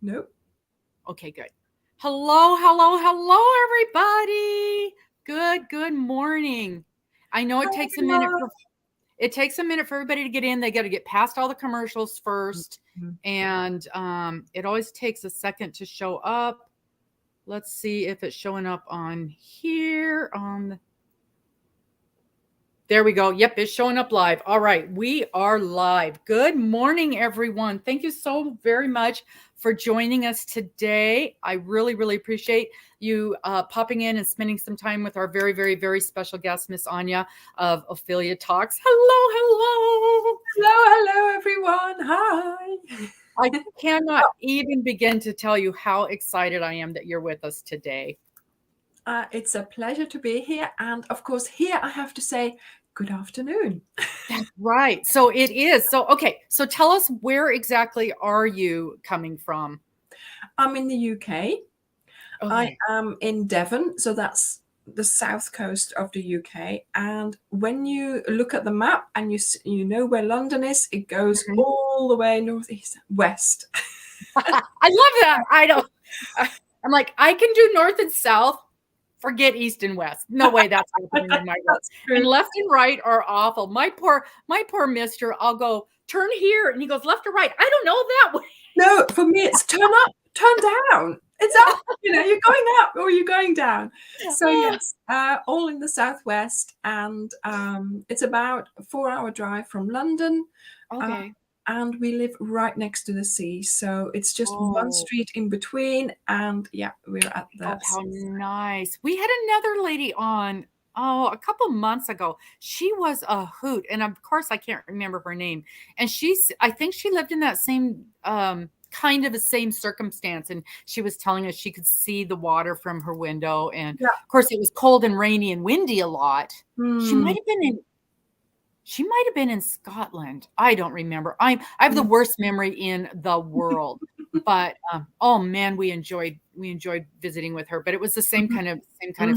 Nope. Okay, good. Hello, hello, hello, everybody. Good morning. I know Hi, for everyone. it takes a minute for everybody to get in. They got to get past all the commercials first, Mhm. and it always takes a second to show up. Let's see if it's showing up on here on the There we go. Yep, it's showing up live. All right, we are live. Good morning, everyone. Thank you so very much for joining us today. I really, really appreciate you popping in and spending some time with our very, very, very special guest, Miss Anja of Ophelia Talks. Hello, hello. Hello, everyone. Hi. I cannot even begin to tell you how excited I am that you're with us today. It's a pleasure to be here. And of course, here I have to say good afternoon. That's right. So it is. So, okay. So tell us, where exactly are you coming from? I'm in the UK. I Okay. am in Devon. So that's the south coast of the UK. And when you look at the map and you know where London is, it goes Mhm. all the way northeast, west. I love that. I don't. I'm like, I can do north and south. Forget east and west. No way that's happening in my world. That's And true. left and right are awful. My poor mister. I'll go turn here, and he goes left or right. I don't know that way. No, for me, it's turn up, turn down. It's up, you're going up or you're going down. So yes, all in the southwest, and it's about a 4-hour drive from London, uh, Okay. and we live right next to the sea. So it's just one Oh. street in between, and yeah, we're at the Oh, how sea. nice. We had another lady on, a couple months ago. She was a hoot, and of course, I can't remember her name. And I think she lived in that same kind of the same circumstance. And she was telling us she could see the water from her window. And Yeah. of course, it was cold and rainy and windy a lot. She Hmm. might have been in she might have been in Scotland. I don't remember. I have the worst memory in the world. But oh man, we enjoyed visiting with her. But it was the Mhm. same kind of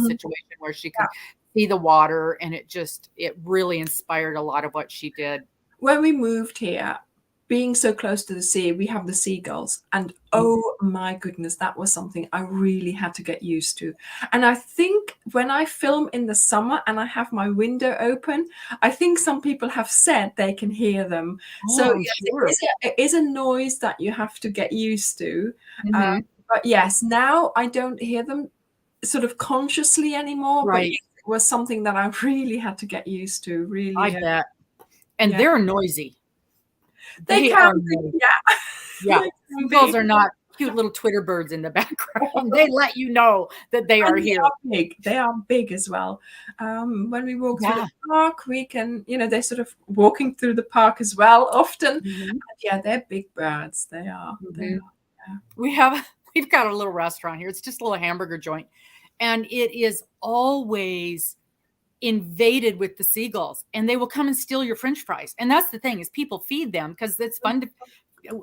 Mhm. situation where she Yeah. could see the water, and it really inspired a lot of what she did. When we moved here, being so close to the sea, we have the seagulls. And Mhm. oh my goodness, that was something I really had to get used to. And I think when I film in the summer and I have my window open, I think some people have said they can hear them. So Oh, I'm yes, sure. it is a noise that you have to get used to. Uh, Mhm. but yes, now I don't hear them sort of consciously anymore. But Right. yes, it was something that I really had to get used to. I Really, bet. And yeah. they're noisy. They They can are be, noisy. yeah. Yeah. They can Seagulls be. are not cute little Twitter birds in the background. They let you know that they are And they here. are big. They are big as well. When we walk through the Yeah. park, we can, they're sort of walking through the park as well often. And Mhm. yeah, they're big birds. They are. They Mhm. are. Yeah. We've got a little restaurant here. It's just a little hamburger joint, and it is always invaded with the seagulls, and they will come and steal your french fries. And that's the thing, is people feed them because it's fun to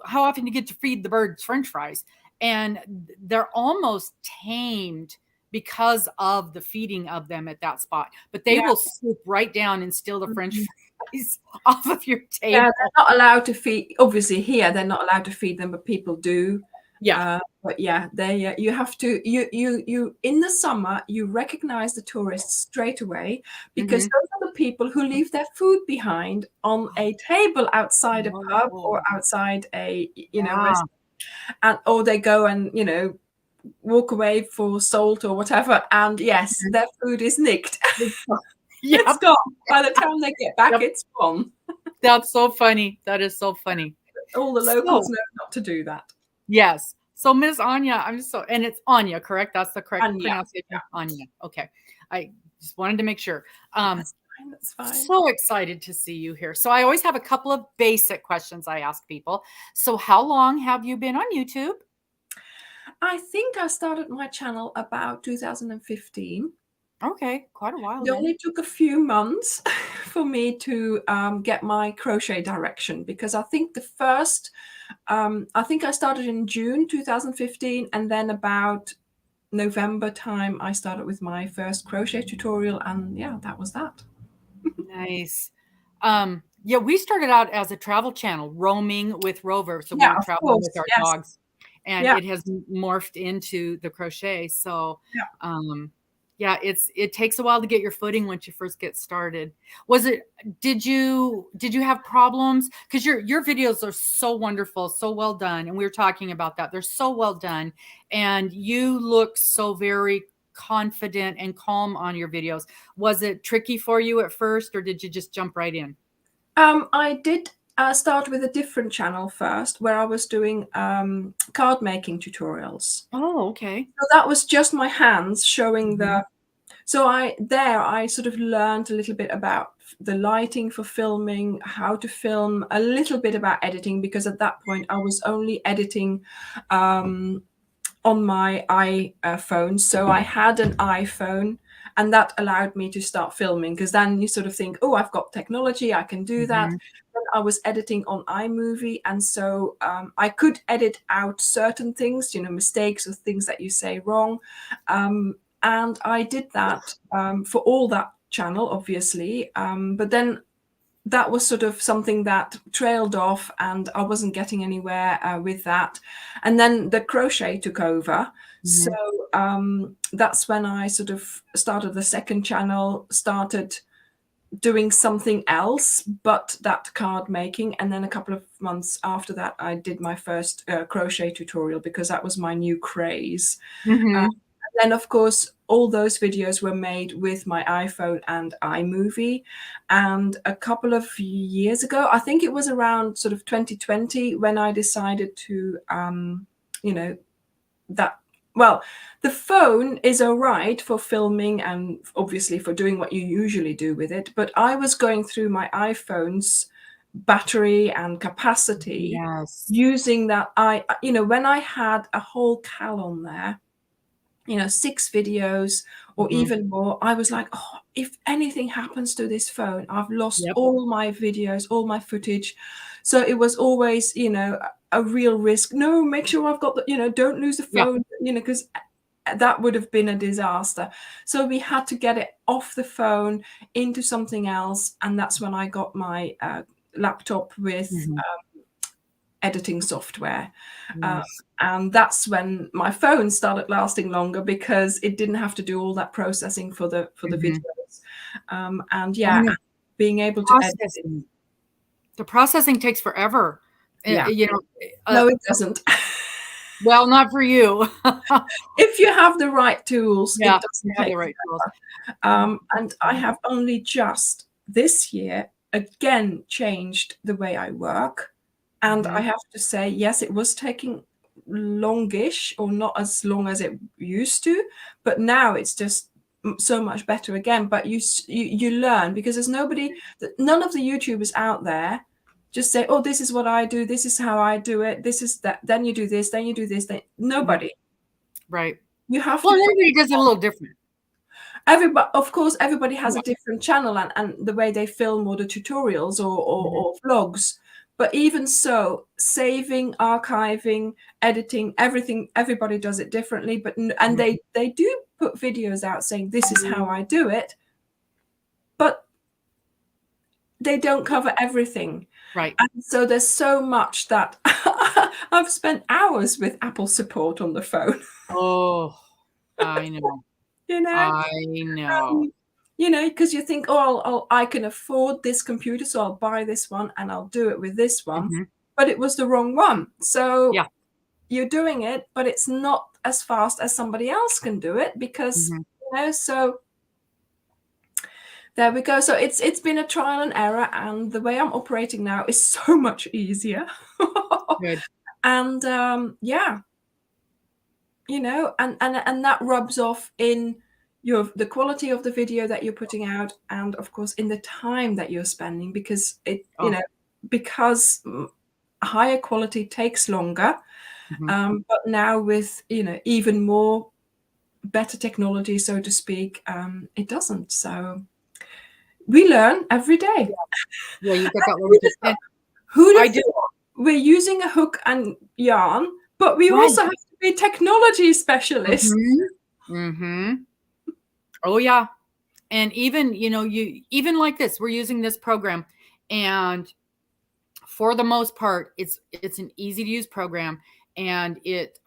how often you get to feed the birds french fries, and they're almost tamed because of the feeding of them at that spot. But they Yeah. will swoop right down and steal the french Mhm. fries off of your Yeah, table. they're not allowed to feed. Obviously, here they're not allowed to feed them, but people do. Yeah. But yeah, they you have to you in the summer you recognize the tourists straight away because Mhm. those are the people who leave their food behind on a table outside a pub or Oh, outside a yeah. restaurant, and or they go and walk away for salt or whatever, and yes, their food is nicked. It's Yep. gone. By the time they get back, Yep. it's gone. That's so funny. That is so funny. All the locals So, know not to do that. yes. So, Miss Anja, and it's Anja, correct? That's the correct And yeah, pronunciation? Anja. Okay. I just wanted to make sure. that's fine. That's fine. So excited to see you here. So, I always have a couple of basic questions I ask people. So, how long have you been on YouTube? I think I started my channel about 2015. Okay, quite a while It then. only took a few months for me to get my crochet direction because I think I started in June 2015, and then about November time, I started with my first crochet tutorial, and yeah, that was that. Nice. Yeah, we started out as a travel channel, roaming with Rover. So we Yeah, were of traveling with course. our Yes. dogs. and Yeah. it has morphed into the crochet. So, Yeah. yeah, it takes a while to get your footing once you first get started. Did you have problems? Because your videos are so wonderful, so well done. And we were talking about that. They're so well done. And you look so very confident and calm on your videos. Was it tricky for you at first, or did you just jump right in? I did start with a different channel first, where I was doing card making tutorials. Oh, okay. So that was just my hands showing Mhm. So I sort of learned a little bit about the lighting for filming, how to film, a little bit about editing, because at that point I was only editing on my iPhone. So I had an iPhone, and that allowed me to start filming, because then you sort of think, oh, I've got technology, I can do that. Mhm. Then I was editing on iMovie, and so I could edit out certain things, mistakes or things that you say wrong. And I did that for all that channel, obviously. But then that was sort of something that trailed off, and I wasn't getting anywhere with that. And then the crochet took over. So Mhm. that's when I sort of started the second channel, started doing something else but that card making. And then a couple of months after that, I did my first crochet tutorial, because that was my new craze. Mhm. Then, of course, all those videos were made with my iPhone and iMovie. And a couple of years ago, I think it was around sort of 2020, when I decided to, you know, that, well, the phone is all right for filming and obviously for doing what you usually do with it. But I was going through my iPhone's battery and capacity Yes. using that. When I had a whole cal on there, 6 videos or Mhm. even more, I was like, oh, if anything happens to this phone, I've lost Yep. all my videos, all my footage. So it was always, a real risk. No, make sure I've got don't lose the Yeah. phone, because that would have been a disaster. So we had to get it off the phone into something else. And that's when I got my laptop with Mhm. editing software. Um, Nice. and that's when my phone started lasting longer, because it didn't have to do all that processing for the Mhm. videos. And I yeah, know. being able to edit it. Processing. The processing takes forever. Yeah. You know, No, it doesn't. well, not for you. If you have the right tools, Yeah, it you doesn't have take the right tools. forever. And I have only just this year again changed the way I work. And I Mhm. have to say, yes, it was taking longish, or not as long as it used to, but now it's just so much better again. But you learn, because there's none of the YouTubers out there just say, oh, this is what I do, this is how I do it, this is that, then you do this, then you do this. Mhm. Nobody. Right. You have Well, to put everybody does it a little different. everybody, of course, everybody has Yeah. a different channel, and the way they film, or the tutorials, Mhm. or vlogs. But even so, saving, archiving, editing, everything, everybody does it differently. And Mhm. they do put videos out saying this is how I do it, but they don't cover everything. Right. And so there's so much that I've spent hours with Apple support on the phone. Oh, I know. you know I know. Um, because you think, oh, I can afford this computer, so I'll buy this one and I'll do it with this one. Mhm. But it was the wrong one. So Yeah. you're doing it, but it's not as fast as somebody else can do it, because, Mhm. so there we go. So it's been a trial and error, and the way I'm operating now is so much easier. Good. And yeah, and that rubs off in the quality of the video that you're putting out, and of course in the time that you're spending, because Oh. because higher quality takes longer. Mhm. But now with even more better technology, so to speak, it doesn't. So we learn every day. Yeah, you've got that Who'd learning have curve. thought? And Who'd I have do. thought? We're using a hook and yarn, but we Right. also have to be technology specialists. Mhm. Mhm. Oh, yeah. And even, even like this, we're using this program, and for the most part, it's an easy to use program, and it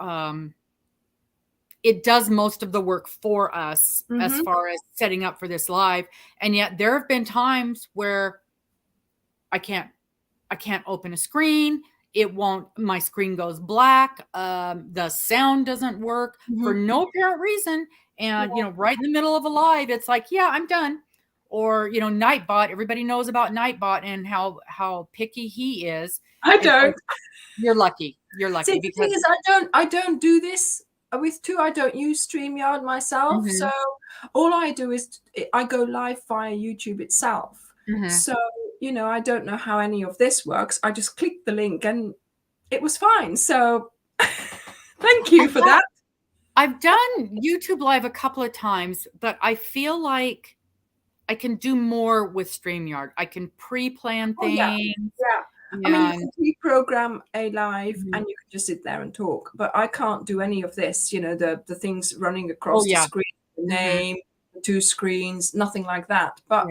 does most of the work for us as far as setting up for this live. And yet there have been times where I can't open a screen. My screen goes black. The sound doesn't work for no apparent reason. And, right in the middle of a live, it's like, yeah, I'm done. Or, Nightbot, everybody knows about Nightbot and how picky he is. I don't. You're lucky. You're lucky. See, the thing is, I don't do this with two. I don't use StreamYard myself. So all I do is I go live via YouTube itself. So, I don't know how any of this works. I just clicked the link and it was fine. So thank you for that. I've done YouTube Live a couple of times, but I feel like I can do more with StreamYard. I can pre-plan things. Yeah. I mean, you can pre-program a live and you can just sit there and talk, but I can't do any of this, the things running across the screen, the name, the two screens, nothing like that. But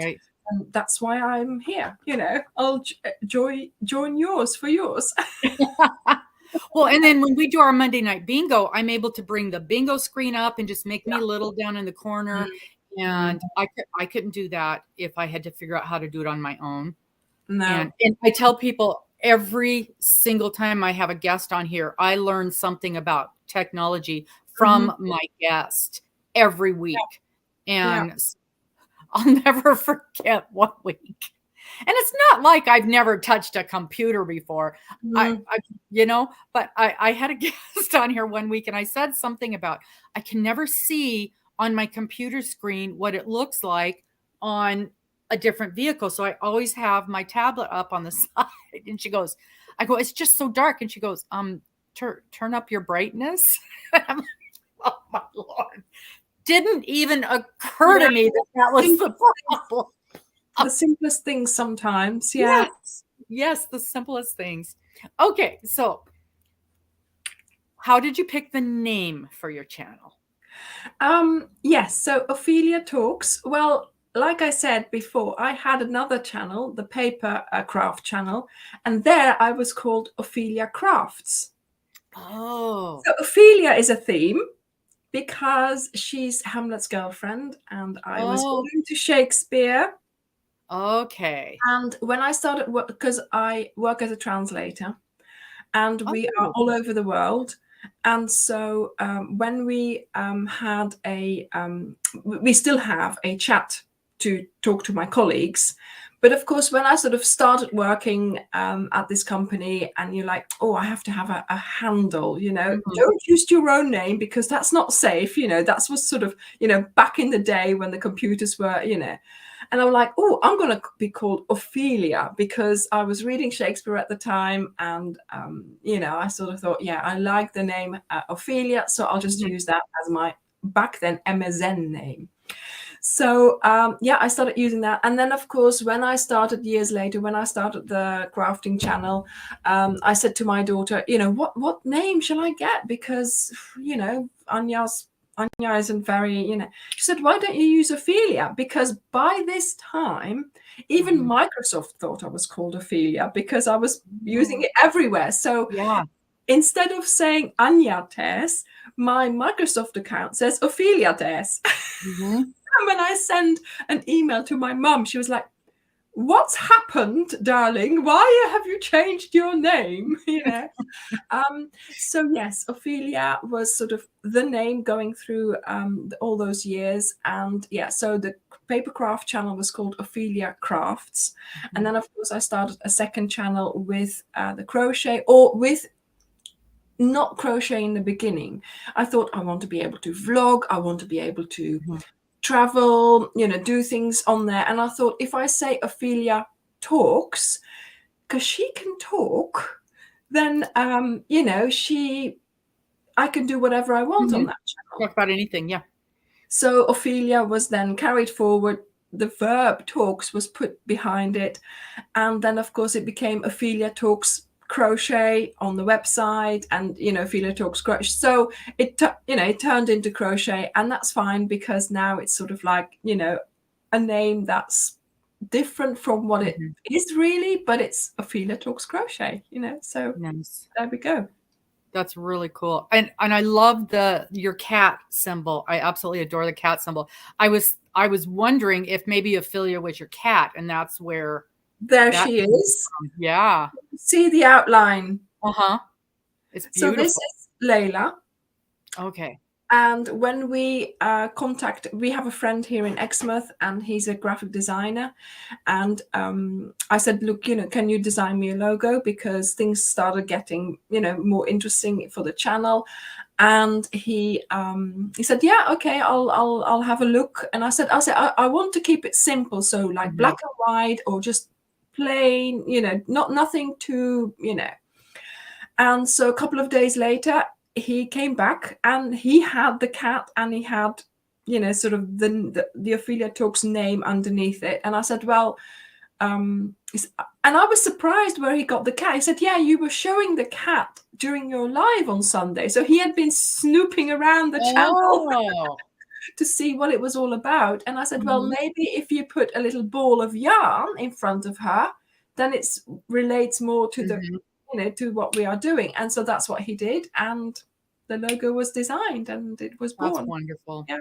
and that's why I'm here. I'll join yours for yours. Well, and then when we do our Monday night bingo, I'm able to bring the bingo screen up and just make me little down in the corner. And I couldn't do that if I had to figure out how to do it on my own. No. And I tell people every single time I have a guest on here, I learn something about technology from my guest every week. And I'll never forget one week. And it's not like I've never touched a computer before, but I had a guest on here one week and I said something about, I can never see on my computer screen what it looks like on a different vehicle. So I always have my tablet up on the side. And I go, it's just so dark. And she goes, turn up your brightness. I'm like, oh my Lord. Didn't even occur to me that was the problem. The simplest things sometimes. Yes, the simplest things. Okay, so how did you pick the name for your channel? Yes, so Ophelia Talks. Well, like I said before, I had another channel, the paper craft channel, and there I was called Ophelia Crafts. Oh. So Ophelia is a theme because she's Hamlet's girlfriend, and I was into Shakespeare. Okay. And when I started work, because I work as a translator, and we are all over the world. And so when we had we still have a chat to talk to my colleagues. But of course, when I sort of started working at this company and you're like, oh, I have to have a handle, don't use your own name because that's not safe. That was sort of, back in the day when the computers were, and I'm like, oh, I'm going to be called Ophelia because I was reading Shakespeare at the time. And, I sort of thought, yeah, I like the name Ophelia. So I'll just use that as my back then MSN name. So, I started using that. And then, of course, when I started years later, when I started the crafting channel, I said to my daughter, what name shall I get? Because, Anja isn't very, she said, why don't you use Ophelia? Because by this time, even Microsoft thought I was called Ophelia because I was using it everywhere. So instead of saying Anja Tess, my Microsoft account says Ophelia Tess. And when I send an email to my mum, she was like, what's happened, darling? Why have you changed your name? So yes, Ophelia was sort of the name going through all those years. And so the papercraft channel was called Ophelia Crafts. And then, of course, I started a second channel with the crochet, or with not crochet in the beginning. I thought I want to be able to vlog. I want to be able to travel, do things on there. And I thought, if I say Ophelia Talks, because she can talk, then I can do whatever I want on that channel. Talk about anything, So Ophelia was then carried forward. The verb talks was put behind it, and then of course it became Ophelia Talks Crochet on the website, and Ophelia Talks Crochet. So it turned into crochet, and that's fine because now it's sort of like a name that's different from what it is really, but it's Ophelia Talks Crochet. So nice. There we go. That's really cool. And I love your cat symbol. I absolutely adore the cat symbol. I was wondering if maybe Ophelia was your cat, and that's where There that she came is. from. Yeah. See the outline. Uh-huh. It's So this beautiful. is Layla. Okay. And when we we have a friend here in Exmouth, and he's a graphic designer. And I said, look, can you design me a logo? Because things started getting, more interesting for the channel. And he said, yeah, okay, I'll have a look. And I said, I want to keep it simple. So like black and white, or just plain, nothing too, And so a couple of days later, he came back, and he had the cat, and he had, sort of the Ophelia Talks name underneath it. And I said, well, and I was surprised where he got the cat. He said, yeah, you were showing the cat during your live on Sunday. So he had been snooping around the channel Oh. to see what it was all about. And I said, well, Mhm. maybe if you put a little ball of yarn in front of her, then it relates more to the Mhm. to what we are doing. And so that's what he did, and the logo was designed, and it was That's born. wonderful. Yeah.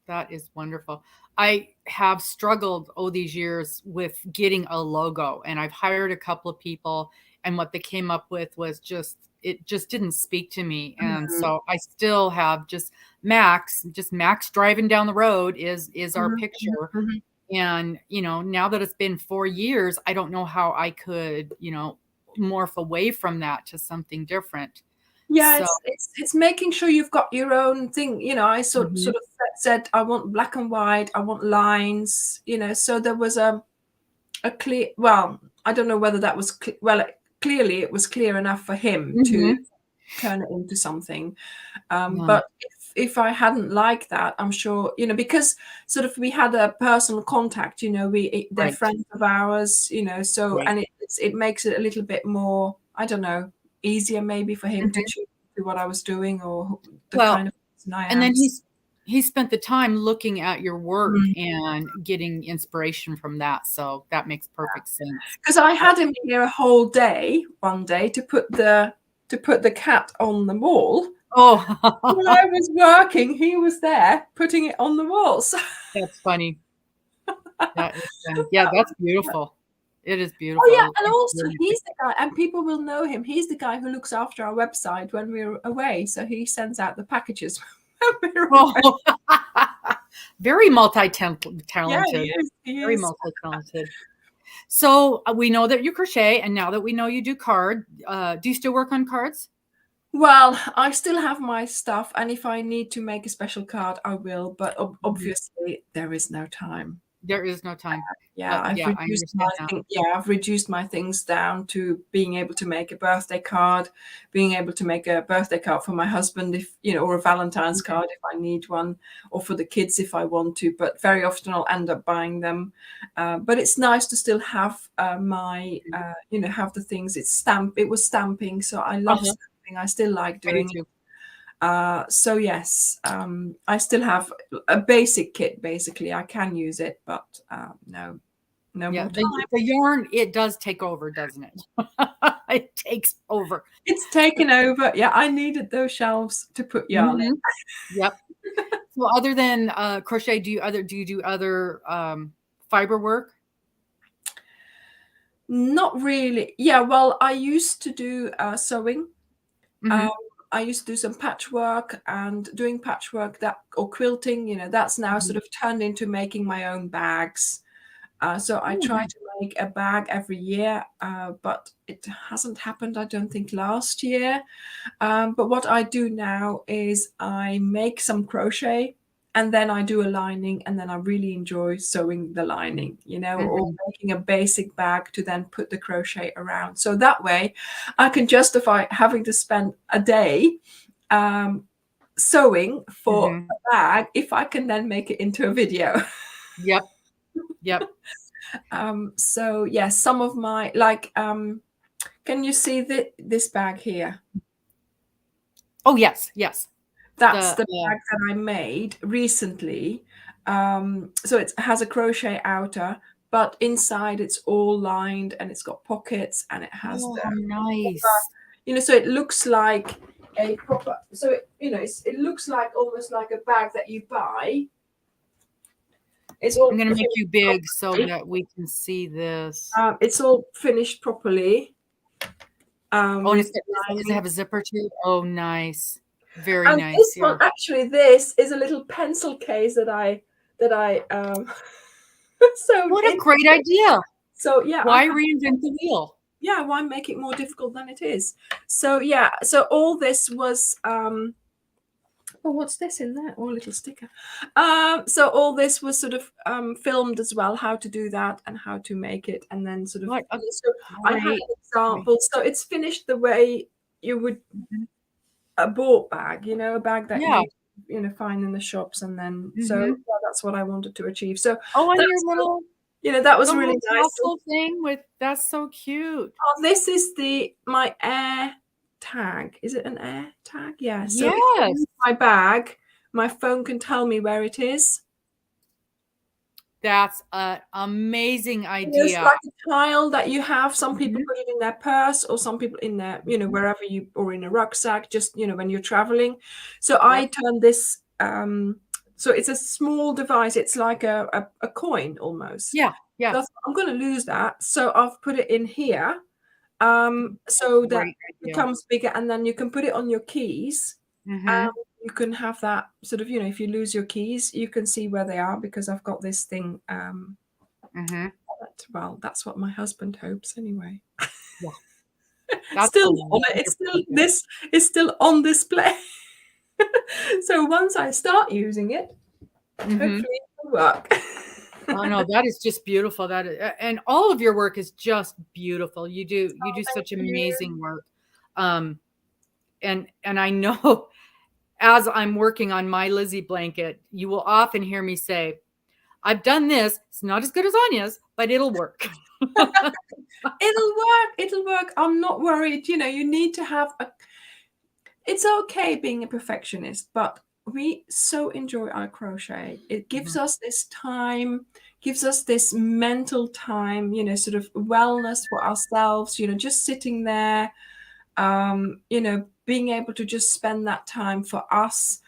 That is wonderful. I have struggled these years with getting a logo, and I've hired a couple of people, and what they came up with was it just didn't speak to me. And Mhm. so I still have just Max driving down the road is our Mhm. picture. Mhm. And, now that it's been 4 years, I don't know how I could, morph away from that to something different. Yeah, So, it's making sure you've got your own thing. I sort mhm, of said I want black and white, I want lines. So there was a clear. Well, I don't know whether that was clearly it was clear enough for him to mhm, turn it into something. yeah, But if I hadn't liked that, I'm sure, because sort of we had a personal contact, they're right, friends of ours, so, right. and it makes it a little bit more, I don't know, easier maybe for him to Mhm. choose what I was doing, or the Well, kind of person I and am. then he spent the time looking at your work Mm. and getting inspiration from that, so that makes perfect sense. Because I had him here a whole day one day to put the cat on the wall. When Oh, I was working, he was there putting it on the wall. So that's funny. That is funny. Yeah, that's beautiful. It is oh yeah, beautiful. and It's also really he's the guy, and people will know him. He's the guy who looks after our website when we're away. So he sends out the packages when we're away. oh, very Yeah, he multi-talented, is. He very is. multi-talented. So, we know that you crochet, and now that we know you do do you still work on cards? Well, I still have my stuff, and if I need to make a special card, I will. But Mhm. obviously, there is no time. There is no time. Yeah, I've Yeah, I reduced understand that. I've reduced my things down to being able to make a birthday card, being able to make a birthday card for my husband, if or a Valentine's Mhm. card if I need one, or for the kids if I want to. But very often I'll end up buying them. But it's nice to still have my have the things. It was stamping, so I love Uh-huh. stamping. I still like I do doing it. too. So yes, I still have a basic kit. Basically, I can use it, but no Yeah, more time. the yarn, it does take over, doesn't it? It takes over. It's taken over. Yeah, I needed those shelves to put yarn Mhm. Yep. So other than, crochet, do you do other, fiber work? in. Not really. Yeah, well, I used to do sewing. Um, Mhm. I used to do some patchwork, and doing patchwork that or quilting. That's now Mhm. sort of turned into making my own bags. So I Oh, try nice. to make a bag every year, but it hasn't happened, I don't think, last year. But what I do now is I make some crochet, and then I do a lining, and then I really enjoy sewing the lining, or Mhm. making a basic bag to then put the crochet around. So that way I can justify having to spend a day um, sewing for Mhm. a bag if I can then make it into a video. Yep. Yep. So yes, some of my can you see this bag here? Oh, yes, yes. That's The, the bag that I made recently. So it has a crochet outer, but inside it's all lined, and it's got pockets, and it has oh, the how nice. so it looks like a proper, so it looks like almost like a bag that you buy. It's all I'm going to make you big so properly. that we can see this. It's all finished properly. Oh, and With does it have a zipper too? Oh, nice. Very and nice. this Yeah. one, actually, this is a little pencil case that I sewed What a in. great idea. So yeah, Why reinvent the wheel? Yeah, why make it more difficult than it is? So yeah, so all this was oh, what's this in there? Oh, a little sticker. So all this was sort of filmed as well, how to do that and how to make it, and then sort of. What a So I had an example. So it's finished the way you would a bought bag, a bag that Yeah. you find in the shops, and then so Mhm. yeah, that's what I wanted to achieve. So Oh, and your that's little that was the really little nice. tassel thing with that's so cute. Oh, this is my air tag. Is it an air tag? Yeah. So if I Yes. use my bag, my phone can tell me where it is. That's an amazing It's idea. like a tile that you have. Some people Mhm. put it in their purse, or some people in their, wherever or in a rucksack, just, when you're traveling. So I turned this, so it's a small device. It's like a coin almost. Yeah. Yeah. So I'm going to lose that. So I've put it in here. So that Great idea. becomes bigger, and then you can put it on your keys. Mhm. You can have that sort of, if you lose your keys, you can see where they are, because I've got this thing. Mhm. Well, that's what my husband hopes anyway. Yeah. That's Still on it. It's still wonderful. this is still on display. So once I start using it, hopefully it will work. Oh no, that is just beautiful. That is, and all of your work is just beautiful. You do such you. amazing work. And I know as I'm working on my Lizzie blanket, you will often hear me say, I've done this. It's not as good as Anja's, but it'll work. It'll work. I'm not worried. You need to have it's okay being a perfectionist, but we so enjoy our crochet. It gives us this time, gives us this mental time, sort of wellness for ourselves, just sitting there, being able to just spend that time for us.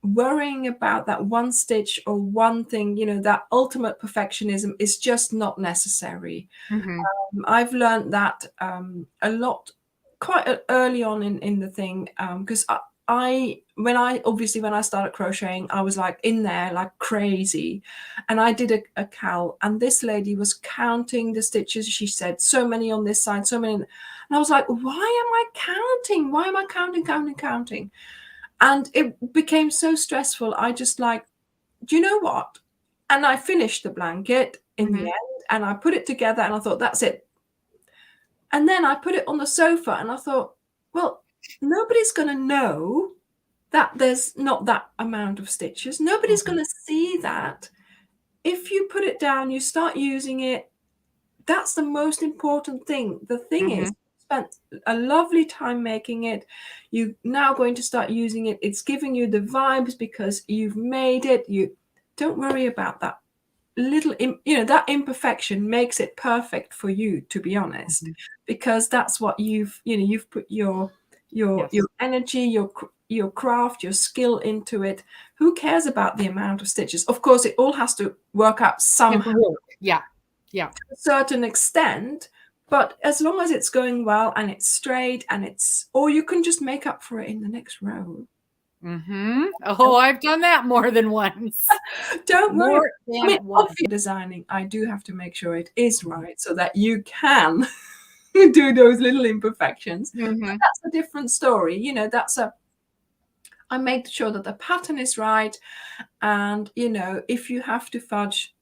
Worrying about that one stitch or one thing, that ultimate perfectionism is just not necessary. I've learned that a lot quite early on in the thing, because when I started crocheting, I was like in there like crazy, and I did a cowl, and this lady was counting the stitches. She said so many on this side, so many, and I was like, why am I counting? Why am I counting? And it became so stressful. I just like, do you know what? And I finished the blanket in the end, and I put it together, and I thought, that's it. And then I put it on the sofa, and I thought, well, nobody's going to know that there's not that amount of stitches. Nobody's going to see that. If you put it down, you start using it. That's the most important thing. The thing is, you spent a lovely time making it. You're now going to start using it. It's giving you the vibes because you've made it. You don't worry about that little, that imperfection makes it perfect for you, to be honest, because that's what you've put your energy, your craft, your skill into it. Who cares about the amount of stitches? Of course, it all has to work out somehow. Yeah. To a certain extent, but as long as it's going well and it's straight, and or you can just make up for it in the next row. Oh, I've done that more than once. Don't worry. Obviously, Designing, I do have to make sure it is right so that you can do those little imperfections. But that's a different story. I make sure that the pattern is right. And, if you have to fudge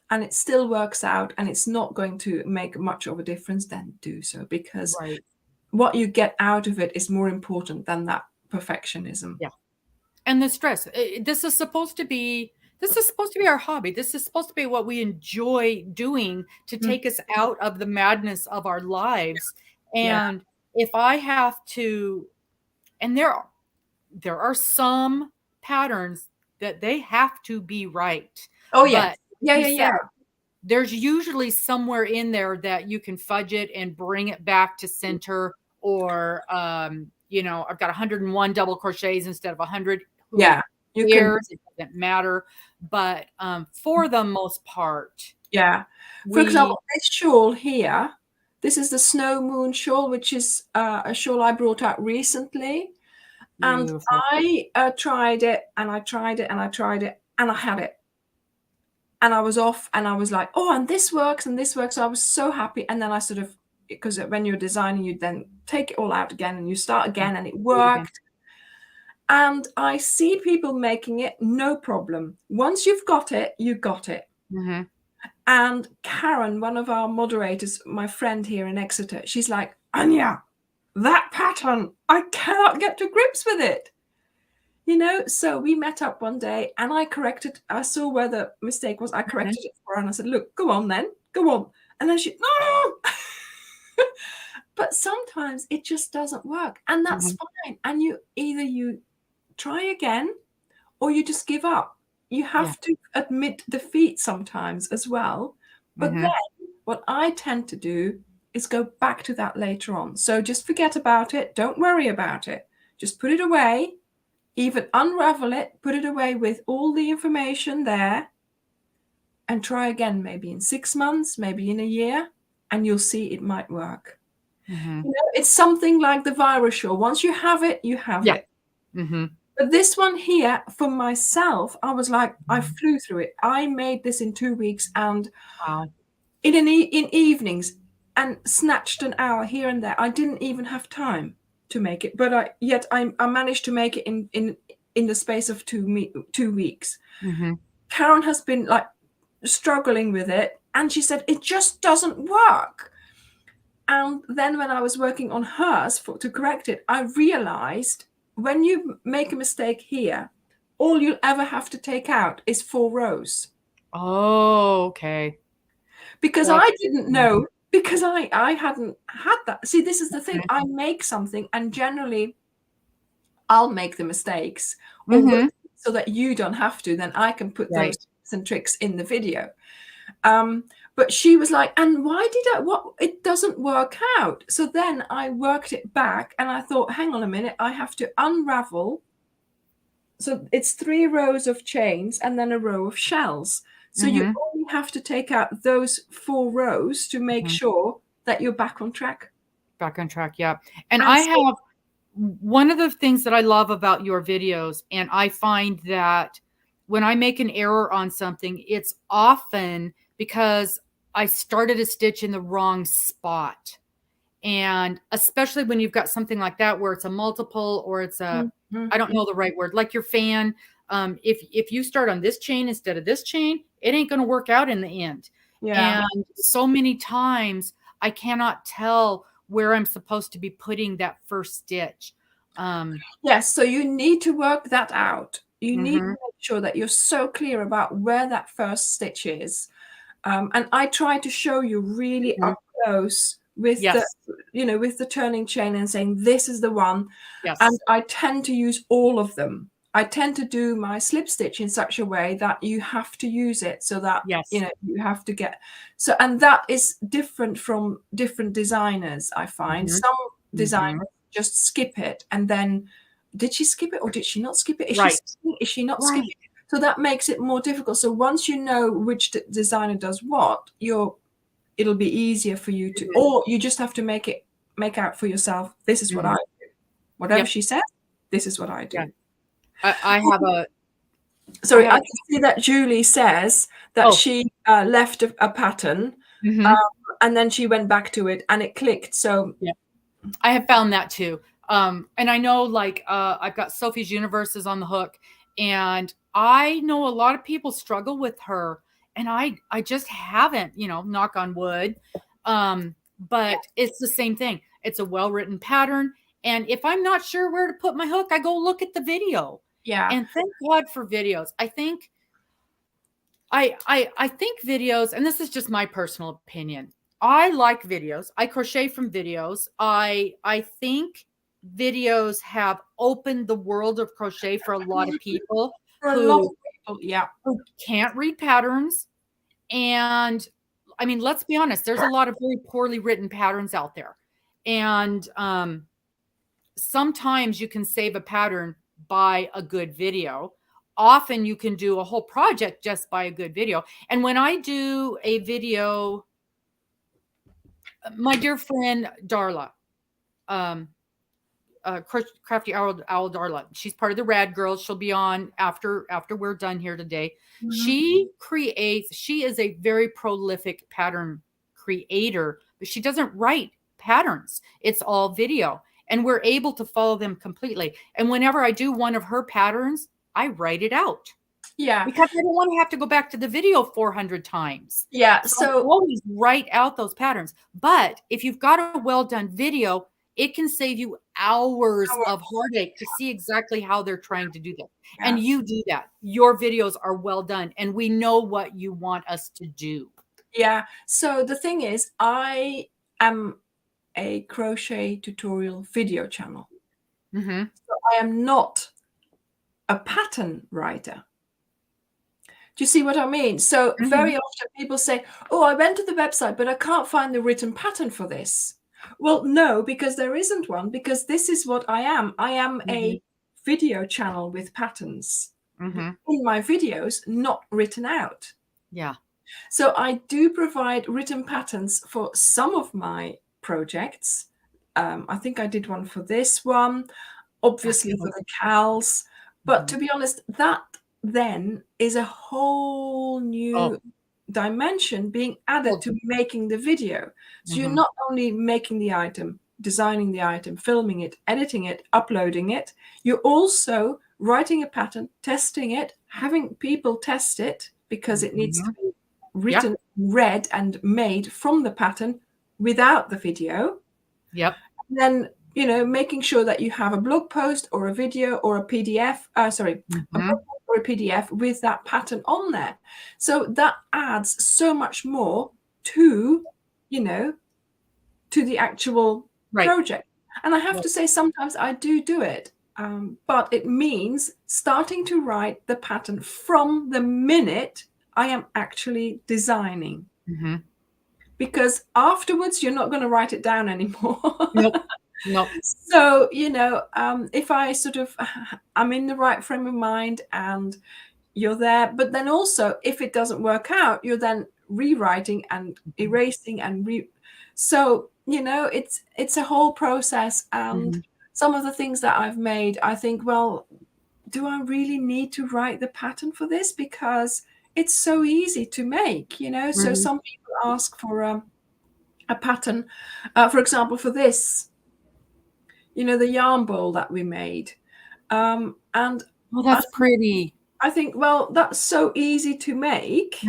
and it still works out and it's not going to make much of a difference, then do so, because what you get out of it is more important than that perfectionism. Yeah. And the stress. This is supposed to be our hobby. This is supposed to be what we enjoy doing to take us out of the madness of our lives. And if I have to, and there are some patterns that they have to be right. Oh, yeah. Yeah. There's usually somewhere in there that you can fudge it and bring it back to center, or I've got 101 double crochets instead of 100. Who Yeah, you can. cares? It doesn't matter. But for the most part, Yeah. For we example, this shawl here, this is the Snow Moon shawl, which is a shawl I brought out recently. And beautiful. I tried it and I tried it and I tried it and I had it. And I was off and I was like, oh, and this works and this works. So I was so happy. And then I sort of, because when you're designing, you then take it all out again and you start again and it worked. And I see people making it, no problem. Once you've got it, you got it. Mm-hmm. And Karen, one of our moderators, my friend here in Exeter, she's like, Anja, that pattern, I cannot get to grips with it. So we met up one day and I saw where the mistake was. I corrected it for her and I said, look, go on then, go on. And then she, no. But sometimes it just doesn't work and that's fine. And you try again or you just give up. You have to admit defeat sometimes as well. But then what I tend to do is go back to that later on. So just forget about it. Don't worry about it. Just put it away, even unravel it, put it away with all the information there and try again, maybe in 6 months, maybe in a year, and you'll see it might work. It's something like the virus shawl. Once you have it, you have it. But this one here, for myself, I was like, I flew through it. I made this in 2 weeks and in evenings and snatched an hour here and there. I didn't even have time to make it, but I managed to make it in the space of 2 weeks. Karen has been like struggling with it, and she said it just doesn't work. And then when I was working on hers to correct it, I realized when you make a mistake here, all you'll ever have to take out is 4 rows. Oh, okay. Because I didn't know, because I hadn't had that. See, this is the thing. I make something and generally I'll make the mistakes so that you don't have to. Then I can put those tips and tricks in the video. But she was like, and why did it doesn't work out. So then I worked it back and I thought, hang on a minute, I have to unravel. So it's 3 rows of chains and then a row of shells. So you only have to take out those 4 rows to make sure that you're back on track. Back on track, yeah. And I have one of the things that I love about your videos, and I find that when I make an error on something, it's often because I started a stitch in the wrong spot. And especially when you've got something like that where it's a multiple or it's I don't know the right word, like your fan. If you start on this chain instead of this chain, it ain't going to work out in the end. Yeah. And so many times I cannot tell where I'm supposed to be putting that first stitch. Yes, so you need to work that out. You need to make sure that you're so clear about where that first stitch is. And I try to show you really up close with the turning chain and saying this is the one. And I tend to use all of them. I tend to do my slip stitch in such a way that you have to use it so that you have to get and that is different from different designers. I find some designers just skip it, and then did she skip it or did she not skip it? Is she not skipping it? So that makes it more difficult. So once you know which designer does what, it'll be easier for you to, or you just have to make out for yourself. This is what I do. Whatever she says, this is what I do. I have a. Sorry, I can see that Julie says that she left a pattern and then she went back to it and it clicked. So I have found that too. And I know like I've got Sophie's Universe is on the hook, and I know a lot of people struggle with her, and I just haven't, knock on wood. But it's the same thing. It's a well-written pattern. And if I'm not sure where to put my hook, I go look at the video. Yeah. And thank God for videos. I think videos, and this is just my personal opinion. I like videos. I crochet from videos. I think videos have opened the world of crochet for a lot of people who can't read patterns. And I mean, let's be honest, there's a lot of very poorly written patterns out there. And sometimes you can save a pattern by a good video. Often you can do a whole project just by a good video. And when I do a video, my dear friend Darla, Crafty Owl Darla, she's part of the Rad Girls. She'll be on after we're done here today. She is a very prolific pattern creator, but she doesn't write patterns. It's all video, and we're able to follow them completely. And whenever I do one of her patterns, I write it out. Yeah. Because I don't want to have to go back to the video 400 times. Yeah. So I always write out those patterns. But if you've got a well-done video, it can save you hours of heartache to see exactly how they're trying to do that. Yeah. And you do that. Your videos are well done, and we know what you want us to do. Yeah. So the thing is, I am a crochet tutorial video channel. Mm-hmm. So I am not a pattern writer. Do you see what I mean? So very often people say, oh, I went to the website, but I can't find the written pattern for this. Well, no, because there isn't one, because this is what I am. I am a video channel with patterns in my videos, not written out. Yeah. So I do provide written patterns for some of my projects. I think I did one for this one, obviously for the CALs. But to be honest, that then is a whole new dimension being added to making the video. So you're not only making the item, designing the item, filming it, editing it, uploading it, you're also writing a pattern, testing it, having people test it because it needs to be written, read, and made from the pattern without the video. Yep. And then, you know, making sure that you have a blog post or a video or a PDF, a blog post or a PDF with that pattern on there. So that adds so much more to, you know, to the actual project. And I have to say, sometimes I do it. But it means starting to write the pattern from the minute I am actually designing. Because afterwards, you're not going to write it down anymore. Nope. So, you know, if I sort of, I'm in the right frame of mind and you're there, but then also if it doesn't work out, you're then rewriting and erasing and so, you know, it's a whole process. And some of the things that I've made, I think, well, do I really need to write the pattern for this? Because it's so easy to make, you know. So some people ask for a pattern, for example, for this, you know, the yarn bowl that we made. And well, that's pretty. I think, well, that's so easy to make.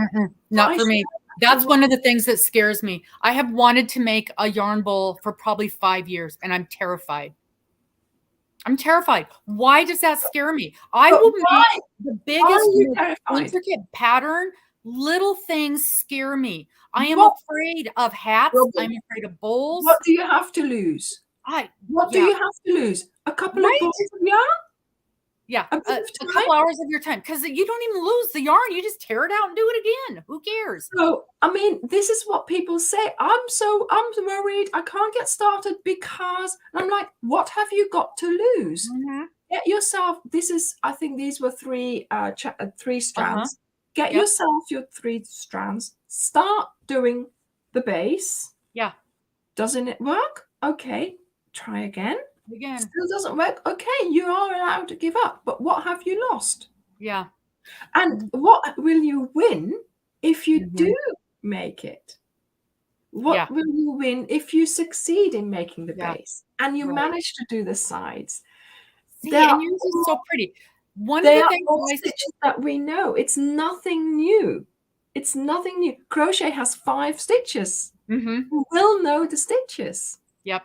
Not for me. That's one of the things that scares me. I have wanted to make a yarn bowl for probably 5 years, and I'm terrified. I'm terrified. Why does that scare me? I will make the biggest, intricate pattern. Little things scare me. I am afraid of hats. I'm afraid of bowls. What do you have to lose? What do you have to lose? A couple of balls of yarn? Yeah, a couple hours of your time, because you don't even lose the yarn. You just tear it out and do it again. Who cares? So, I mean, this is what people say. I'm worried. I can't get started because, and I'm like, what have you got to lose? Get yourself, I think these were three strands. Get yourself your 3 strands. Start doing the base. Yeah. Doesn't it work? Okay. Try again. Still doesn't work. Okay, you are allowed to give up. But what have you lost? Yeah. And what will you win if you do make it? What will you win if you succeed in making the base and you manage to do the sides? See, and yours is so pretty. One of the things that we know, it's nothing new. It's nothing new. Crochet has 5 stitches. You will know the stitches. Yep.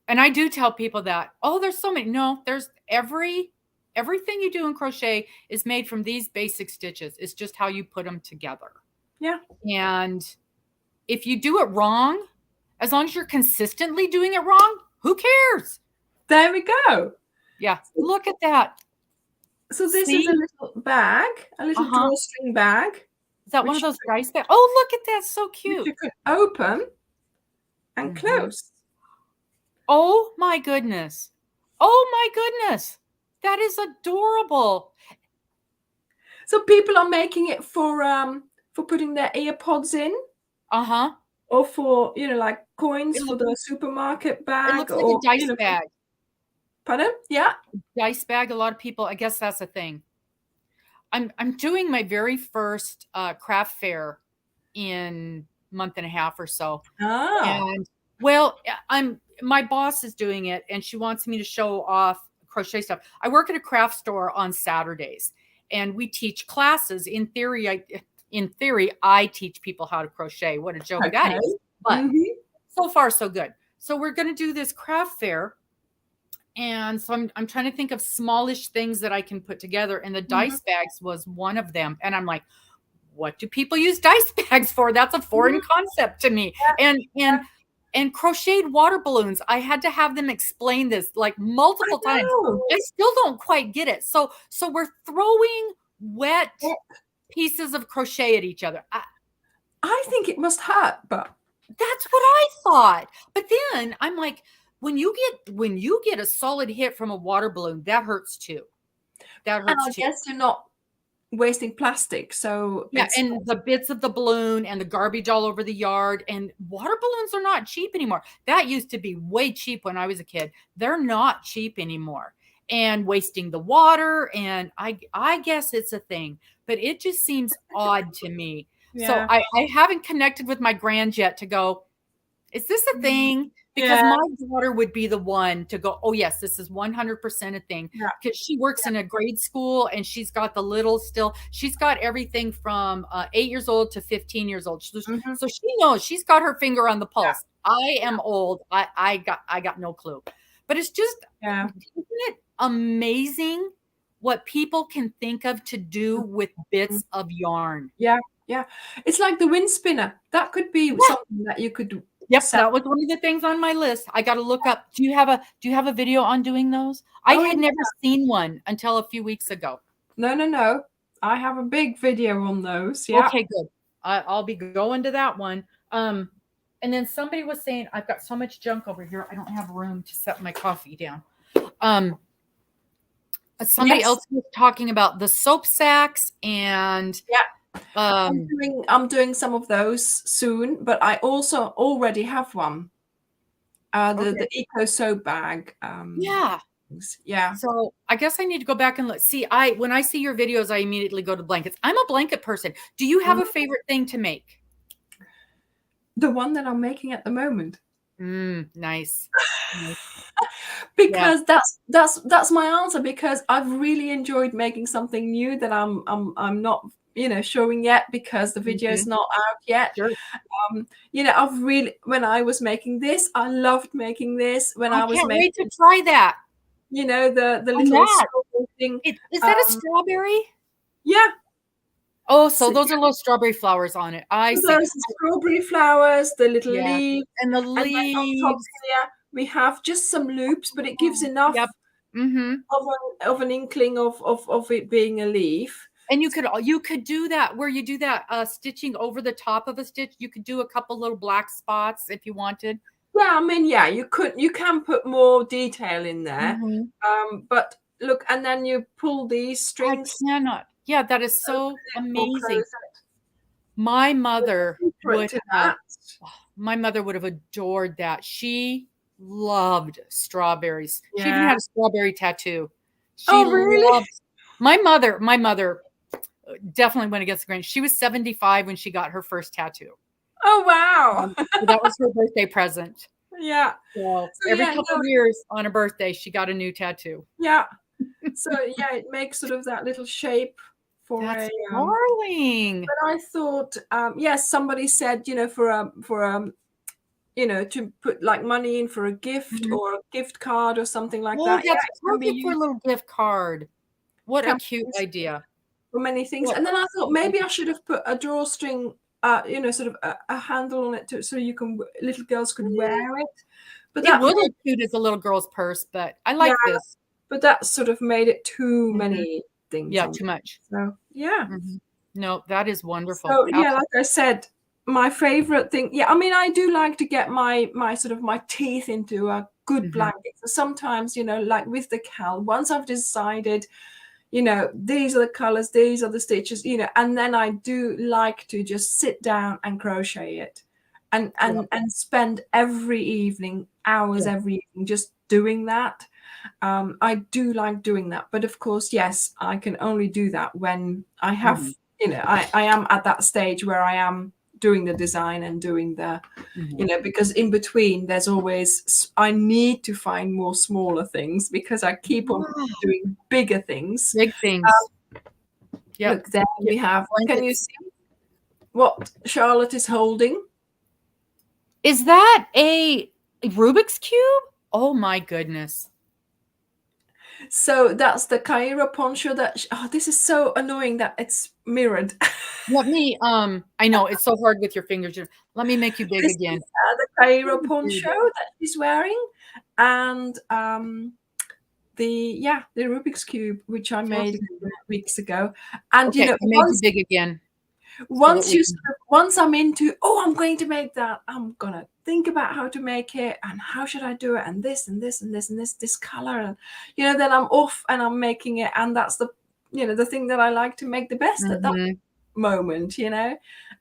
And I do tell people that, there's so many. No, there's everything you do in crochet is made from these basic stitches. It's just how you put them together. Yeah. And if you do it wrong, as long as you're consistently doing it wrong, who cares? There we go. Yeah. Look at that. So this is a little bag, a little drawstring bag. Is that one of those dice bags? Oh, look at that. So cute. You could open and close. Oh my goodness. Oh my goodness. That is adorable. So people are making it for putting their earpods in, Uh-huh. or for, like coins It, for the supermarket it bag, looks like a or, dice bag. pardon? Yeah. Dice bag. A lot of people, I guess that's a thing. I'm doing my very first craft fair in a month and a half or so. Ah, And well, my boss is doing it and she wants me to show off crochet stuff. I work at a craft store on Saturdays and we teach classes. In theory, I teach people how to crochet. What a joke that okay. is. But Mhm. so far so good. So we're going to do this craft fair. And so I'm trying to think of smallish things that I can put together. And the Mhm. dice bags was one of them. And I'm like, what do people use dice bags for? That's a foreign Mhm. concept to me. And crocheted water balloons. I had to have them explain this like I multiple times. know. I still don't quite get it. So we're throwing wet Yeah. pieces of crochet at each other. I think it must hurt, but That's what I thought. But then I'm like, when you get a solid hit from a water balloon, that hurts too. That and hurts I too. guess you're not wasting plastic, so Yeah, it's and the bits of the balloon and the garbage all over the yard, and water balloons are not cheap anymore. That used to be way cheap when I was a kid. They're not cheap anymore. And wasting the water, and I guess it's a thing, but it just seems odd to me. So yeah. I haven't connected with my grand yet to go, is this a thing? Because Yeah, my daughter would be the one to go, oh, yes, this is 100% a thing. yeah. Because she works in a grade school and she's got the little still, she's got everything from 8 years old to 15 years old. Mhm. So she knows she's got her finger on the Yeah, pulse. I am old. I got no clue. But it's just, yeah, isn't it amazing what people can think of to do with mhm. bits of yarn? Yeah, yeah. It's like the wind spinner. That could be Yeah. something that you could Yep, sell. that was one of the things on my list. I got to look up. Do you have a video on doing those? I Oh, had yeah. never seen one until a few weeks ago. No, no, no. I have a big video on those. Yeah. Okay, good. I'll be going to that one. And then somebody was saying I've got so much junk over here. I don't have room to set my coffee down. Um, somebody Yes. else was talking about the soap sacks and Yeah. um, I'm doing some of those soon, but I also already have one. The okay, the eco soap bag. yeah. Yeah. So I guess I need to go back and look. See, I when I see your videos, I immediately go to blankets. I'm a blanket person. Do you have Mhm. a favorite thing to make? The one that I'm making at the moment. Nice. Nice. Yeah. Because that's my answer, because I've really enjoyed making something new that I'm not, showing yet because the video is Mhm. not out yet. Sure. I've really, when I was making this, I loved making this. When I I was can't wait to making, try that. the And little that strawberry thing. is that a Um, strawberry? yeah. Oh, so So, those are little strawberry flowers on it. I so see. there's the strawberry flowers, the little Yeah. leaves, And the and then on top leaves. here we have just some loops, but it gives Oh, enough yep. Mhm. of an inkling of it being a leaf. And you could do that where you do that stitching over the top of a stitch. You could do a couple little black spots if you wanted. Yeah, I mean, yeah, you can put more detail in there. Mhm. But look, and then you pull these I strings, cannot. Yeah, that is open so it or close amazing. it. My There's mother a secret would to have that. my mother would have adored that. She loved strawberries. She even Yeah. had a strawberry tattoo. She Oh, really? loved my mother definitely went against the grain. She was 75 when she got her first tattoo. Oh, wow. So that was her birthday present. Yeah. So So every yeah, couple no, of years on her birthday, she got a new tattoo. yeah. So yeah, it makes sort of that little shape for That's a. darling. But I thought, yes, somebody said, to put like money in for a gift Mhm. or a gift card or something like Oh, that. Yeah, that's it can be perfect for a used. little gift card. What a Can cute be used idea. for many things. What And then I a thought cute maybe idea. I should have put a drawstring, sort of a handle on it so you can little girls could wear it. But It that would made, look cute as a little girl's purse, but I yeah, like this. but that sort of made it too Mhm. many things Yeah, on too it. much. So yeah. Mhm. No, that is wonderful. So yeah, like I said, my favorite thing. Yeah, I mean, I do like to get my teeth into a good blanket. So sometimes, like with the cowl, once I've decided, these are the colors, these are the stitches, and then I do like to just sit down and crochet it and spend every evening, hours every evening, just doing that. I do like doing that, but of course, yes, I can only do that when I have, I am at that stage where I am doing the design and doing the, because in between there's always, I need to find more smaller things because I keep on doing bigger things. Big things. Look, there we have, can you see what Charlotte is holding? Is that a Rubik's Cube? Oh my goodness. So that's the Cairo poncho that, this is so annoying that it's mirrored. Let me, I know it's so hard with your fingers. Let me make you big this again. Is, the Cairo poncho that she's wearing, and the Rubik's Cube, which I made weeks ago. And I made you big again. Once I'm into, I'm going to make that, I'm gonna think about how to make it and how should I do it, and this and this and this and this color, and then I'm off and I'm making it, and that's the the thing that I like to make the best at that moment. But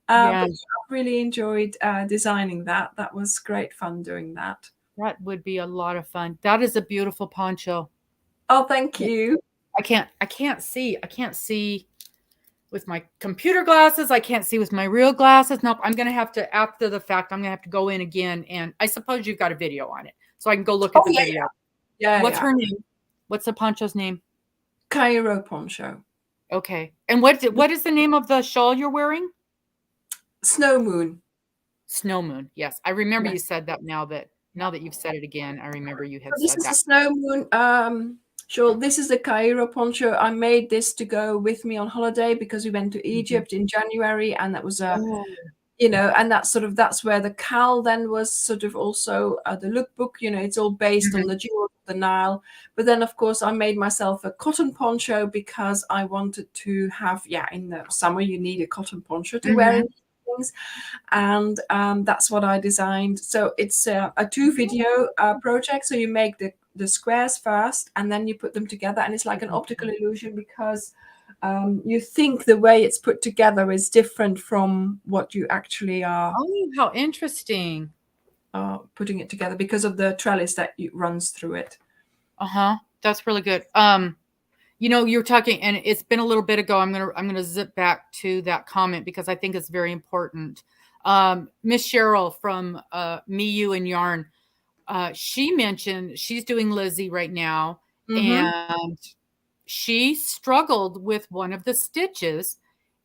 I've really enjoyed designing that. That was great fun doing that. That would be a lot of fun. That is a beautiful poncho. Oh, thank you. I can't see with my computer glasses. I can't see with my real glasses. Nope. I'm going to have to, after the fact, I'm going to have to go in again. And I suppose you've got a video on it, so I can go look at the video. Yeah. What's her name? What's the poncho's name? Cairo poncho. Okay. And what is the name of the shawl you're wearing? Snow Moon. Yes. I remember you said that now that you've said it again, I remember you have said that. This is a Snow Moon. Sure, this is the Cairo poncho. I made this to go with me on holiday because we went to Egypt in January, and that was and that's where the cowl then was sort of also the lookbook. It's all based on the jewels of the Nile. But then, of course, I made myself a cotton poncho because I wanted to have, in the summer you need a cotton poncho to wear in things, and that's what I designed. So it's a 2-video project. So you make the squares first, and then you put them together, and it's like an optical illusion because you think the way it's put together is different from what you actually are. Oh, how interesting! Putting it together because of the trellis that runs through it. That's really good. You're talking, and it's been a little bit ago. I'm gonna zip back to that comment because I think it's very important. Miss Cheryl from Me, You, and Yarn. She mentioned she's doing Lizzie right now, and she struggled with one of the stitches,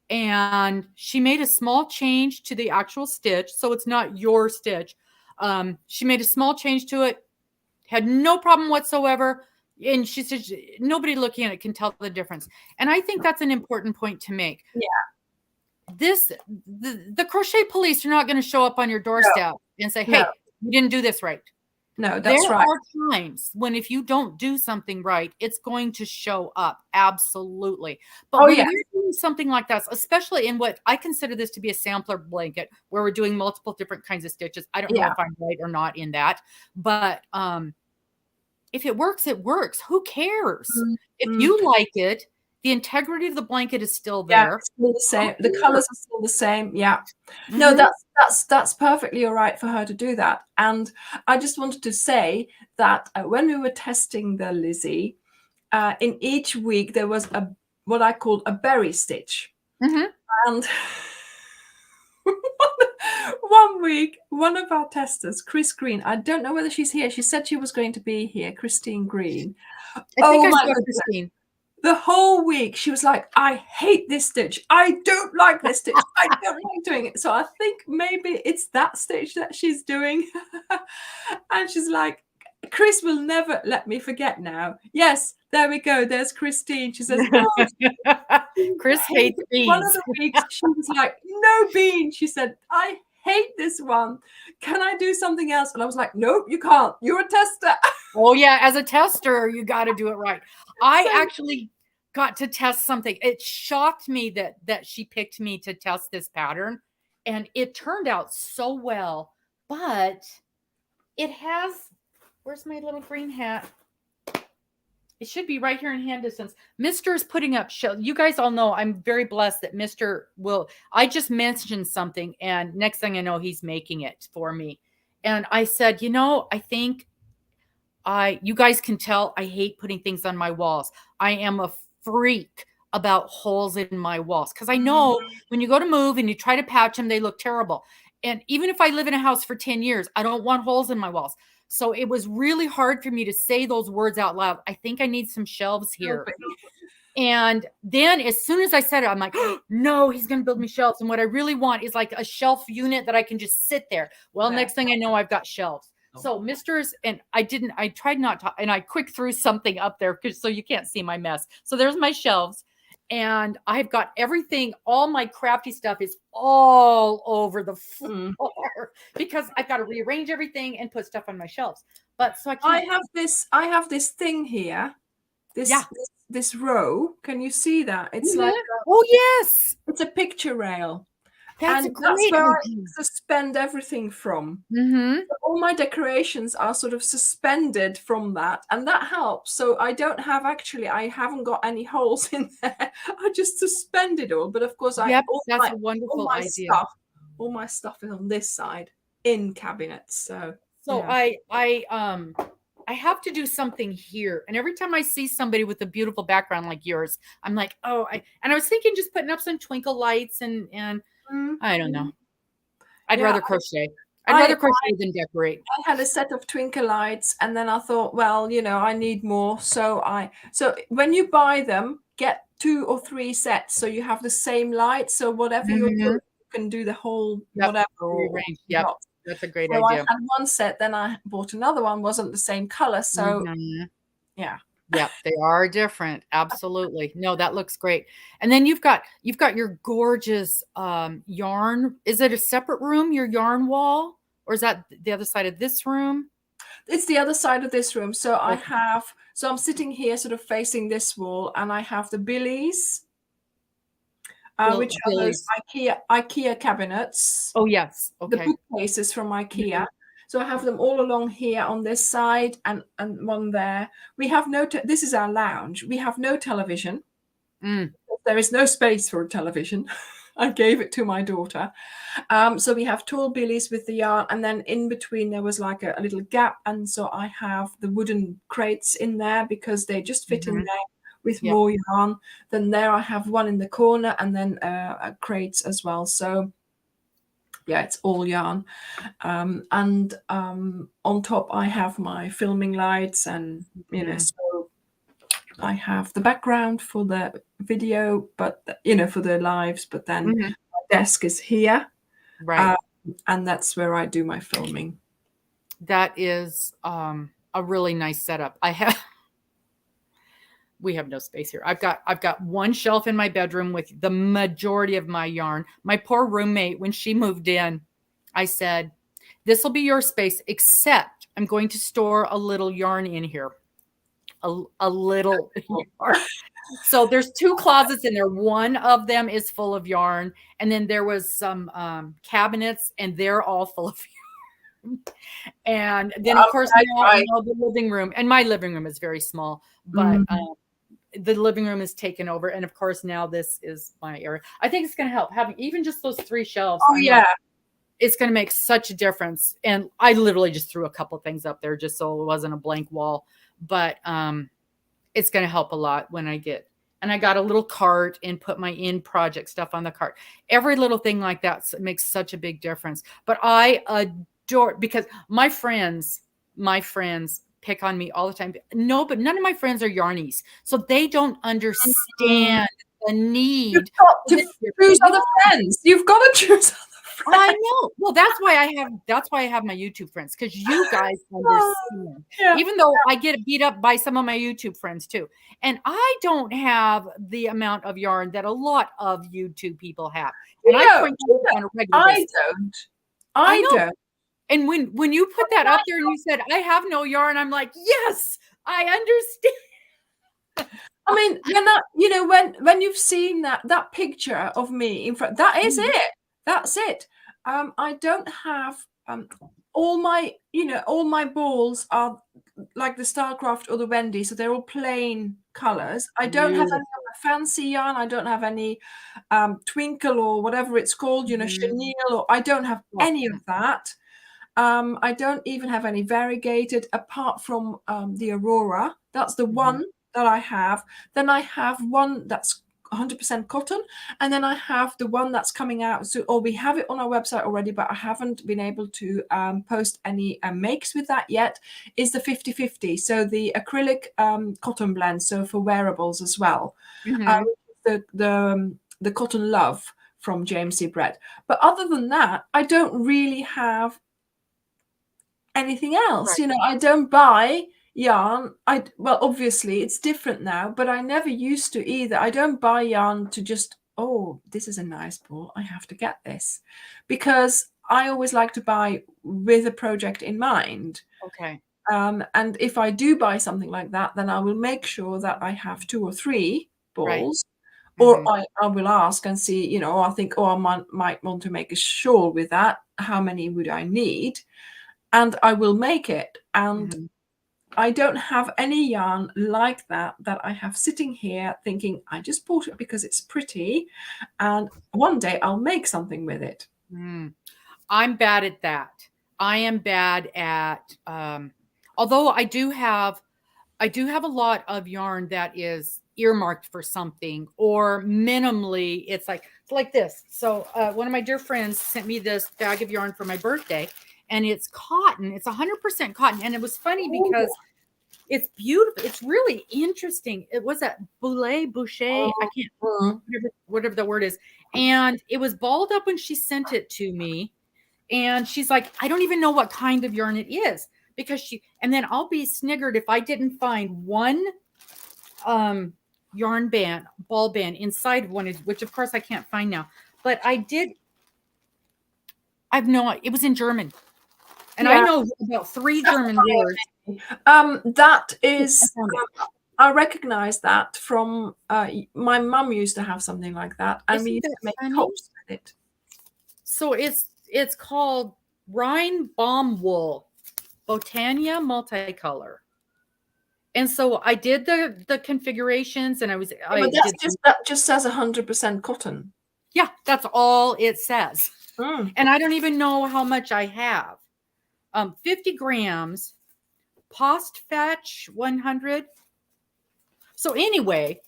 and she made a small change to the actual stitch. So it's not your stitch. She made a small change to it, had no problem whatsoever. And she said, nobody looking at it can tell the difference. And I think that's an important point to make. Yeah. The crochet police are not going to show up on your doorstep and say, hey, you didn't do this right. No, that's right. There are times when if you don't do something right, it's going to show up. Absolutely. But when we're doing something like that, especially in what I consider this to be a sampler blanket where we're doing multiple different kinds of stitches. I don't know if I'm right or not in that, but if it works, it works. Who cares? If you like it, the integrity of the blanket is still there. Yeah, it's still the same. The colors are still the same. Yeah. No, that's perfectly all right for her to do that. And I just wanted to say that when we were testing the Lizzie, in each week there was what I called a berry stitch. And one week, one of our testers, Chris Green, I don't know whether she's here. She said she was going to be here, Christine Green. I think I saw Christine. The whole week she was like, I hate this stitch. I don't like this stitch. I don't like doing it. So I think maybe it's that stitch that she's doing. And she's like, Chris will never let me forget now. Yes, there we go. There's Christine. She says, no. Chris hates beans. One of the weeks she was like, no bean. She said, I hate this one. Can I do something else? And I was like, nope, you can't. You're a tester. Oh yeah, as a tester, you got to do it right. I actually got to test something. It shocked me that she picked me to test this pattern, and it turned out so well, but it has Where's my little green hat? It should be right here in hand distance. Mr. is putting up shelves. You guys all know I'm very blessed that Mr. will. I just mentioned something, and next thing I know, he's making it for me. And I said, I think you guys can tell I hate putting things on my walls. I am a freak about holes in my walls because I know when you go to move and you try to patch them, they look terrible. And even if I live in a house for 10 years, I don't want holes in my walls. So it was really hard for me to say those words out loud. I think I need some shelves here. And then as soon as I said it, I'm like, oh, no, he's going to build me shelves. And what I really want is like a shelf unit that I can just sit there. Well, next thing I know, I've got shelves. So Mr.'s, and I tried not to, and I quick threw something up there so you can't see my mess. So there's my shelves. And I've got everything, all my crafty stuff is all over the floor because I've got to rearrange everything and put stuff on my shelves. But so I have this thing here. This row. Can you see that? It's like yes. It's a picture rail. That's where I suspend everything from. So all my decorations are sort of suspended from that, and that helps. So I haven't got any holes in there. I just suspend it all. But of course, that's a wonderful idea. All my stuff is on this side in cabinets. So I have to do something here. And every time I see somebody with a beautiful background like yours, I'm like, I was thinking just putting up some twinkle lights and I don't know. I'd rather crochet. I'd rather crochet than decorate. I had a set of twinkle lights, and then I thought, well, I need more. So when you buy them, get 2 or 3 sets so you have the same light. So whatever you're doing, you can do the whole whatever. Rearrange. Yep. That's a great idea. I had one set, then I bought another one, wasn't the same color. So yeah. Yeah, they are different. Absolutely. No, that looks great. And then you've got your gorgeous yarn. Is it a separate room, your yarn wall? Or is that the other side of this room? It's the other side of this room. So I'm sitting here sort of facing this wall, and I have the billies. Which are those IKEA cabinets. Oh, yes. Okay. The bookcases from IKEA. So I have them all along here on this side and one there. We have this is our lounge. We have no television. There is no space for a television. I gave it to my daughter. So we have tall billies with the yarn, and then in between there was like a little gap. And so I have the wooden crates in there because they just fit in there with more yarn. Then there I have one in the corner, and then crates as well. So yeah, it's all yarn. And on top I have my filming lights, and so I have the background for the video, but for the lives, but then my desk is here, right? And that's where I do my filming. That is a really nice setup. We have no space here. I've got one shelf in my bedroom with the majority of my yarn. My poor roommate, when she moved in, I said, this will be your space, except I'm going to store a little yarn in here. A little yarn. So there's 2 closets in there. One of them is full of yarn. And then there was some cabinets, and they're all full of yarn. And then, of course, the living room. And my living room is very small. But the living room is taken over. And of course, now this is my area. I think it's going to help having even just those 3 shelves. Oh, yeah. It's going to make such a difference. And I literally just threw a couple things up there just so it wasn't a blank wall. But it's going to help a lot when I got a little cart and put my in-project stuff on the cart. Every little thing like that makes such a big difference. But I adore, because my friends pick on me all the time. No, but none of my friends are yarnies. So they don't understand the need. You've got to choose other friends. You've got to choose other friends. I know. Well, that's why I have my YouTube friends, because you guys understand. Even though I get beat up by some of my YouTube friends too. And I don't have the amount of yarn that a lot of YouTube people have. And I don't. And when you put that up there and you said, I have no yarn, I'm like, yes, I understand. I mean, when you've seen that picture of me in front, that is it. That's it. I don't have all my balls are like the Starcraft or the Wendy, so they're all plain colors. I don't have any Beautiful. of the fancy yarn. I don't have any twinkle or whatever it's called, you know, chenille, or I don't have Oh, any of that. I don't even have any variegated apart from the Aurora. That's the one that I have. Then I have one that's 100% cotton, and then I have the one that's coming out. So, or we have it on our website already, but I haven't been able to post any makes with that yet. Is the 50-50, so the acrylic cotton blend, so for wearables as well. The Cotton Love from JMC Bread. But other than that, I don't really have anything else. right. You know, I don't buy yarn. Well, obviously it's different now, but I never used to either. I don't buy yarn to just, oh, this is a nice ball, I have to get this, because I always like to buy with a project in mind. Okay. And if I do buy something like that, then I will make sure that I have 2 or 3 Right. balls. Or I will ask and see, you know, I think, oh, I might want to make a shawl with that. How many would I need? And I will make it. And I don't have any yarn like that I have sitting here thinking, I just bought it because it's pretty, and one day I'll make something with it. I'm bad at that. I am bad at, although I do have a lot of yarn that is earmarked for something, or minimally it's like this. So one of my dear friends sent me this bag of yarn for my birthday, and it's cotton. It's 100% cotton. And it was funny because it's beautiful. It's really interesting. It was a boucher. I can't, whatever the word is. And it was balled up when she sent it to me. And she's like, I don't even know what kind of yarn it is, because and then I'll be sniggered if I didn't find one yarn band, ball band inside of one, which of course I can't find now. But it was in German. And I know about 3 German words. That is, I recognize that from my mum used to have something like that, and we used to make tops with it. So it's called Rhine Baum Wool, Botania Multicolor. And so I did the configurations, and that just says 100% cotton. Yeah, that's all it says. And I don't even know how much I have. 50 grams, Postfetch 100. So anyway,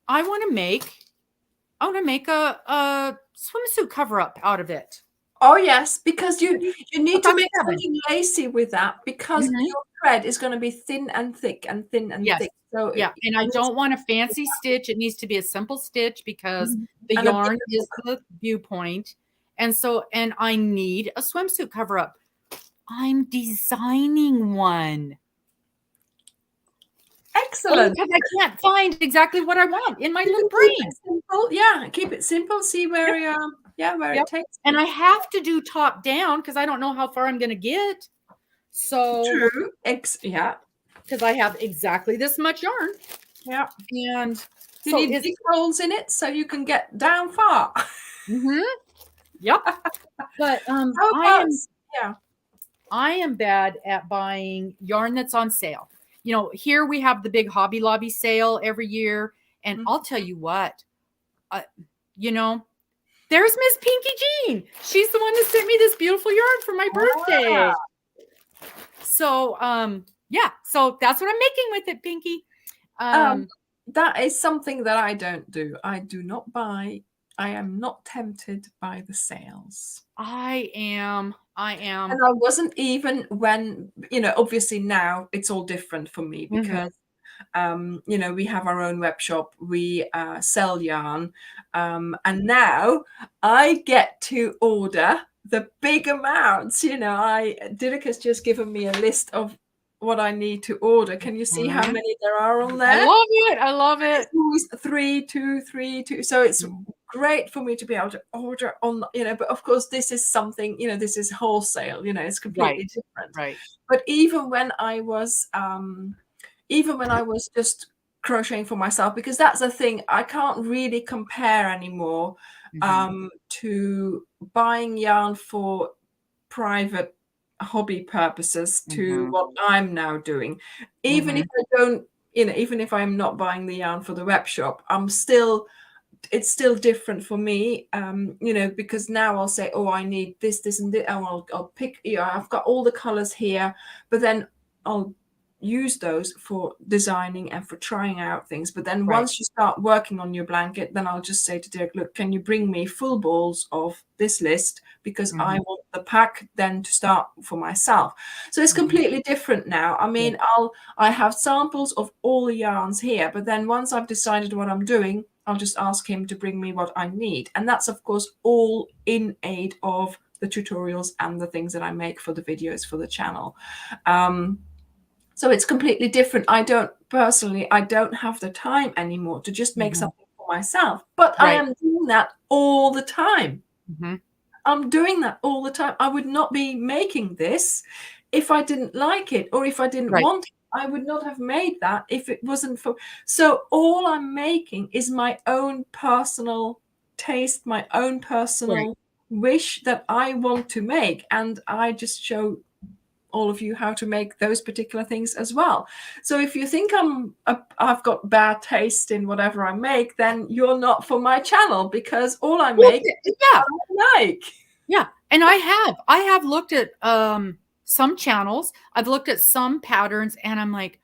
I want to make a swimsuit cover up out of it. Oh yes, because you need to make something lacy with that, because your thread is going to be thin and thick and thin and thick. So yeah, and I don't want a fancy stitch. It needs to be a simple stitch, because the yarn is the viewpoint. And I need a swimsuit cover up. I'm designing one. Excellent. Because I can't find exactly what I want in my little brain. Simple. Yeah, keep it simple. See where it takes. And I have to do top down, because I don't know how far I'm going to get. So true. Because I have exactly this much yarn. Yeah. And you need big rolls in it so you can get down far. Yep. But I am bad at buying yarn that's on sale. You know, here we have the big Hobby Lobby sale every year. And I'll tell you what, you know, there's Miss Pinky Jean. She's the one that sent me this beautiful yarn for my birthday. So, so that's what I'm making with it, Pinky. That is something that I don't do. I do not buy. I am not tempted by the sales. I am. And I wasn't even when, you know, obviously now it's all different for me, because you know, we have our own web shop, we sell yarn, and now I get to order the big amounts. You know, Didika's just given me a list of what I need to order. Can you see how many there are on there? I love it. It's always 3, 2, 3, 2. So it's great for me to be able to order on, you know, but of course this is something, you know, this is wholesale, you know, it's completely different. Right. But even when I was just crocheting for myself, because that's a thing I can't really compare anymore to buying yarn for private hobby purposes to Mhm. what I'm now doing. Even if Mhm. I don't, even if I'm not buying the yarn for the web shop, it's still different for me, because now I'll say, oh, I need this, and this, and I'll pick, I've got all the colors here, but then I'll use those for designing and for trying out things. But then Right. once you start working on your blanket, then I'll just say to Dirk, look, can you bring me full balls of this list, because I Mhm. want the pack then to start for myself. So it's Mhm. completely different now. I Yeah. mean, I have samples of all the yarns here, but then once I've decided what I'm doing, I'll just ask him to bring me what I need. And that's, of course, all in aid of the tutorials and the things that I make for the videos for the channel. So it's completely different. I don't have the time anymore to just make Mhm. something for myself, but I Right. am doing that all the time. Mhm. I'm doing that all the time. I would not be making this if I didn't like it, or if I didn't Right. want it. I would not have made that if it wasn't for. So all I'm making is my own personal taste, my own Right. personal wish that I want to make. And I just show all of you how to make those particular things as well. So if you think I've got bad taste in whatever I make, then you're not for my channel, because all I Well, make yeah. I like. Yeah. And I have looked at some channels. I've looked at some patterns and I'm like,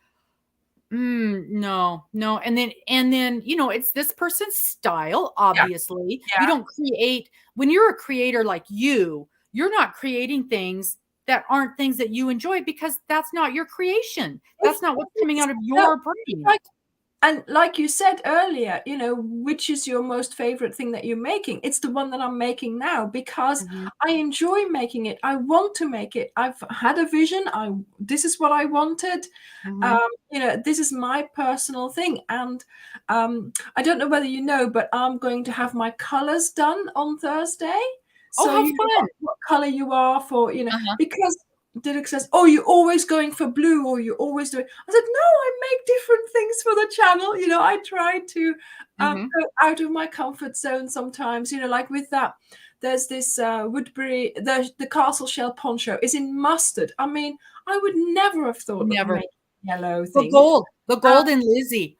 no, no. And then, it's this person's style, Yeah, obviously. You yeah. don't create when you're a creator like you're not creating things that aren't things that you enjoy, because that's not your creation. That's not what's coming It's out of no, your brain. like, and like you said earlier, which is your most favorite thing that you're making? It's the one that I'm making now, because Mhm. I enjoy making it. I want to make it. I've had a vision. This is what I wanted. Mhm. This is my personal thing. And I don't know whether you know, but I'm going to have my colors done on Thursday. Oh, So how you know fun. what color you are for, Uh-huh. because Dirk says, oh, you're always going for blue, or you're always doing. I said, no, I make different things for the channel. I try to Mhm. go out of my comfort zone sometimes, like with that. There's this Woodbury, the castle shell poncho is in mustard. I mean, I would never have thought of Never. making yellow The things. gold, the Uh, golden Lizzie.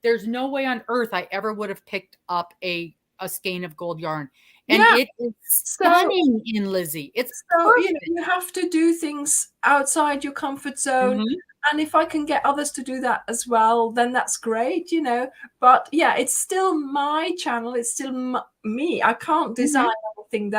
There's no way on earth I ever would have picked up a skein of gold yarn. And yeah. it is So stunning in Lizzie. It's So, perfect. you have to do things outside your comfort zone. Mhm. And if I can get others to do that as well, then that's great. But yeah, it's still my channel. It's still me. I can't design Mhm. anything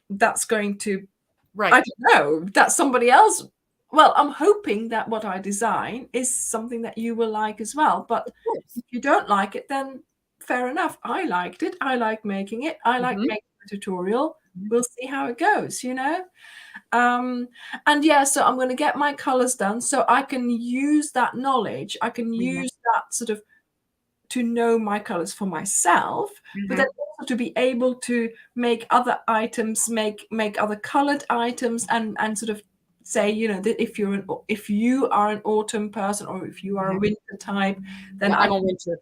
that's going to, I Right. don't know, that somebody else. Well, I'm hoping that what I design is something that you will like as well. But Of course. if you don't like it, then fair enough. I liked it. I like making it. I like Mhm. making the tutorial. Mhm. We'll see how it goes. um and yeah, so I'm going to get my colors done so I can use that knowledge. I can Mhm. use that sort of to know my colors for myself, but then Mhm. also to be able to make other items, make other colored items, and sort of say, that if you are an autumn person, or if you are a Mhm. winter type, then Yeah, I I'm a winter.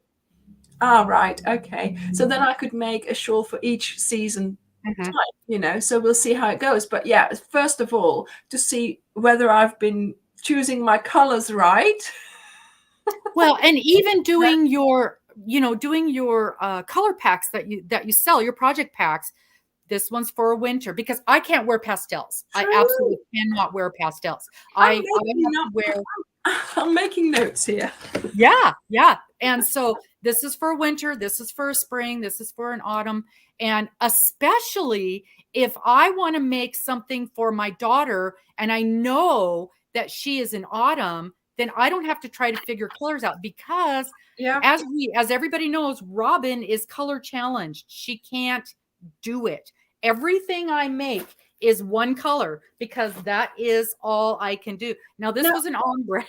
right, okay, so then I could make a shawl for each season Mhm. type. So we'll see how it goes. But yeah, first of all, to see whether I've been choosing my colors right. Well, and even doing your color packs that you sell, your project packs. This one's for winter because I can't wear pastels. I True. absolutely cannot wear pastels. I'm I making have to wear. I'm making notes here. Yeah, yeah. And so this is for winter, this is for a spring, this is for an autumn. And especially if I want to make something for my daughter and I know that she is in autumn, then I don't have to try to figure colors out because Yeah. as everybody knows, Robin is color challenged. She can't do it. Everything I make is one color because that is all I can do. Now this No. was an ombre.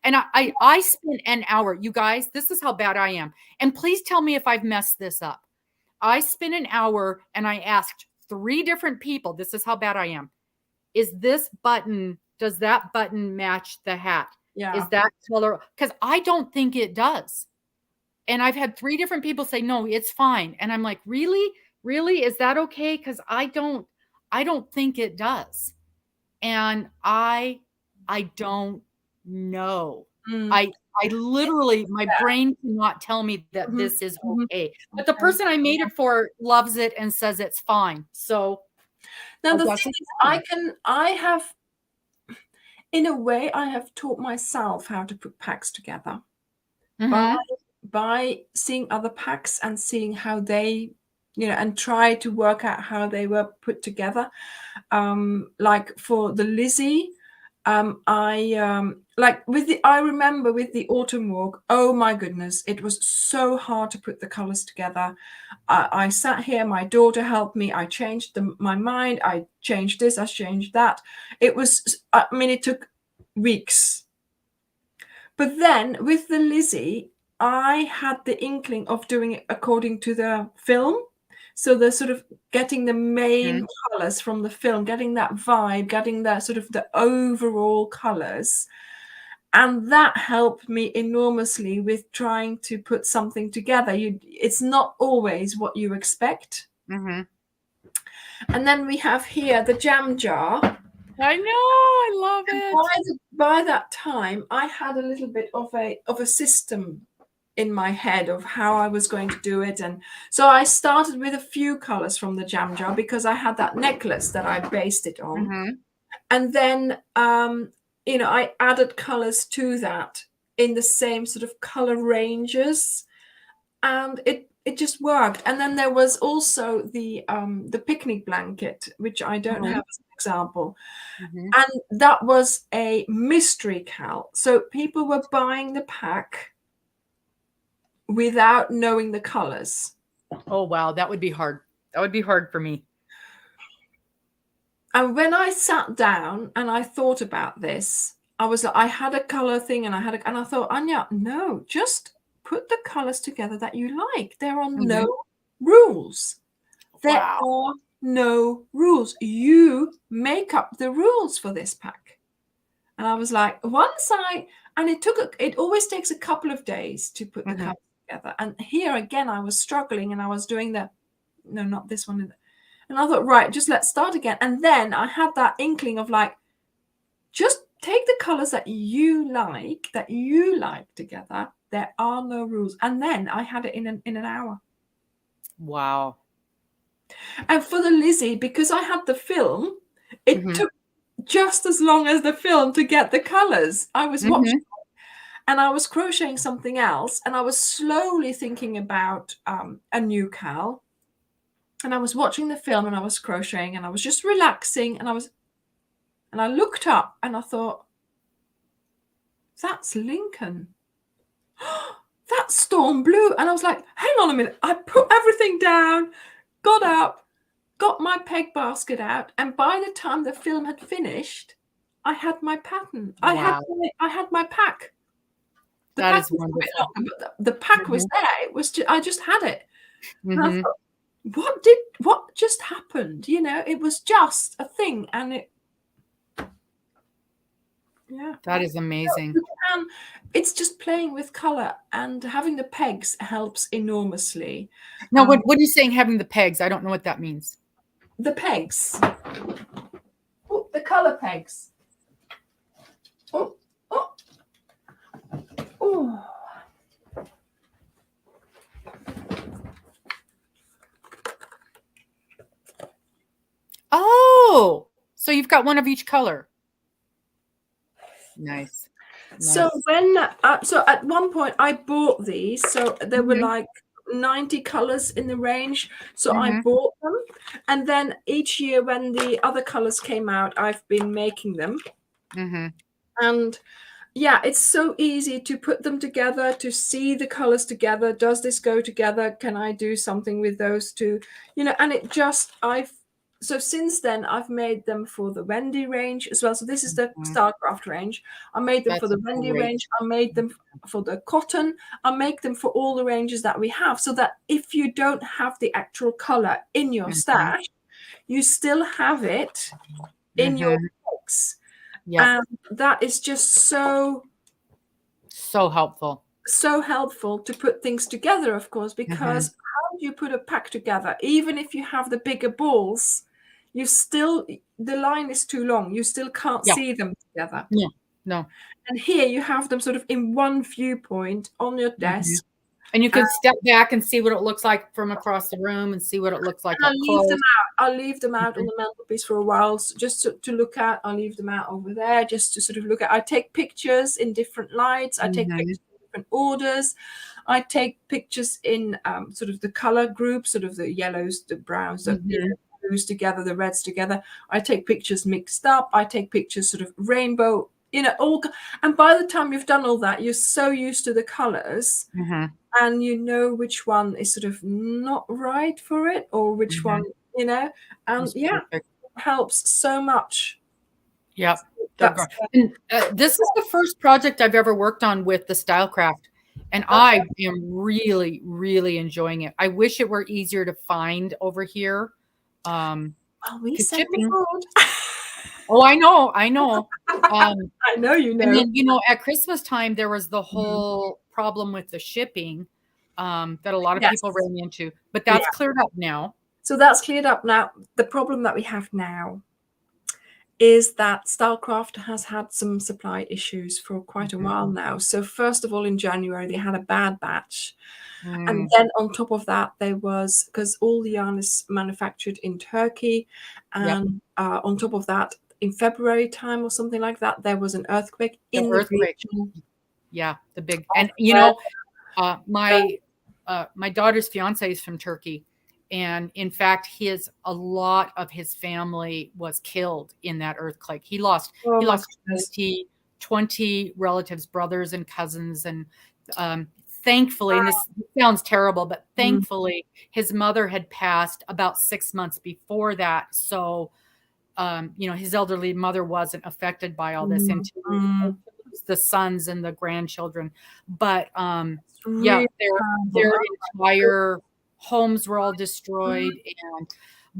And I spent an hour. You guys, this is how bad I am. And please tell me if I've messed this up. I spent an hour and I asked 3 different people. This is how bad I am. Does that button match the hat? Is Yeah. that color? Because I don't think it does. And I've had 3 different people say, no, it's fine. And I'm like, really? Really? Is that okay? Because I don't think it does. And I don't know. Mm. I literally, my brain cannot tell me that Mhm. this is Mhm. okay. But the Okay. person I made it for loves it and says it's fine. So Now I the guess thing it's is, fine. I have, in a way, I have taught myself how to put packs together by Mhm. seeing other packs and seeing how they, and try to work out how they were put together. Like for the Lizzie, I remember with the autumn walk, oh my goodness, it was so hard to put the colors together. I sat here, my daughter helped me, I changed my mind, I changed this, I changed that. It took weeks. But then with the Lizzie, I had the inkling of doing it according to the film. So the sort of getting the main Mhm. colors from the film, getting that vibe, getting the sort of the overall colors. And that helped me enormously with trying to put something together. It's not always what you expect. Mhm. And then we have here the jam jar. I know, I love it. By that time, I had a little bit of a system in my head of how I was going to do it. And so I started with a few colors from the jam jar because I had that necklace that I based it on. Mhm. And then, I added colors to that in the same sort of color ranges. And it just worked. And then there was also the picnic blanket, which I don't have Mhm. as an example. Mhm. And that was a mystery cal. So people were buying the pack without knowing the colors. Oh, wow, that would be hard. That would be hard for me. And when I sat down and I thought about this, I had a color thing and I thought, Anja, no, just put the colors together that you like. There are Mhm. no rules. There Wow. are no rules. You make up the rules for this pack. And I was like, it always takes a couple of days to put the Mhm. colors together. And here again, I was struggling and I was doing no, not this one. And I thought, right, just let's start again. And then I had that inkling of like, just take the colors that you like together. There are no rules. And then I had it in an hour. Wow. And for the Lizzie, because I had the film, it Mhm. took just as long as the film to get the colors. I was watching Mhm. and I was crocheting something else, and I was slowly thinking about a new cal. And I was watching the film, and I was crocheting, and I was just relaxing, and I looked up, and I thought, that's Lincoln. That's storm blue. And I was like, hang on a minute. I put everything down, got up, got my peg basket out, and by the time the film had finished, I had my pattern. Wow. I had my pack. The That pack is was a bit wonderful. longer, but the pack was Mhm. there. It was I just had it. And I Mhm. thought, what just happened? It was just a thing. And yeah. That is amazing. You can, it's just playing with color, and having the pegs helps enormously. Now, what are you saying, having the pegs? I don't know what that means. The pegs. Oh, the color pegs. Oh, oh, oh. Oh, so you've got one of each color. Nice. So Nice. so at one point I bought these. So there were Mhm. like 90 colors in the range. So I Mhm. bought them, and then each year when the other colors came out, I've been making them. Mhm. And yeah, it's so easy to put them together, to see the colors together. Does this go together? Can I do something with those two? And so since then I've made them for the Wendy range as well. So this is the Mhm. Starcraft range. I made them for That's the Wendy great. range. I made them for the cotton. I make them for all the ranges that we have, so that if you don't have the actual color in your Mhm. stash, you still have it in your Mhm. box. Yep. And that is just So helpful. so helpful to put things together, of course, because Mhm. how do you put a pack together? Even if you have the bigger balls, the line is too long. You still can't see them together. No. And here you have them sort of in one viewpoint on your desk. And you can step back and see what it looks like from across the room and see what it looks like up close. I'll leave them out on the mantelpiece for a while, just to look at. I'll leave them out over there just to sort of look at. I take pictures in different lights. I take pictures in different orders. I take pictures in sort of the color group, sort of the yellows, the browns, the blues together, the reds together. I take pictures mixed up. I take pictures sort of rainbow, all. And by the time you've done all that, you're so used to the colors. And you know which one is sort of not right for it, or which one, and it helps so much. Yep. And this is the first project I've ever worked on with the Stylecraft, and I am really, really enjoying it. I wish it were easier to find over here. Well, we sent shipping. Oh, I know. I know you know. And then, at Christmas time, there was the whole problem with the shipping that a lot of people ran into. But that's cleared up now. So that's cleared up now. The problem that we have now is that Stylecraft has had some supply issues for quite a while now. So first of all, in January, they had a bad batch. And then on top of that, there was, because all the yarn is manufactured in Turkey. And on top of that, in February time or something like that, there was an earthquake in the region. Yeah, the big, and my daughter's fiance is from Turkey, and in fact, a lot of his family was killed in that earthquake. He lost 20 relatives, brothers and cousins, and thankfully, and this sounds terrible, but thankfully, his mother had passed about 6 months before that, so. His elderly mother wasn't affected by all this until the sons and the grandchildren. But their entire homes were all destroyed.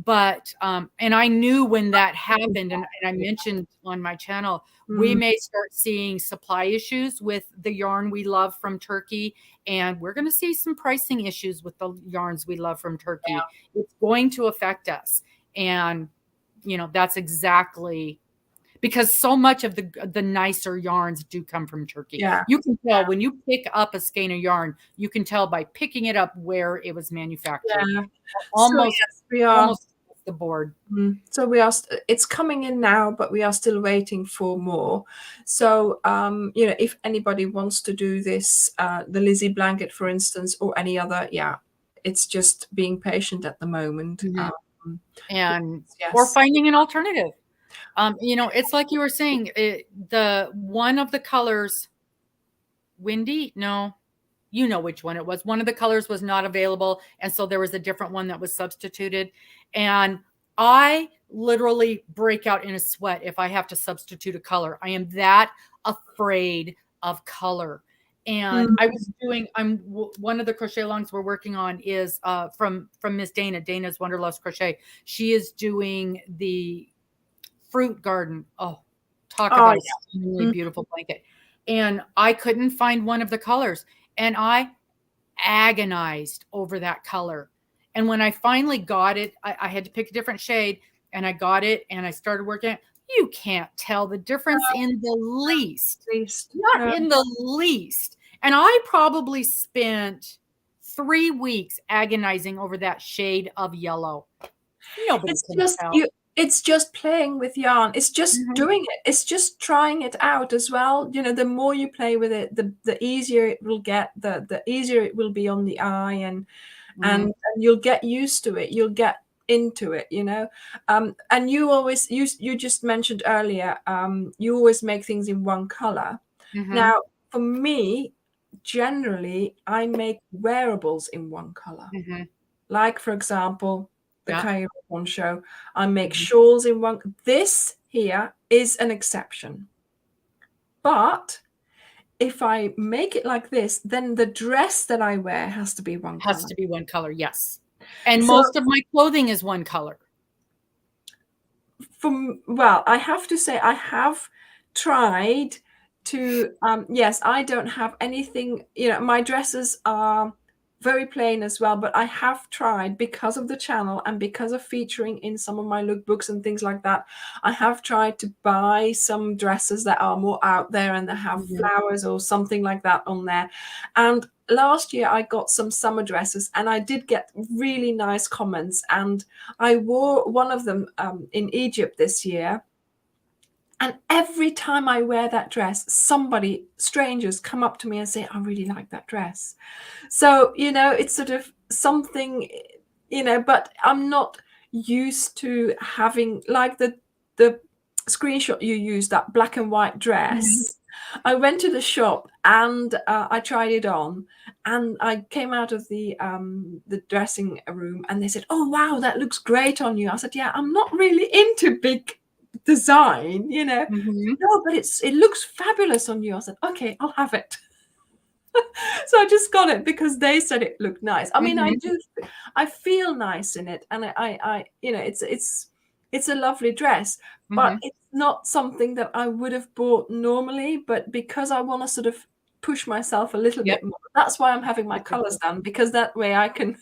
And I knew when that happened, and I mentioned on my channel, we may start seeing supply issues with the yarn we love from Turkey, and we're going to see some pricing issues with the yarns we love from Turkey. Yeah. It's going to affect us. And that's exactly because so much of the nicer yarns do come from Turkey. Yeah. You can tell when you pick up a skein of yarn, you can tell by picking it up where it was manufactured. Yeah. Almost the board. So it's coming in now, but we are still waiting for more. So, if anybody wants to do this, the Lizzie blanket, for instance, or any other, it's just being patient at the moment. Or finding an alternative. It's like you were saying, the one of the colors, Windy, no, you know which one it was. One of the colors was not available. And so there was a different one that was substituted. And I literally break out in a sweat if I have to substitute a color. I am that afraid of color. And one of the crochet alongs we're working on is from Miss Dana's Wonderloves Crochet. She is doing the fruit garden. Oh, talk about a really beautiful blanket. And I couldn't find one of the colors. And I agonized over that color. And when I finally got it, I had to pick a different shade, and I got it and I started working it. You can't tell the difference in the least. Not in the least. And I probably spent 3 weeks agonizing over that shade of yellow. Nobody can tell. It's just playing with yarn. It's just doing it. It's just trying it out as well. The more you play with it, the easier it will get. The easier it will be on the eye, and you'll get used to it. You'll get into it, and you just mentioned earlier, you always make things in one color. Now, for me, generally, I make wearables in one color. Like, for example, the Cairo poncho. I make shawls in one. This here is an exception. But if I make it like this, then the dress that I wear has to be one color. Has to be one color, yes. And most of my clothing is one color. I have to say, I have tried to, yes, I don't have anything, my dresses are very plain as well, but I have tried, because of the channel and because of featuring in some of my lookbooks and things like that, I have tried to buy some dresses that are more out there and that have flowers or something like that on there. And last year I got some summer dresses and I did get really nice comments, and I wore one of them in Egypt this year. And every time I wear that dress, strangers come up to me and say, I really like that dress. So, it's sort of something, but I'm not used to having, like, the screenshot you used, that black and white dress. I went to the shop and I tried it on, and I came out of the dressing room and they said, oh, wow, that looks great on you. I said, yeah, I'm not really into big design, no, but it looks fabulous on you. I said, okay, I'll have it. So I just got it because they said it looked nice. I mean, I feel nice in it, and I it's a lovely dress, but it's not something that I would have bought normally. But because I want to sort of push myself a little bit more, that's why I'm having my colors done, because that way I can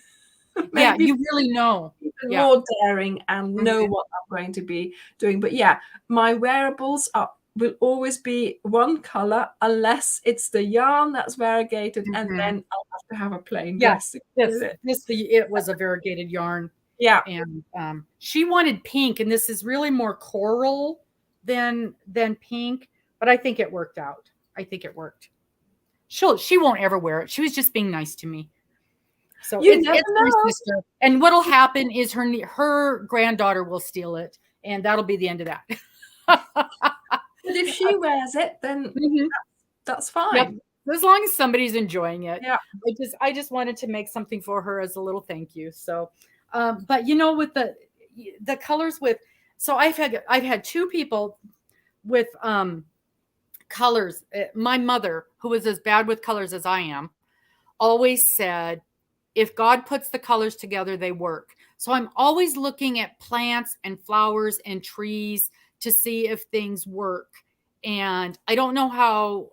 maybe you really know more daring and know what I'm going to be doing. But yeah, my wearables will always be one color unless it's the yarn that's variegated, and then I'll have to have a plain dress. It was a variegated yarn. Yeah. And she wanted pink, and this is really more coral than pink, but I think it worked out. I think it worked. She won't ever wear it. She was just being nice to me. So it's her sister. And what'll happen is her granddaughter will steal it, and that'll be the end of that. But if she wears it, then that's fine. Yep. As long as somebody's enjoying it. Yeah. I just wanted to make something for her as a little thank you. So, but with the colors so I've had two people with colors. My mother, who was as bad with colors as I am, always said, if God puts the colors together, they work. So I'm always looking at plants and flowers and trees to see if things work. And I don't know how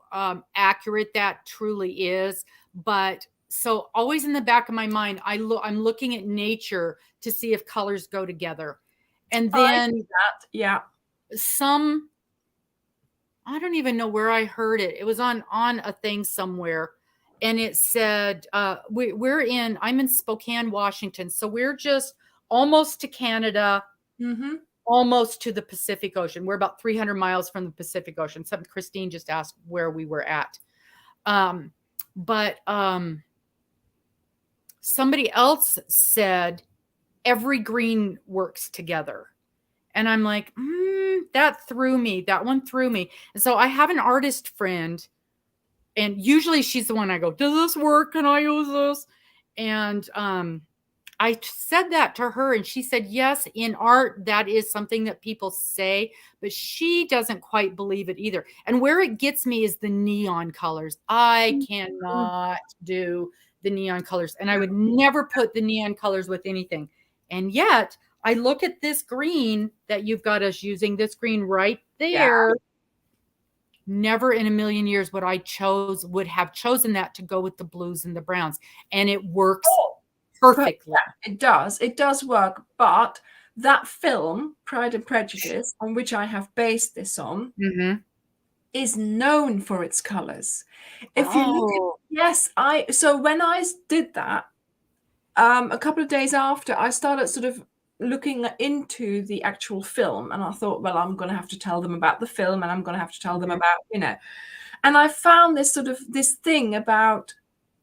accurate that truly is, but so always in the back of my mind, I'm looking at nature to see if colors go together. And then I don't even know where I heard it. It was on a thing somewhere. And it said, I'm in Spokane, Washington. So we're just almost to Canada, almost to the Pacific Ocean. We're about 300 miles from the Pacific Ocean. Christine just asked where we were at. But somebody else said, every green works together. And I'm like, that threw me. That one threw me. And so I have an artist friend, and usually she's the one I go, does this work? Can I use this? And I said that to her, and she said, yes, in art, that is something that people say, but she doesn't quite believe it either. And where it gets me is the neon colors. I cannot do the neon colors, and I would never put the neon colors with anything. And yet I look at this green that you've got us using, this green right there. Yeah. Never in a million years would have chosen that to go with the blues and the browns. And it works perfectly. Yeah, it does work. But that film, Pride and Prejudice, on which I have based this on, is known for its colors. If you look at, so when I did that, a couple of days after, I started sort of looking into the actual film, and I thought, well, I'm going to have to tell them about the film, and I'm going to have to tell them about, and I found this thing about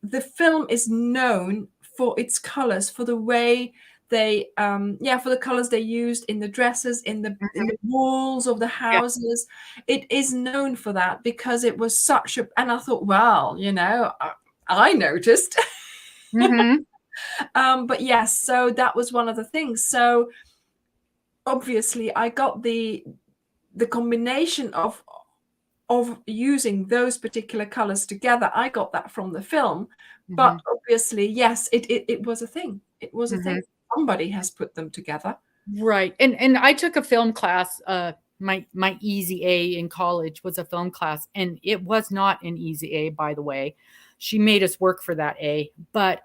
the film is known for its colors, for the way they, for the colors they used in the dresses, in the walls of the houses. Yeah. It is known for that because it was such a, and I thought, well, I noticed. But yes, so that was one of the things. So obviously I got the combination of using those particular colors together. I got that from the film, but obviously, yes, it was a thing. It was a thing. Somebody has put them together. Right. And I took a film class, my easy A in college was a film class, and it was not an easy A, by the way. she made us work for that, but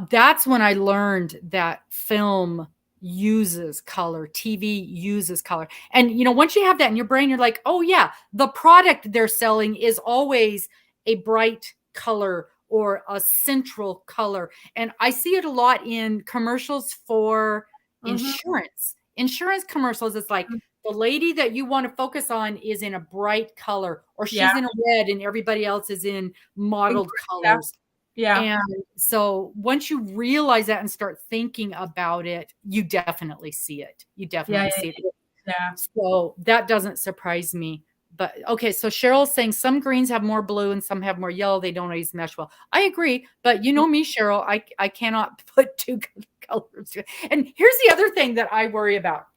that's when I learned that film uses color, TV uses color. And, once you have that in your brain, you're like, oh, yeah, the product they're selling is always a bright color or a central color. And I see it a lot in commercials for insurance. Insurance commercials, it's like the lady that you want to focus on is in a bright color, or she's in a red and everybody else is in mottled colors. Yeah. And so once you realize that and start thinking about it, you definitely see it. You definitely see it. Yeah. So that doesn't surprise me. But okay, so Cheryl's saying some greens have more blue and some have more yellow. They don't always mesh well. I agree, but you know me, Cheryl, I cannot put two colors. And here's the other thing that I worry about.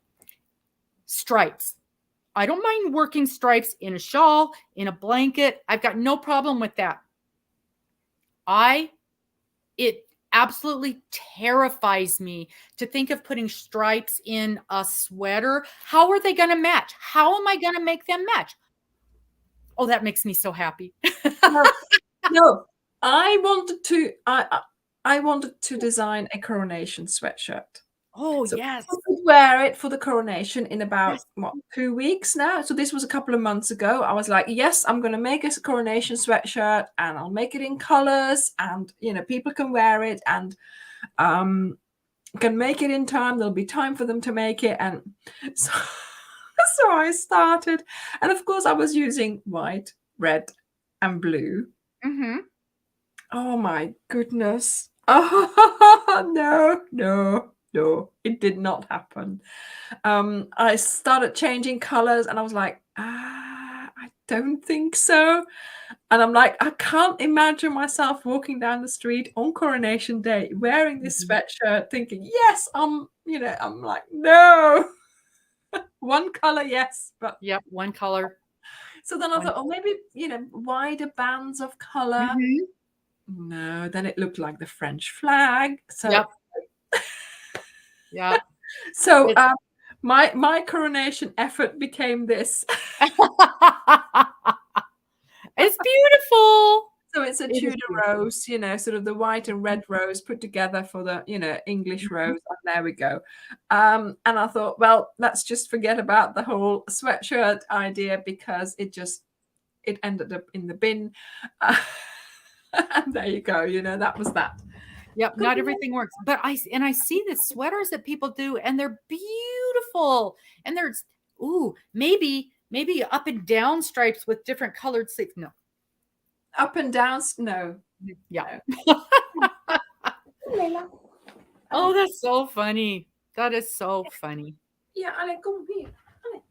Stripes. I don't mind working stripes in a shawl, in a blanket. I've got no problem with that. It absolutely terrifies me to think of putting stripes in a sweater. How are they going to match? How am I going to make them match? Oh, that makes me so happy. No, I wanted to design a coronation sweatshirt. Oh, so yes. I could wear it for the coronation in about 2 weeks now. So this was a couple of months ago. I was like, yes, I'm going to make a coronation sweatshirt, and I'll make it in colors, and people can wear it, and can make it in time. There'll be time for them to make it, and so so I started, and of course I was using white, red, and blue. Oh my goodness! Oh no, it did not happen. I started changing colors, and I was like, I don't think so. And I'm like, I can't imagine myself walking down the street on Coronation Day wearing this sweatshirt, thinking, yes, I'm like, no. One color, yes, but one color. So then I thought, oh, maybe wider bands of color. No, then it looked like the French flag. So so my coronation effort became this. It's beautiful. So it's a Tudor rose, sort of the white and red rose put together for the, English rose. And there we go. And I thought, well, let's just forget about the whole sweatshirt idea, because it ended up in the bin. And there you go. That was that. Yep, not everything works. But I see the sweaters that people do, and they're beautiful. And there's maybe up and down stripes with different colored sleeves. No. Up and down? No. Yeah. Oh, that's so funny. That is so funny. Yeah, Alec, come here.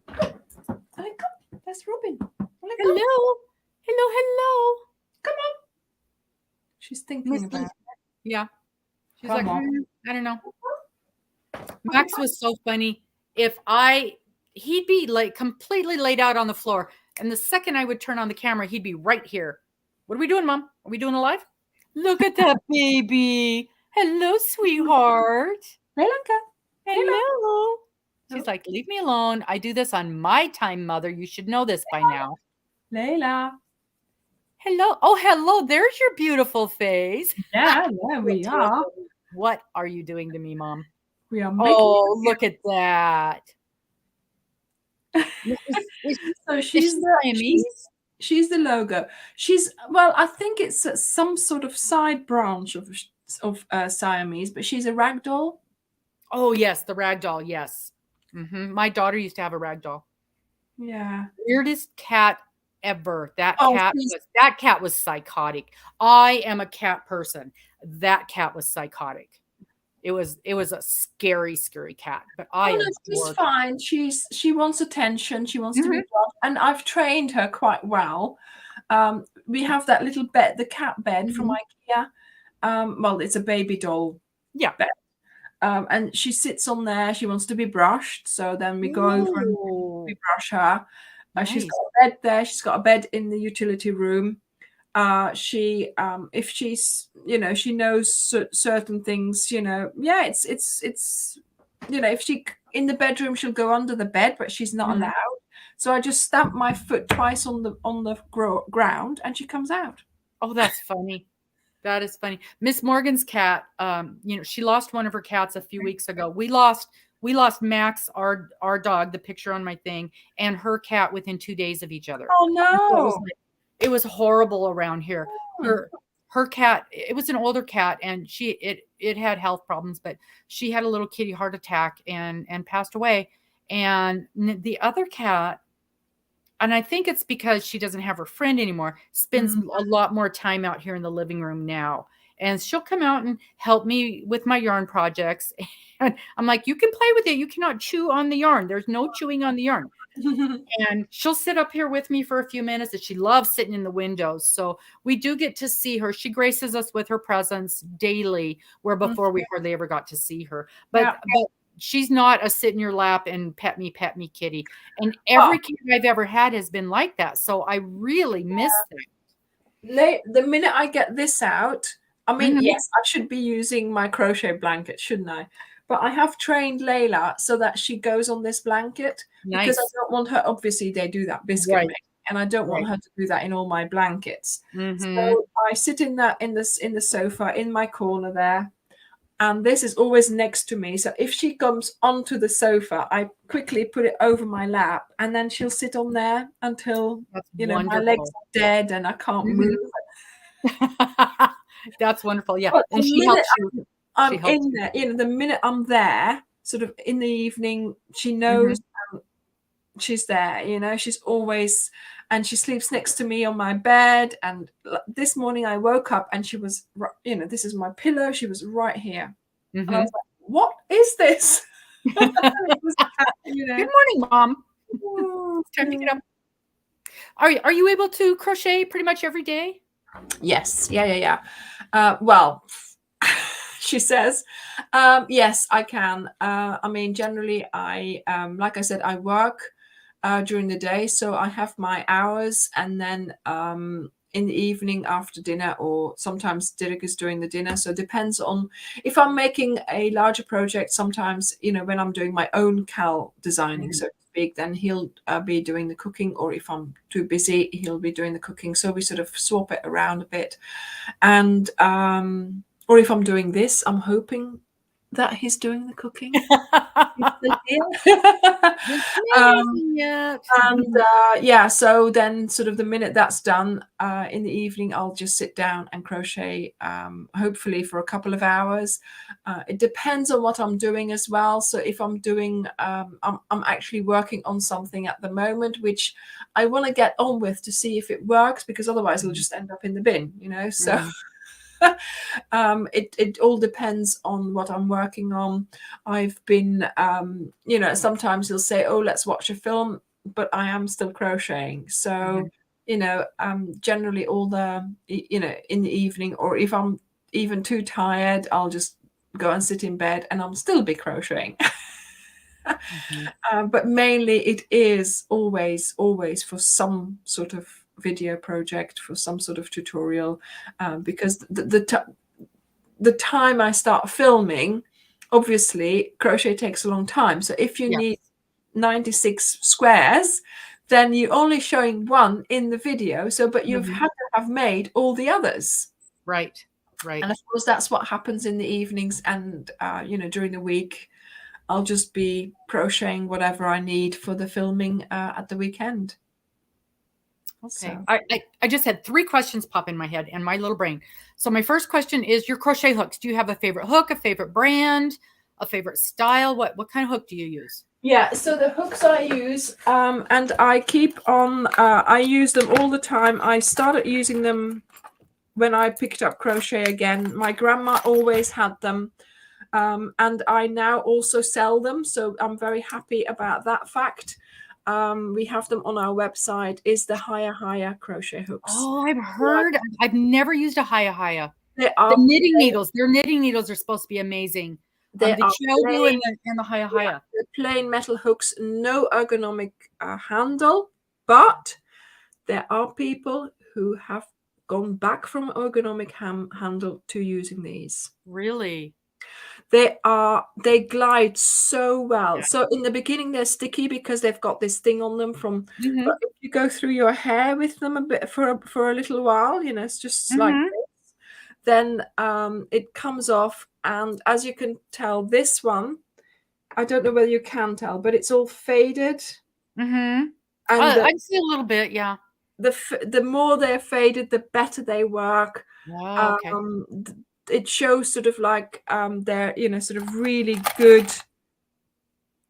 Alec, come. That's Robin. Alec, hello. Hello. Come on. She's thinking about it. Yeah. She's like, I don't know. Max was so funny. He'd be like completely laid out on the floor. And the second I would turn on the camera, he'd be right here. What are we doing, Mom? Are we doing a live? Look at that baby. Hello, sweetheart. Hello. She's like, leave me alone. I do this on my time, Mother. You should know this by now. Layla. Hello. Oh, hello. There's your beautiful face. Yeah, there we are. What are you doing to me, Mom? We are making. Oh, look at that. So she's the Siamese? She's the logo. I think it's some sort of side branch of Siamese, but she's a ragdoll. Oh, yes, the ragdoll, yes. My daughter used to have a ragdoll. Yeah. Weirdest cat ever. That cat was psychotic. I am a cat person. That cat was psychotic. It was a scary cat. But she's fine. She wants attention. She wants to be loved, and I've trained her quite well. We have that little bed, the cat bed from IKEA. Well, it's a baby doll bed. And she sits on there. She wants to be brushed. So then we go over and we brush her. She's got a bed there. She's got a bed in the utility room. If she's, she knows certain things, it's if she in the bedroom, she'll go under the bed, but she's not allowed. So I just stamp my foot twice on the ground, and she comes out. Oh, that's funny. That is funny. Miss Morgan's cat, she lost one of her cats a few weeks ago. We lost Max, our dog, the picture on my thing, and her cat within 2 days of each other. Oh So no! it was horrible around here. Her cat, it was an older cat, and it had health problems, but she had a little kitty heart attack and passed away. And the other cat, and I think it's because she doesn't have her friend anymore, spends a lot more time out here in the living room now. And she'll come out and help me with my yarn projects. And I'm like, you can play with it. You cannot chew on the yarn. There's no chewing on the yarn. And she'll sit up here with me for a few minutes, and she loves sitting in the windows. So we do get to see her. She graces us with her presence daily, where before we hardly ever got to see her. But she's not a sit in your lap and pet me kitty. And every kid I've ever had has been like that. So I really miss that. The minute I get this out, I mean, yes, I should be using my crochet blanket, shouldn't I? But I have trained Layla so that she goes on this blanket because I don't want her, obviously they do that biscuit making, and I don't want her to do that in all my blankets. So I sit in the sofa in my corner there, and this is always next to me. So if she comes onto the sofa, I quickly put it over my lap, and then she'll sit on there until my legs are dead and I can't move. That's wonderful. Yeah. But and she helps you. I'm in there, the minute I'm there, sort of in the evening, she knows she's there, she's always, and she sleeps next to me on my bed. And this morning I woke up and she was, this is my pillow. She was right here. And I was like, what is this? Good morning, Mom. It's time to get up. Are you able to crochet pretty much every day? Yes. Yeah. Well, she says, yes, I can. I mean, generally, I like I said, I work during the day, so I have my hours, and then in the evening after dinner, or sometimes Dirk is doing the dinner. So it depends on if I'm making a larger project. Sometimes, when I'm doing my own cal designing, so to speak, then he'll be doing the cooking, or if I'm too busy, he'll be doing the cooking. So we sort of swap it around a bit. And or if I'm doing this, I'm hoping that he's doing the cooking. So then sort of the minute that's done, in the evening, I'll just sit down and crochet, hopefully for a couple of hours. It depends on what I'm doing as well. So if I'm doing, I'm actually working on something at the moment, which I want to get on with to see if it works, because otherwise it'll just end up in the bin, so it all depends on what I'm working on. I've been, sometimes you'll say, oh, let's watch a film, but I am still crocheting. So, generally all the, in the evening, or if I'm even too tired, I'll just go and sit in bed and I'll still be crocheting. But mainly it is always for some sort of video project, for some sort of tutorial, because the time I start filming, obviously crochet takes a long time. So if you need 96 squares, then you're only showing one in the video. So, but you've had to have made all the others. Right. And of course, that's what happens in the evenings, and during the week, I'll just be crocheting whatever I need for the filming at the weekend. Okay. So. I just had 3 questions pop in my head and my little brain. So my first question is your crochet hooks. Do you have a favorite hook, a favorite brand, a favorite style? What kind of hook do you use? Yeah, so the hooks I use, and I keep on, I use them all the time. I started using them when I picked up crochet again. My grandma always had them. And I now also sell them, so I'm very happy about that fact. We have them on our website, is the Haya crochet hooks. Oh, I've heard. I've never used a Haya. They are the knitting needles. Their knitting needles are supposed to be amazing. They are plain, and the Haya. Yeah, the plain metal hooks, no ergonomic handle, but there are people who have gone back from ergonomic handle to using these. Really? They glide so well. So in the beginning they're sticky because they've got this thing on them from, but if you go through your hair with them a bit for a little while, it's just like this, then it comes off. And as you can tell, this one, I don't know whether you can tell, but it's all faded. And I see a little bit, yeah. The more they're faded, the better they work. Oh, okay. It shows sort of like they're sort of really good.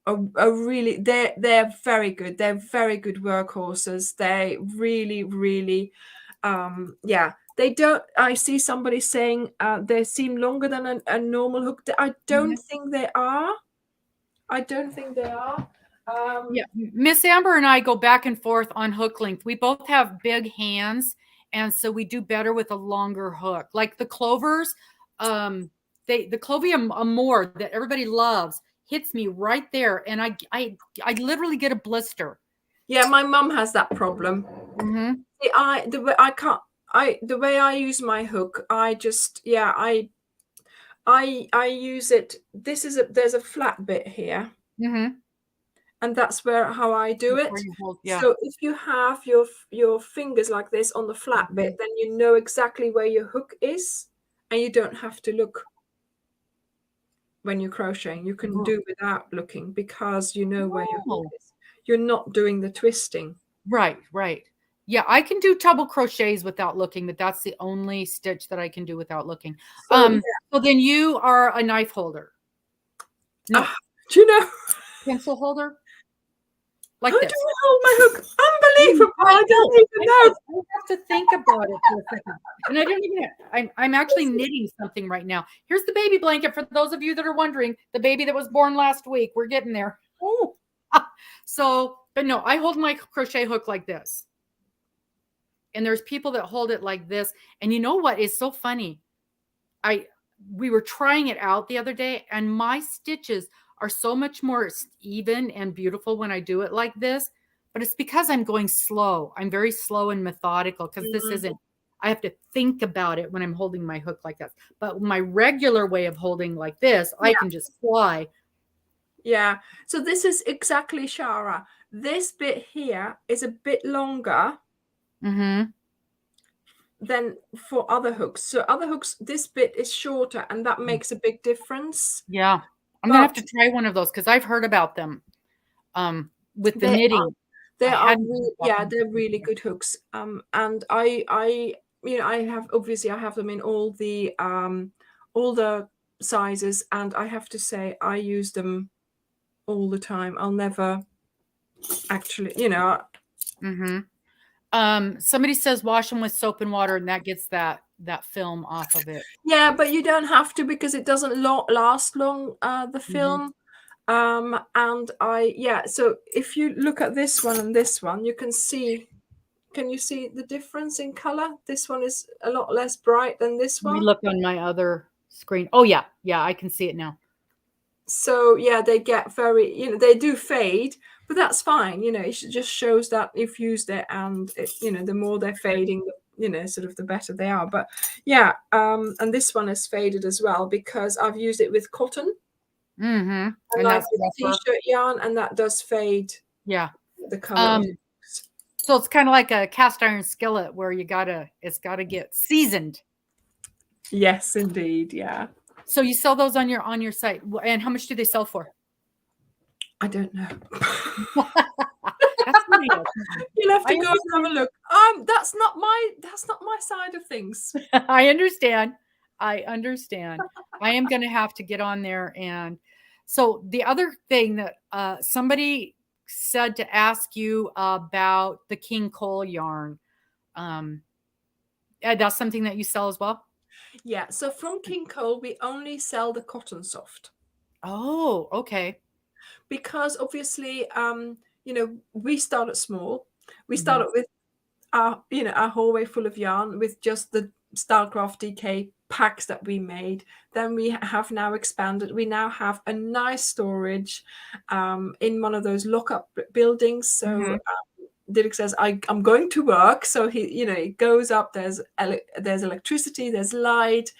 They're very good. They're very good workhorses. They really, really, They don't. I see somebody saying they seem longer than a normal hook. I don't think they are. I don't think they are. Yeah, Miss Amber and I go back and forth on hook length. We both have big hands, and so we do better with a longer hook. Like the clovers, the Clovium Amore that everybody loves hits me right there, and I literally get a blister. Yeah, my mum has that problem. The way I use my hook, I just I use it. There's a flat bit here. And that's how I do it. So if you have your fingers like this on the flat bit, then you know exactly where your hook is, and you don't have to look when you're crocheting. You can do without looking because you know where your hook is. You're not doing the twisting. Right. Yeah, I can do double crochets without looking, but that's the only stitch that I can do without looking. So then you are a knife holder. No. Do you know? Pencil holder? Like How this. do I hold my hook? Unbelievable. I don't even know. I have to think about it for a second. And I don't even I'm actually knitting something right now. Here's the baby blanket for those of you that are wondering. The baby that was born last week. We're getting there. Oh. So, but no, I hold my crochet hook like this. And there's people that hold it like this. And you know what is so funny? We were trying it out the other day, and my stitches are so much more even and beautiful when I do it like this. But it's because I'm going slow. I'm very slow and methodical because this isn't, I have to think about it when I'm holding my hook like this. But my regular way of holding like this, I can just fly. Yeah. So this is exactly, Shara. This bit here is a bit longer than for other hooks. So other hooks, this bit is shorter, and that makes a big difference. Yeah. I'm going to have to try one of those because I've heard about them with the knitting. They're really good hooks. And I have them in all the sizes, and I have to say I use them all the time. I'll never actually, Somebody says wash them with soap and water, and that gets that film off of it. Yeah, but you don't have to because it doesn't last long, the film. So if you look at this one and this one, you can see. Can you see the difference in color? This one is a lot less bright than this one. Let me look on my other screen. Oh yeah, I can see it now. So yeah, they get very, they do fade, but that's fine. It just shows that you've used it, and the more they're fading, sort of the better they are. But yeah, and this one is faded as well because I've used it with cotton. And like t-shirt yarn, and that does fade. Yeah, the color. So it's kind of like a cast iron skillet where it's gotta get seasoned. Yes, indeed. Yeah. So you sell those on your site, and how much do they sell for? I don't know. That's funny. You'll have to go and have a look. That's not my side of things. I understand. I am going to have to get on there. And so the other thing that somebody said to ask you about the King Cole yarn, that's something that you sell as well? Yeah. So from King Cole, we only sell the cotton soft. Oh, okay. Because obviously, we started small. We started with our hallway full of yarn with just the Starcraft DK packs that we made. Then we have now expanded. We now have a nice storage in one of those lock-up buildings. So Dirk says, I'm going to work. So he goes up, there's electricity, there's light,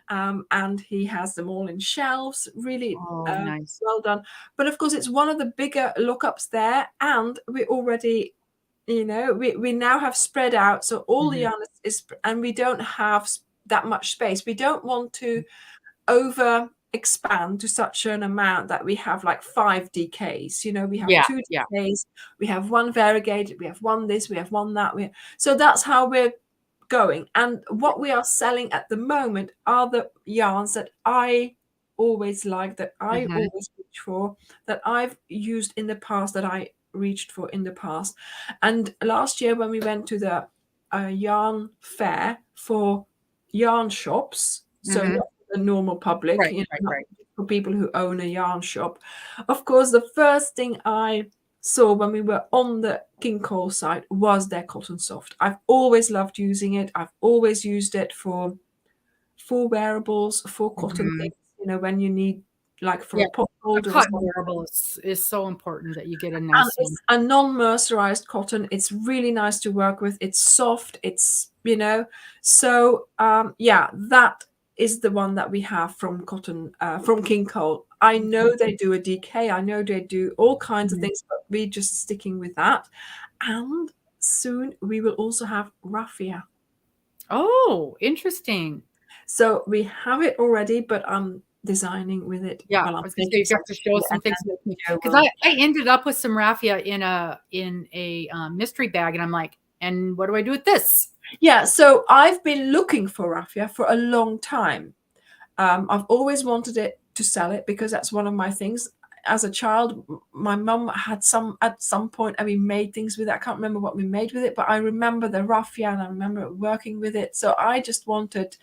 and he has them all in shelves, really nice. well done. But of course, it's one of the bigger lookups there, and we already, we now have spread out, so all the yarn is, and we don't have that much space. We don't want to over expand to such an amount that we have like 5 DKs. We have 2 DKs, we have 1 variegated, we have 1 this, we have 1 that. So that's how we're going. And what we are selling at the moment are the yarns that I always like, that I always reach for, that I've used in the past, that I reached for in the past. And last year when we went to the yarn fair for yarn shops, so not the normal public, not for people who own a yarn shop, of course the first thing I saw when we were on the King Cole site was their cotton soft. I've always loved using it. I've always used it for wearables, for cotton things, when you need, like for a pot holder. A cotton wearable is so important that you get a nice one. It's a non-mercerized cotton. It's really nice to work with. It's soft. It's, so that is the one that we have from from King Cole. I know they do a DK. I know they do all kinds of things, but we're just sticking with that. And soon we will also have raffia. Oh, interesting. So we have it already, but I'm designing with it. Yeah, well, I was going to say, you have to show us some things with me, because I ended up with some raffia in a mystery bag, and I'm like, and what do I do with this? Yeah, so I've been looking for raffia for a long time. I've always wanted it to sell it, because that's one of my things. As a child, my mum had at some point, and we made things with it. I can't remember what we made with it, but I remember the raffia, and I remember working with it. So I just wanted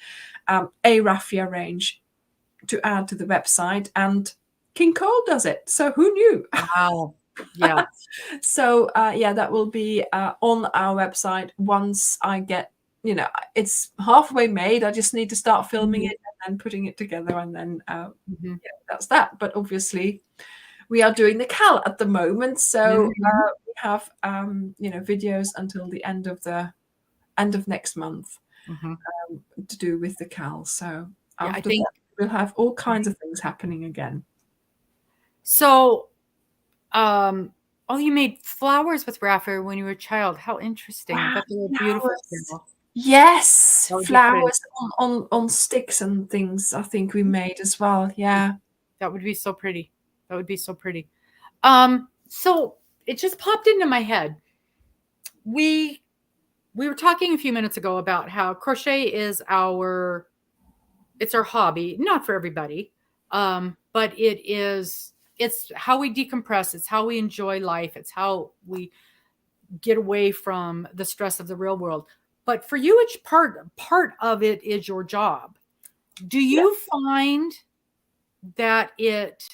a raffia range to add to the website, and King Cole does it. So who knew? Wow. Yeah. So that will be on our website once I get, it's halfway made. I just need to start filming it and then putting it together, and then that's that. But obviously we are doing the cal at the moment, so we have videos until the end of next month to do with the cal. So after that, we'll have all kinds of things happening again. So you made flowers with raffia when you were a child. How interesting. Wow, That's a beautiful scribble. Yes, flowers on sticks and things, I think we made as well. Yeah. That would be so pretty. That would be so pretty. So it just popped into my head. We were talking a few minutes ago about how crochet is our hobby, not for everybody. But it's how we decompress. It's how we enjoy life. It's how we get away from the stress of the real world. But for you, each part of it is your job. Do you find that it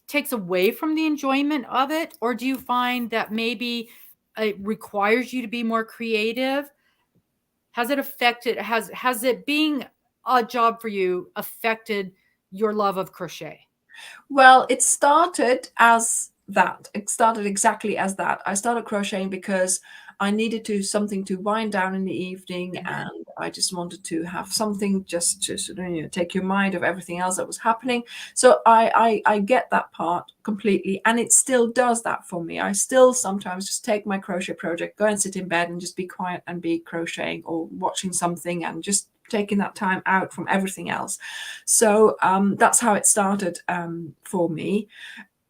takes away from the enjoyment of it, or do you find that maybe it requires you to be more creative? Has it affected, has it being a job for you affected your love of crochet? Well, it started as that. It started exactly as that. I started crocheting because I needed something to wind down in the evening, and I just wanted to have something just to sort of, take your mind off everything else that was happening. So I get that part completely, and it still does that for me. I still sometimes just take my crochet project, go and sit in bed and just be quiet and be crocheting or watching something, and just taking that time out from everything else. So that's how it started for me.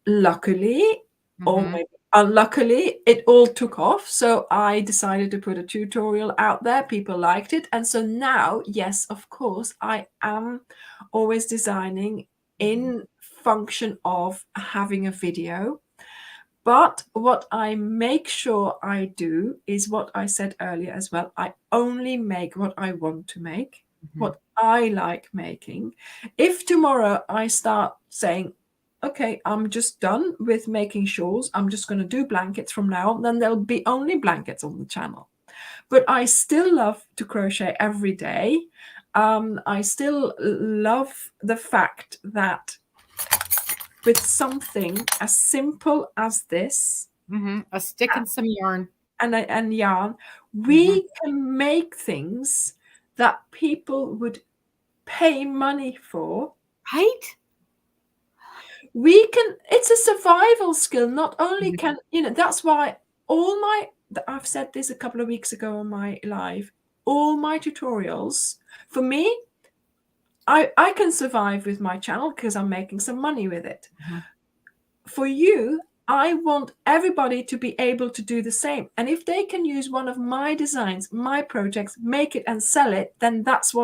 Luckily, or maybe unluckily, it all took off. So I decided to put a tutorial out there. People liked it. And so now, yes, of course, I am always designing in function of having a video. But what I make sure I do is what I said earlier as well. I only make what I want to make, what I like making. If tomorrow I start saying, okay, I'm just done with making shawls, I'm just going to do blankets from now on, then there'll be only blankets on the channel. But I still love to crochet every day. I still love the fact that with something as simple as this, A stick and some yarn. and yarn, Mm-hmm. we can make things that people would pay money for. Right? We can, it's a survival skill. Not only Mhm. can, that's why I've said this a couple of weeks ago on my live, all my tutorials, for me, I can survive with my channel because I'm making some money with it. Mhm. For you, I want everybody to be able to do the same. And if they can use one of my designs, my projects, make it and sell it, then that's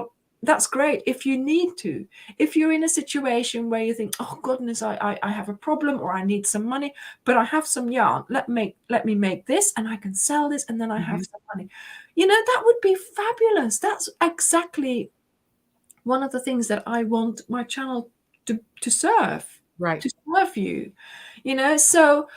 great. If you need to, if you're in a situation where you think, oh goodness, I have a problem, or I need some money, but I have some yarn, let me make this and I can sell this, and then I have some money. That would be fabulous. That's exactly one of the things that I want my channel to serve. Right. To serve you. So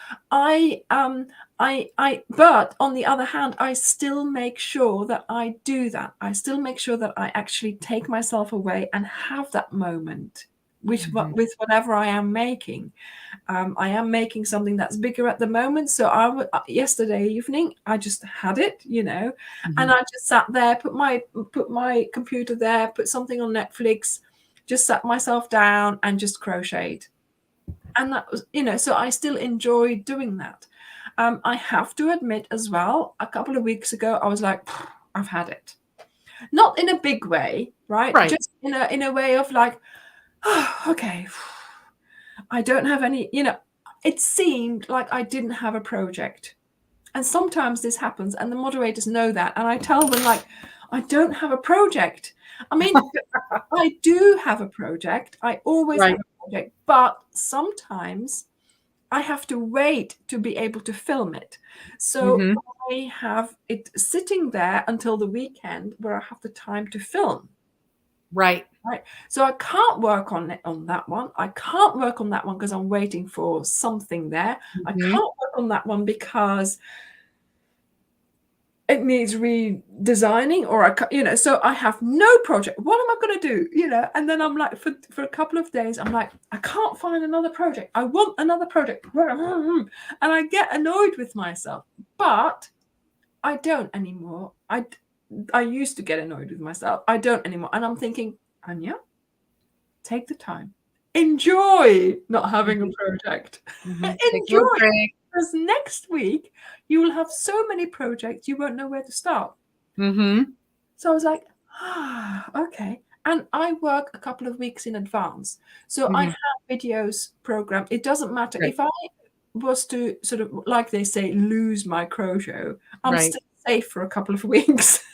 but on the other hand, I still make sure that I do that. I still make sure that I actually take myself away and have that moment with with whatever I am making. I am making something that's bigger at the moment. So yesterday evening, I just had it, and I just sat there, put my computer there, put something on Netflix, just sat myself down and just crocheted. And that was, so I still enjoy doing that. I have to admit as well, a couple of weeks ago, I was like, I've had it. Not in a big way, right? Right. Just in a way of like, oh, okay, I don't have any, it seemed like I didn't have a project. And sometimes this happens, and the moderators know that. And I tell them, like, I don't have a project. I mean, I do have a project. I always Right. have a project, but sometimes I have to wait to be able to film it. So I have it sitting there until the weekend where I have the time to film. Right. Right. So I can't work on that one. I can't work on that one because I'm waiting for something there. I can't work on that one because it needs redesigning, or so I have no project. What am I going to do? And then I'm like, for a couple of days, I'm like, I can't find another project. I want another project. And I get annoyed with myself, but I don't anymore. I used to get annoyed with myself. I don't anymore. And I'm thinking, Anja, take the time. Enjoy not having a project. Take a little Enjoy. break. Because next week you will have so many projects you won't know where to start. So I was like, okay. And I work a couple of weeks in advance. So I have videos programmed. It doesn't matter if I was to sort of, like they say, lose my crochet, I'm still safe for a couple of weeks.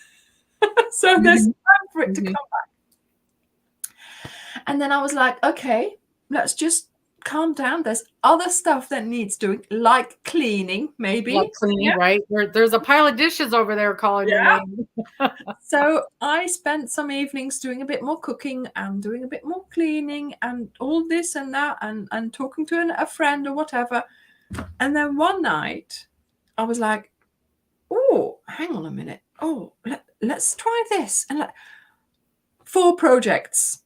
So there's time for it to come back. And then I was like, okay, let's just calm down. There's other stuff that needs doing, like cleaning, maybe. Like cleaning, right? There's a pile of dishes over there calling your name. So I spent some evenings doing a bit more cooking and doing a bit more cleaning and all this and that, and talking to a friend or whatever. And then one night I was like, oh, hang on a minute. Oh, let's try this. And 4 projects.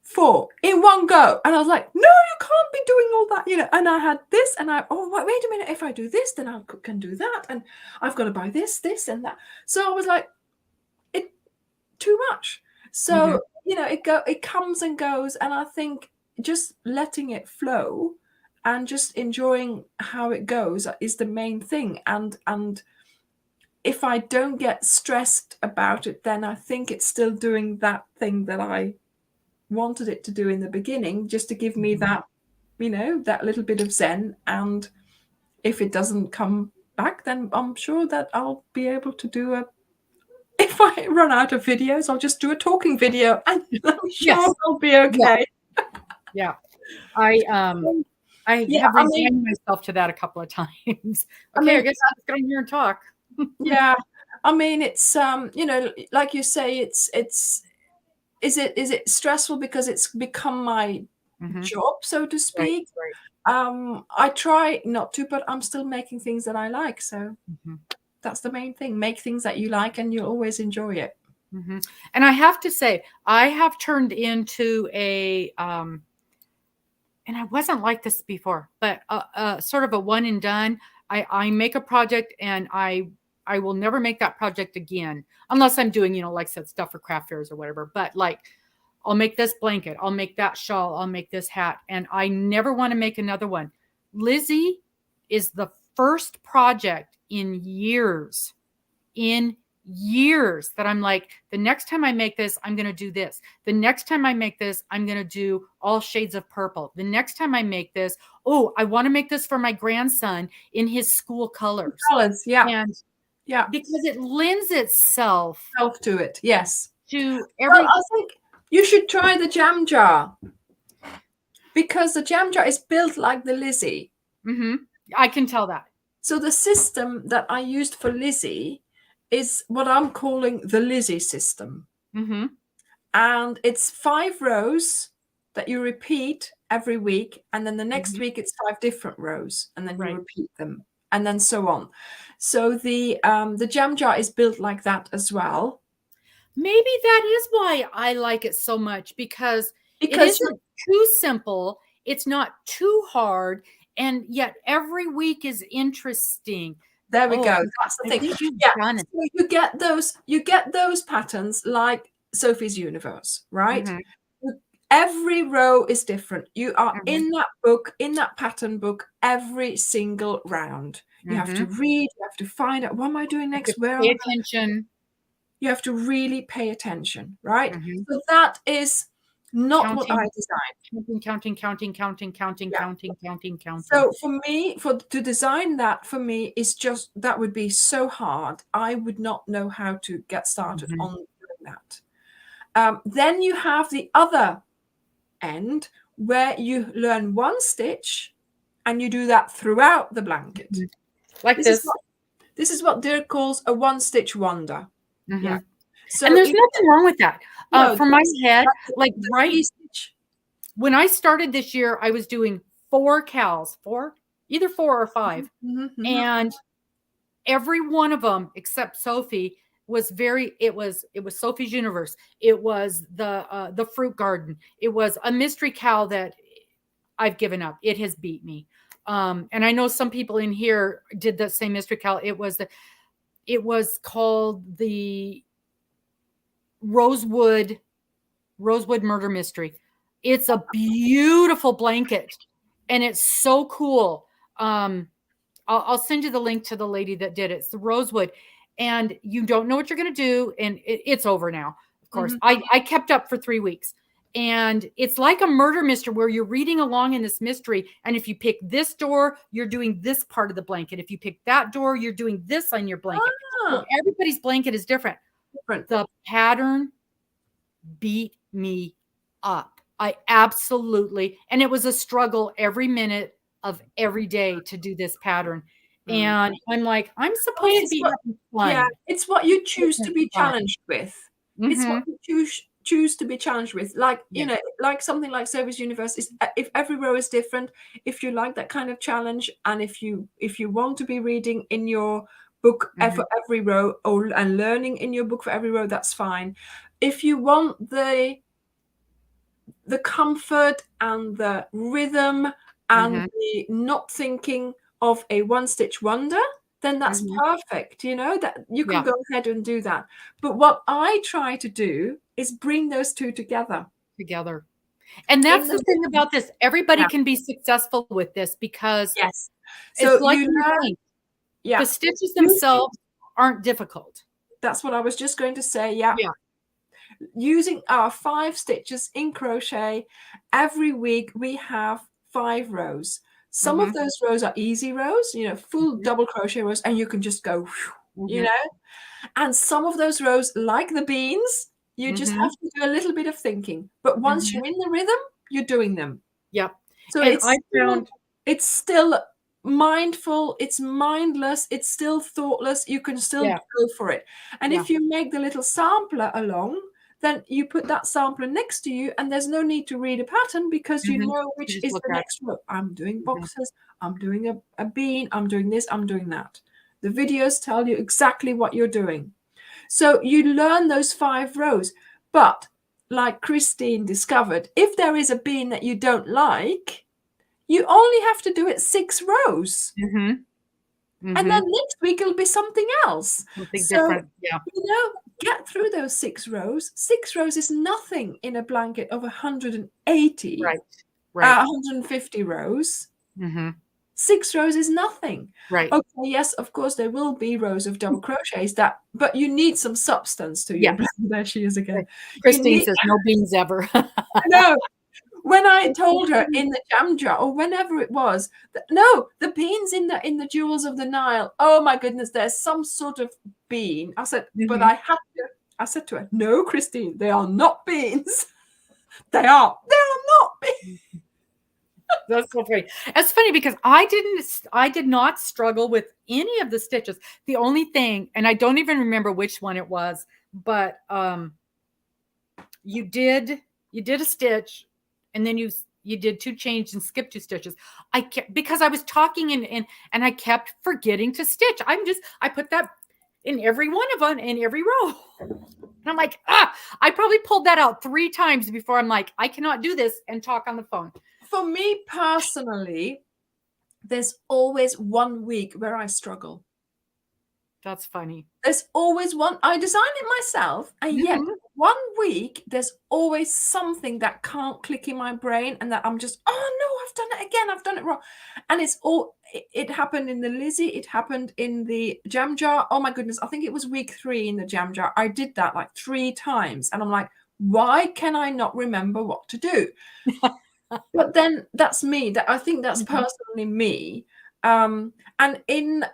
4 in one go. And I was like, no, you can't be doing all that, and I had this, and wait a minute, if I do this, then I can do that, and I've got to buy this and that. So I was like, it too much. So it comes and goes, and I think just letting it flow and just enjoying how it goes is the main thing. And if I don't get stressed about it, then I think it's still doing that thing that I wanted it to do in the beginning, just to give me that, that little bit of zen. And if it doesn't come back, then I'm sure that I'll be able to do if I run out of videos, I'll just do a talking video, and I'm sure I'll be okay. Yeah. I have resigned myself to that a couple of times. Okay, I guess I'll just get on here and talk. Yeah. I mean, it's like you say, is it stressful because it's become my job, so to speak? Right. I try not to, but I'm still making things that I like. So that's the main thing. Make things that you like and you'll always enjoy it. And I have to say, I have turned into and I wasn't like this before, but sort of a one and done. I make a project and I will never make that project again unless I'm doing, like I said, stuff for craft fairs or whatever. But like, I'll make this blanket, I'll make that shawl, I'll make this hat, and I never want to make another one. Lizzie is the first project in years that I'm like, the next time I make this, I'm going to do this. The next time I make this, I'm going to do all shades of purple. The next time I make this, oh, I want to make this for my grandson in his school colors. Yeah. And yeah, because it lends itself to it. Yes. To every. Well, I think you should try the jam jar, because the jam jar is built like the Lizzie. Mm-hmm. I can tell that. So the system that I used for Lizzie is what I'm calling the Lizzie system. Mm-hmm. And it's 5 rows that you repeat every week. And then the next week it's 5 different rows, and then you repeat them, and then so on. So the jam jar is built like that as well. Maybe that is why I like it so much, because it isn't too simple. It's not too hard. And yet every week is interesting. There we go. That's the thing. Yeah. So you get those patterns like Sophie's Universe, right? Mm-hmm. Every row is different. You are in that book, in that pattern book, every single round. You have to read, you have to find out, what am I doing next? Where pay attention. You have to really pay attention, right? So that is not what I designed. Counting. So for me, to design that, for me, is just, that would be so hard. I would not know how to get started on doing that. Then you have the other end where you learn one stitch and you do that throughout the blanket. Like this. This is what Dirk calls a one-stitch wonder. Yeah. So, and there's nothing wrong with that. For my head, like when I started this year, I was doing 4 cows, either 4 or 5. And every one of them, except Sophie, was it was Sophie's Universe. It was the fruit garden. It was a mystery cow that I've given up. It has beat me. And I know some people in here did the same mystery cow. It was called the Rosewood Murder Mystery. It's a beautiful blanket, and it's so cool. I'll send you the link to the lady that did it. It's the Rosewood, and you don't know what you're going to do, and it's over now. Of course, I kept up for 3 weeks, and it's like a murder mystery where you're reading along in this mystery, and if you pick this door, you're doing this part of the blanket. If you pick that door, you're doing this on your blanket. So everybody's blanket is different. The pattern beat me up. I absolutely, and it was a struggle every minute of every day to do this pattern. And I'm like, I'm supposed to be having fun. Yeah, it's what you choose to be challenged with. It's what you choose to be challenged with. Like, like something like Sophie's Universe is, if every row is different, if you like that kind of challenge, and if you want to be reading in your book for every row, and learning in your book for every row, that's fine. If you want the comfort and the rhythm and the not thinking of a one-stitch wonder, then that's perfect. That you can go ahead and do that. But what I try to do is bring those two together. And that's the thing about this. Everybody can be successful with this, because so it's like the stitches themselves aren't difficult. That's what I was just going to say. Using our 5 stitches in crochet, every week we have 5 rows. Some of those rows are easy rows, full double crochet rows, and you can just go, and some of those rows, like the beans, you just have to do a little bit of thinking. But once you're in the rhythm, you're doing them. So it's still mindful, it's mindless, it's still thoughtless. You can still go for it. And if you make the little sampler along, then you put that sampler next to you, and there's no need to read a pattern, because you know which is the next row. I'm doing boxes, I'm doing a bean, I'm doing this, I'm doing that. The videos tell you exactly what you're doing. So you learn those 5 rows. But like Christine discovered, if there is a bean that you don't like, you only have to do it 6 rows. And then next week it'll be something else. Something So, different. Yeah. Get through those 6 rows. 6 rows is nothing in a blanket of 180, Right. 150 rows. 6 rows is nothing. Right. Okay, yes, of course there will be rows of double crochets but you need some substance to your blanket. There she is again. Christine says no beans ever. No. When I told her in the jam jar or whenever it was, no, the beans in the Jewels of the Nile. Oh my goodness, there's some sort of bean. I said, but I said to her, no, Christine, they are not beans. They are not beans. That's so funny. It's funny because I did not struggle with any of the stitches. The only thing, and I don't even remember which one it was, but you did a stitch, and then you did 2 chains and skipped 2 stitches. Because I was talking and I kept forgetting to stitch. I put that in every one of them in every row. And I'm like, I probably pulled that out 3 times before I'm like, I cannot do this and talk on the phone. For me personally, there's always 1 week where I struggle. That's funny. There's always one. I designed it myself, and yet 1 week there's always something that can't click in my brain, and that I'm just, oh no, I've done it again. I've done it wrong. And it happened in the Lizzie. It happened in the jam jar. Oh my goodness. I think it was week 3 in the jam jar. I did that like 3 times, and I'm like, why can I not remember what to do? But then that's me. I think that's personally me. And in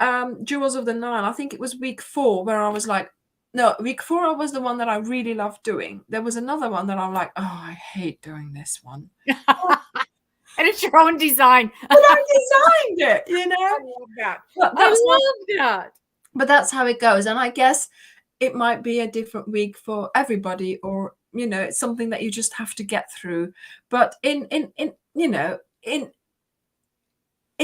Jewels of the Nile, I think it was week 4 where I was like, no, week 4 I was the one that I really loved doing. There was another one that I'm like, oh, I hate doing this one. And it's your own design. But I designed it, you know. I love that. But that's how it goes. And I guess it might be a different week for everybody, or it's something that you just have to get through. But in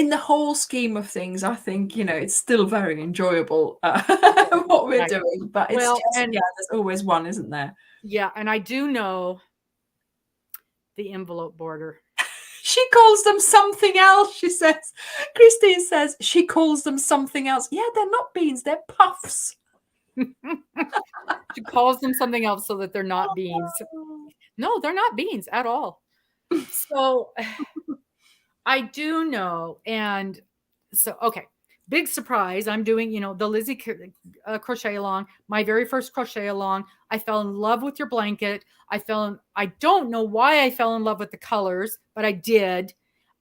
the whole scheme of things, I think it's still very enjoyable what we're doing. But it's there's always one, isn't there? Yeah, and I do know the envelope border. She calls them something else, she says. Christine says she calls them something else. Yeah, they're not beans, they're puffs. She calls them something else so that they're not beans. No, they're not beans at all. So I do know. And so, okay, big surprise. I'm doing, the Lizzie crochet along, my very first crochet along. I fell in love with your blanket. I don't know why I fell in love with the colors, but I did.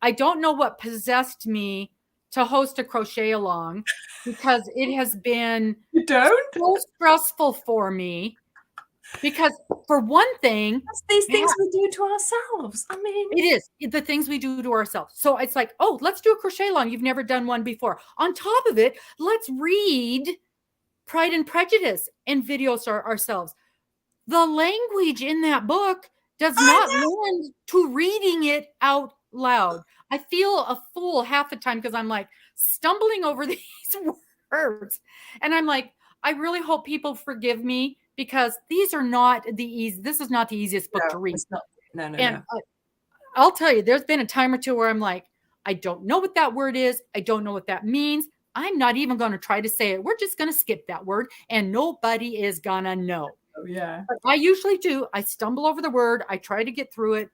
I don't know what possessed me to host a crochet along, because it has been so stressful for me. Because for one thing, that's these things we do to ourselves. I mean, it is the things we do to ourselves. So it's like, oh, let's do a crochet along. You've never done one before. On top of it, let's read Pride and Prejudice and videos ourselves. The language in that book does not lend to reading it out loud. I feel a fool half the time because I'm like stumbling over these words. And I'm like, I really hope people forgive me, because these are not this is not the easiest book to read. No. I'll tell you, there's been a time or two where I'm like, I don't know what that word is. I don't know what that means. I'm not even going to try to say it. We're just going to skip that word, and nobody is going to know. Yeah. But I usually do. I stumble over the word. I try to get through it.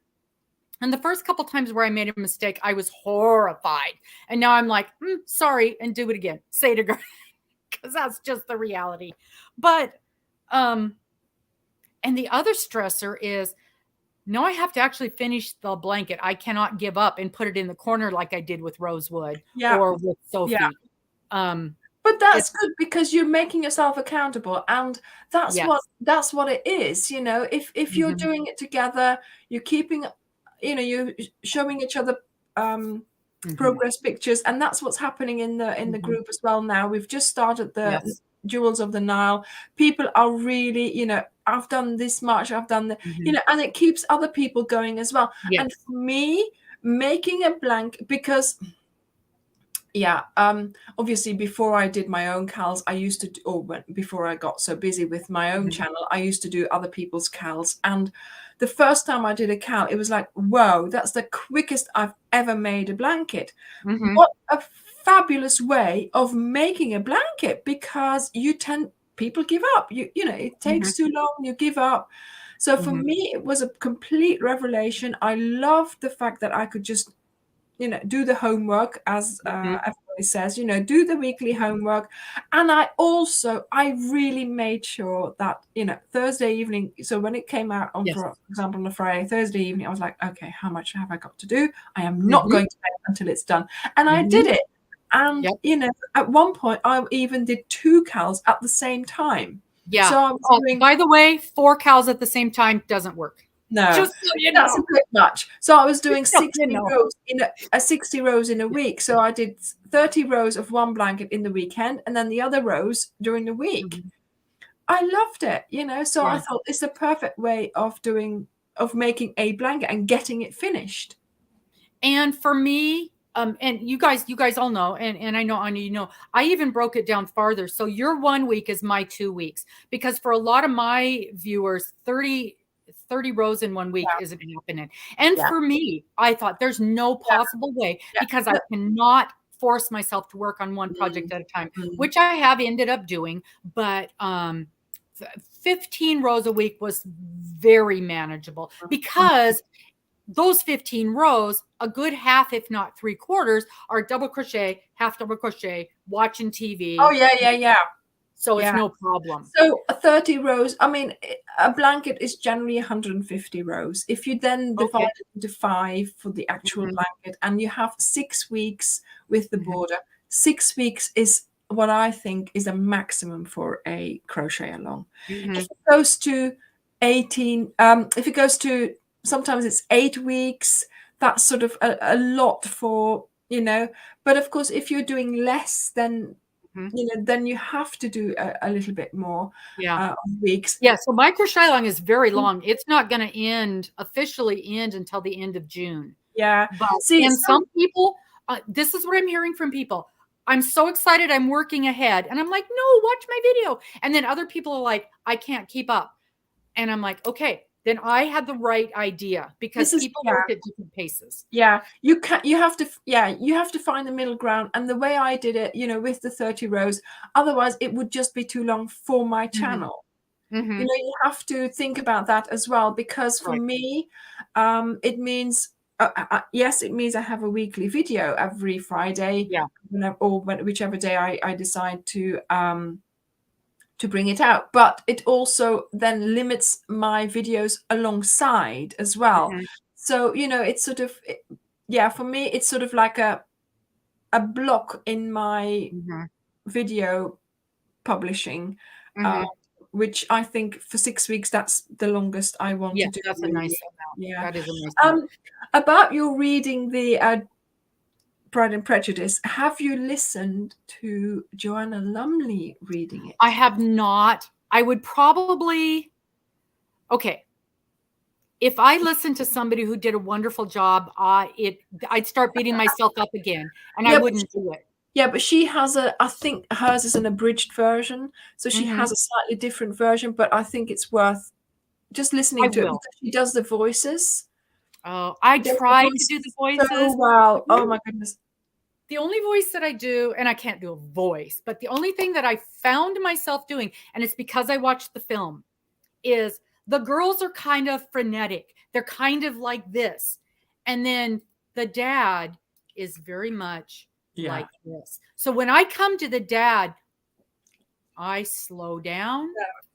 And the first couple times where I made a mistake, I was horrified. And now I'm like, sorry, and do it again. Say it again, because that's just the reality. But, and the other stressor is, no, I have to actually finish the blanket. I cannot give up and put it in the corner like I did with Rosewood or with Sophie. Yeah. But that's good, because you're making yourself accountable, and that's what it is. If you're doing it together, you're keeping, you're showing each other progress pictures, and that's what's happening in the group as well. Now we've just started the Jewels of the Nile. People are really, I've done this much, I've done the, and it keeps other people going as well. And for me, making a blank, because obviously before I did my own cals, I used to before I got so busy with my own channel, I used to do other people's cals, and the first time I did a cowl, it was like, whoa, that's the quickest I've ever made a blanket. What a fabulous way of making a blanket, because people give up. You know, it takes too long, you give up. So for me, it was a complete revelation. I loved the fact that I could just, you know, do the homework, as everybody says, you know, do the weekly homework. And I really made sure that, you know, Thursday evening, so when it came out on, for example, on a Friday, Thursday evening, I was like, okay, how much have I got to do? I am not going to bed until it's done. And I did it. And, you know, at one point, I even did 2 cows at the same time. Yeah. So I was doing, by the way, 4 cows at the same time doesn't work. no, Just so you know. that's a bit much. So I was doing So 60 rows in a 60 rows in a week. So I did 30 rows of one blanket in the weekend, and then the other rows during the week. I loved it, you know. So I thought it's the perfect way of making a blanket and getting it finished. And for me, and you guys all know, and I know, Anja, you know, I even broke it down farther. So your 1 week is my 2 weeks, because for a lot of my viewers, 30 rows in 1 week isn't happening. And for me, I thought there's no possible way, because I cannot force myself to work on one project at a time, which I have ended up doing. But 15 rows a week was very manageable, because those 15 rows, a good half, if not 3/4, are double crochet, half double crochet, watching TV. Oh, yeah. So it's no problem. So 30 rows, I mean, a blanket is generally 150 rows. If you then divide it into 5 for the actual blanket, and you have 6 weeks with the border, 6 weeks is what I think is a maximum for a crochet along. If it goes to 18, if it goes to, sometimes it's 8 weeks, that's sort of a lot for, you know. But of course, if you're doing less, then you know, then you have to do a little bit more weeks. Yeah, so my crochet along is very long. It's not going to officially end until the end of June. Yeah. But some people, this is what I'm hearing from people. I'm so excited, I'm working ahead. And I'm like, no, watch my video. And then other people are like, I can't keep up. And I'm like, okay, then I had the right idea, because people work at different paces. Yeah, you have to find the middle ground. And the way I did it, you know, with the 30 rows, otherwise it would just be too long for my channel. You know, you have to think about that as well, because for me, it means, yes, it means I have a weekly video every Friday, or whichever day I decide to bring it out. But it also then limits my videos alongside as well. So, you know, it's sort of, for me, it's sort of like a block in my video publishing, which I think for 6 weeks, that's the longest I want to do. That's a nice amount. Yeah. That is a nice amount. About your reading the Pride and Prejudice, have you listened to Joanna Lumley reading it? I have not. I would probably, okay, if I listened to somebody who did a wonderful job, I'd start beating myself up again, and I wouldn't do it. Yeah, but she has I think hers is an abridged version, so she has a slightly different version, but I think it's worth just listening to it, because she does the voices. Oh, I tried to do the voices. So well. Oh my goodness. The only voice that I do, and I can't do a voice, but the only thing that I found myself doing, and it's because I watched the film, is the girls are kind of frenetic. They're kind of like this. And then the dad is very much like this. So when I come to the dad, I slow down.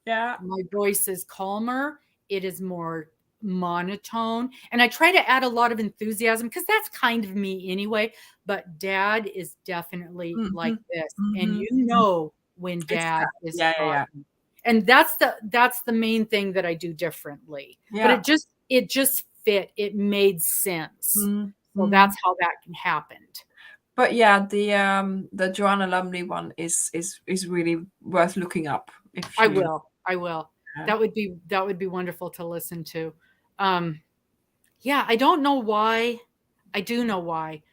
Yeah. My voice is calmer. It is more monotone. And I try to add a lot of enthusiasm, because that's kind of me anyway. But dad is definitely like this. And you know when dad is talking. And that's the main thing that I do differently. But it just fit. It made sense. So that's how that can happen. But yeah, the Joanna Lumley one is really worth looking up. I will. Yeah. That would be wonderful to listen to. I don't know why. I do know why.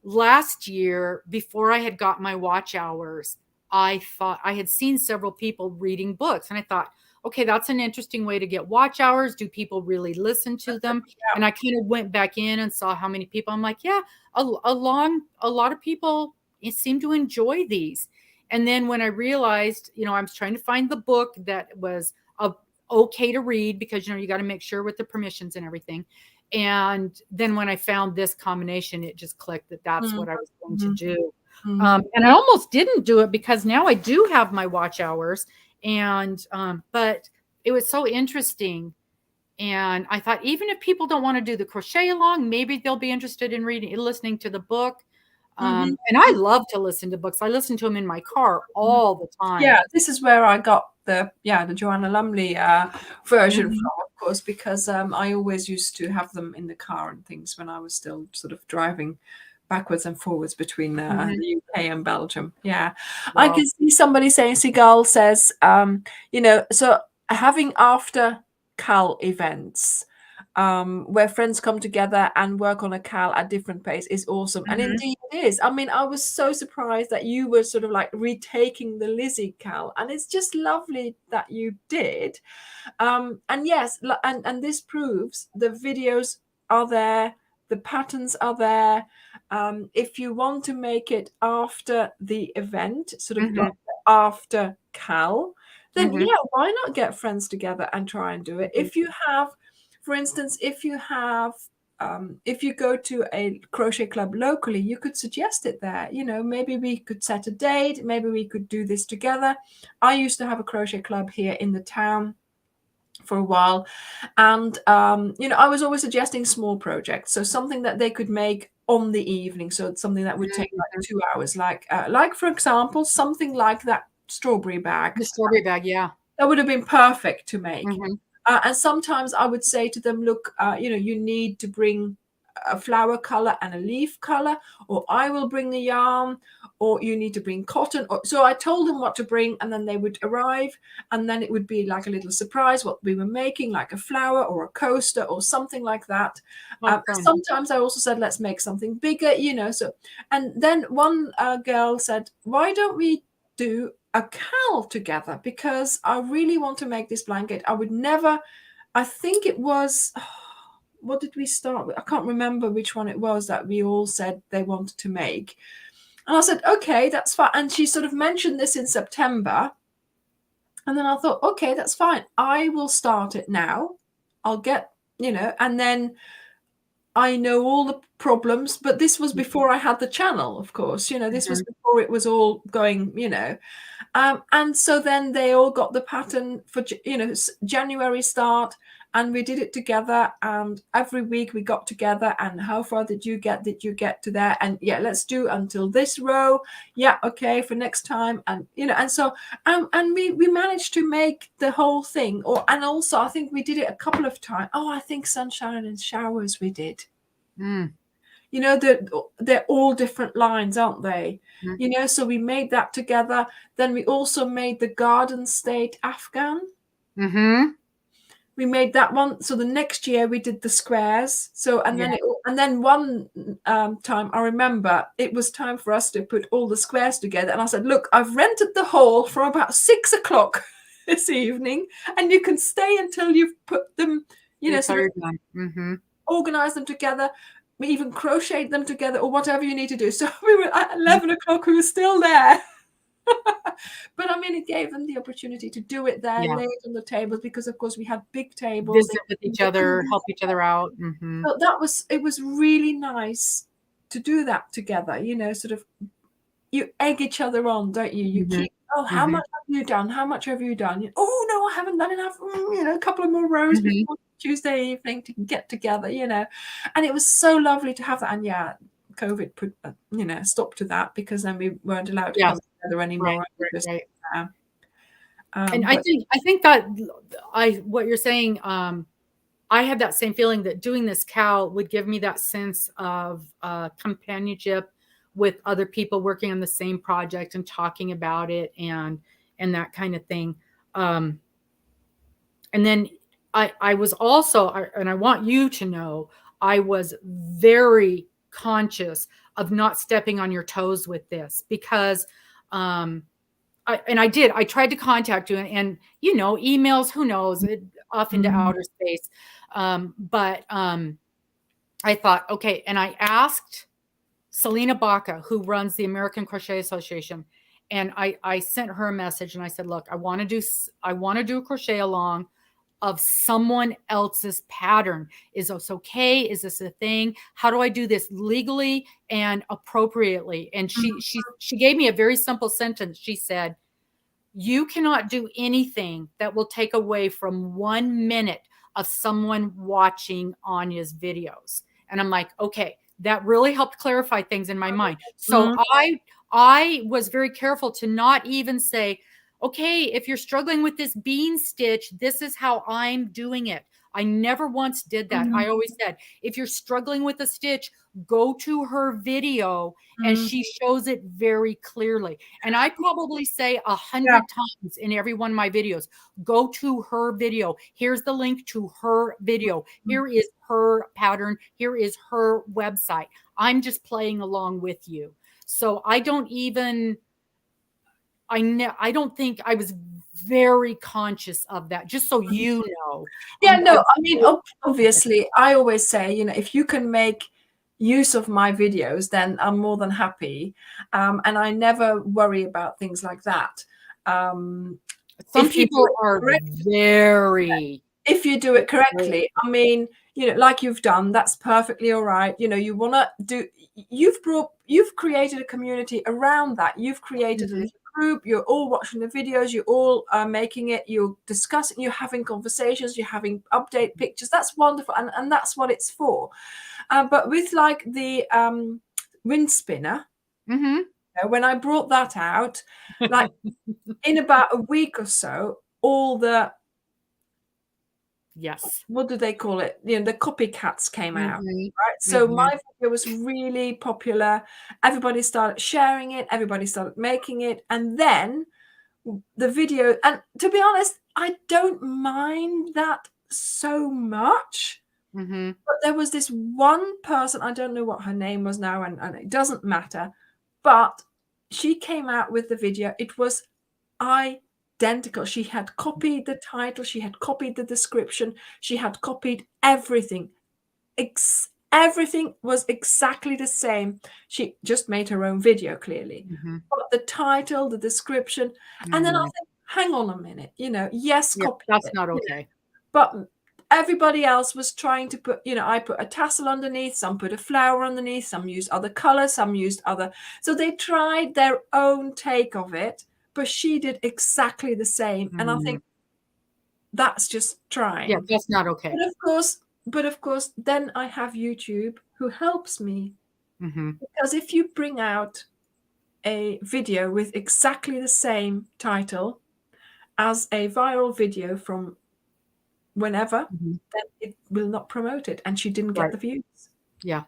Last year, before I had got my watch hours, I thought I had seen several people reading books, and I thought, okay, that's an interesting way to get watch hours. Do people really listen to them? Yeah. And I kind of went back in and saw how many people. I'm like, yeah, a lot of people seem to enjoy these. And then when I realized, I was trying to find the book that was okay to read, because you got to make sure with the permissions and everything. And then when I found this combination, it just clicked that that's what I was going to do. And I almost didn't do it, because now I do have my watch hours. And but it was so interesting. And I thought, even if people don't want to do the crochet along, maybe they'll be interested in listening to the book. And I love to listen to books. I listen to them in my car all the time. Yeah, this is where I got the Joanna Lumley version from, of course, because I always used to have them in the car and things when I was still sort of driving backwards and forwards between the UK and Belgium. Yeah. Wow. I can see somebody saying, Sigal says, so having after Cal events where friends come together and work on a Cal at different pace is awesome. And indeed it is. I mean, I was so surprised that you were sort of like retaking the Lizzie Cal, and it's just lovely that you did. And yes, and this proves the videos are there, the patterns are there. If you want to make it after the event, sort of like after Cal, then yeah, why not get friends together and try and do it? If you have, for instance, if you go to a crochet club locally, you could suggest it there. Maybe we could set a date. Maybe we could do this together. I used to have a crochet club here in the town for a while, and I was always suggesting small projects, so something that they could make on the evening, so it's something that would take like 2 hours, like for example, something like that strawberry bag. The strawberry bag, yeah, that would have been perfect to make. And sometimes I would say to them, look, you need to bring a flower color and a leaf color, or I will bring the yarn, or you need to bring cotton. So I told them what to bring, and then they would arrive, and then it would be like a little surprise what we were making, like a flower or a coaster or something like that. Sometimes I also said, let's make something bigger, so. And then one girl said, why don't we do a Cal together, because I really want to make this blanket. I think it was, what did we start with? I can't remember which one it was that we all said they wanted to make. And I said, okay, that's fine. And she sort of mentioned this in September. And then I thought, okay, that's fine. I will start it now. I'll get, and then I know all the problems, but this was before I had the channel, of course. This was before it was all going, and so then they all got the pattern for, January start, and we did it together. And every week we got together, and how far did you get to there? And yeah, let's do until this row. Yeah, okay, for next time. And and so and we managed to make the whole thing. And also I think we did it a couple of times. I think sunshine and showers we did. They're all different lines, aren't they? So we made that together. Then we also made the Garden State Afghan. We made that one. So the next year we did the squares. So and then one time I remember it was time for us to put all the squares together, and I said, look, I've rented the hall from about 6 o'clock this evening, and you can stay until you've put them, organize them together. We even crocheted them together, or whatever you need to do. So we were at 11 o'clock, we were still there. But I mean, it gave them the opportunity to do it there, lay it on the tables, because of course we had big tables. Visit with each other, help each other out. So it was really nice to do that together, sort of, you egg each other on, don't you? You keep, how much have you done? How much have you done? Oh, no, I haven't done enough. A couple of more rows before Tuesday evening to get together, and it was so lovely to have that. And yeah, COVID put stop to that, because then we weren't allowed to come together anymore. Right. And I think that what you're saying, I had that same feeling that doing this Cal would give me that sense of companionship with other people working on the same project and talking about it and that kind of thing. And then I was also, and I want you to know, I was very conscious of not stepping on your toes with this, because I I tried to contact you, and you know, emails, who knows, off into Mm, outer space. But I thought, okay, and I asked Selena Baca, who runs the American Crochet Association, and I sent her a message and I said, look, I want to do a crochet along of someone else's pattern. Is this okay? Is this a thing? How do I do this legally and appropriately? And she gave me a very simple sentence. She said, you cannot do anything that will take away from 1 minute of someone watching Anya's videos. And I'm like, okay, that really helped clarify things in my mind. So mm, I was very careful to not even say, okay, if you're struggling with this bean stitch, this is how I'm doing it. I never once did that. mm, I always said, if you're struggling with a stitch, go to her video and mm. she shows it very clearly. And I probably say Yeah. 100 times in every one of my videos, go to her video. Here's the link to her video. Mm. Here is her pattern. Here is her website. I'm just playing along with you. So I don't even, I don't think I was very conscious of that, just so you know. Yeah, no, I mean, obviously, I always say, if you can make use of my videos, then I'm more than happy. And I never worry about things like that. Some If you do people it are correctly, very, if you do it correctly, I mean, like you've done, that's perfectly all right. You want to do, you've created a community around that. You've created a Mhm. little group. You're all watching the videos. You all are making it. You're discussing. You're having conversations. You're having update pictures. That's wonderful, and that's what it's for. But with like the wind spinner, Mhm. when I brought that out, like in about a week or so, all the Yes. what do they call it? The copycats came out, Mhm. right? So my Mhm. video was really popular. Everybody started sharing it. Everybody started making it, and then the video. And to be honest, I don't mind that so much. Mhm. But there was this one person. I don't know what her name was now, and it doesn't matter. But she came out with the video. It was identical. She had copied the title, she had copied the description, she had copied everything. Everything was exactly the same. She just made her own video, clearly. Mhm. But the title, the description, and then I Mhm. think, hang on a minute, yes, Yeah, copy that's it, not okay. but everybody else was trying to put, I put a tassel underneath, some put a flower underneath, some used other colors, some used other. So they tried their own take of it, but she did exactly the same. And I Mhm. think that's just Yeah, trying. that's not okay. But of course, then I have YouTube who helps me. Mhm. Because if you bring out a video with exactly the same title as a viral video from whenever, Mhm. then it will not promote it, and she didn't get Right. the views. Yeah.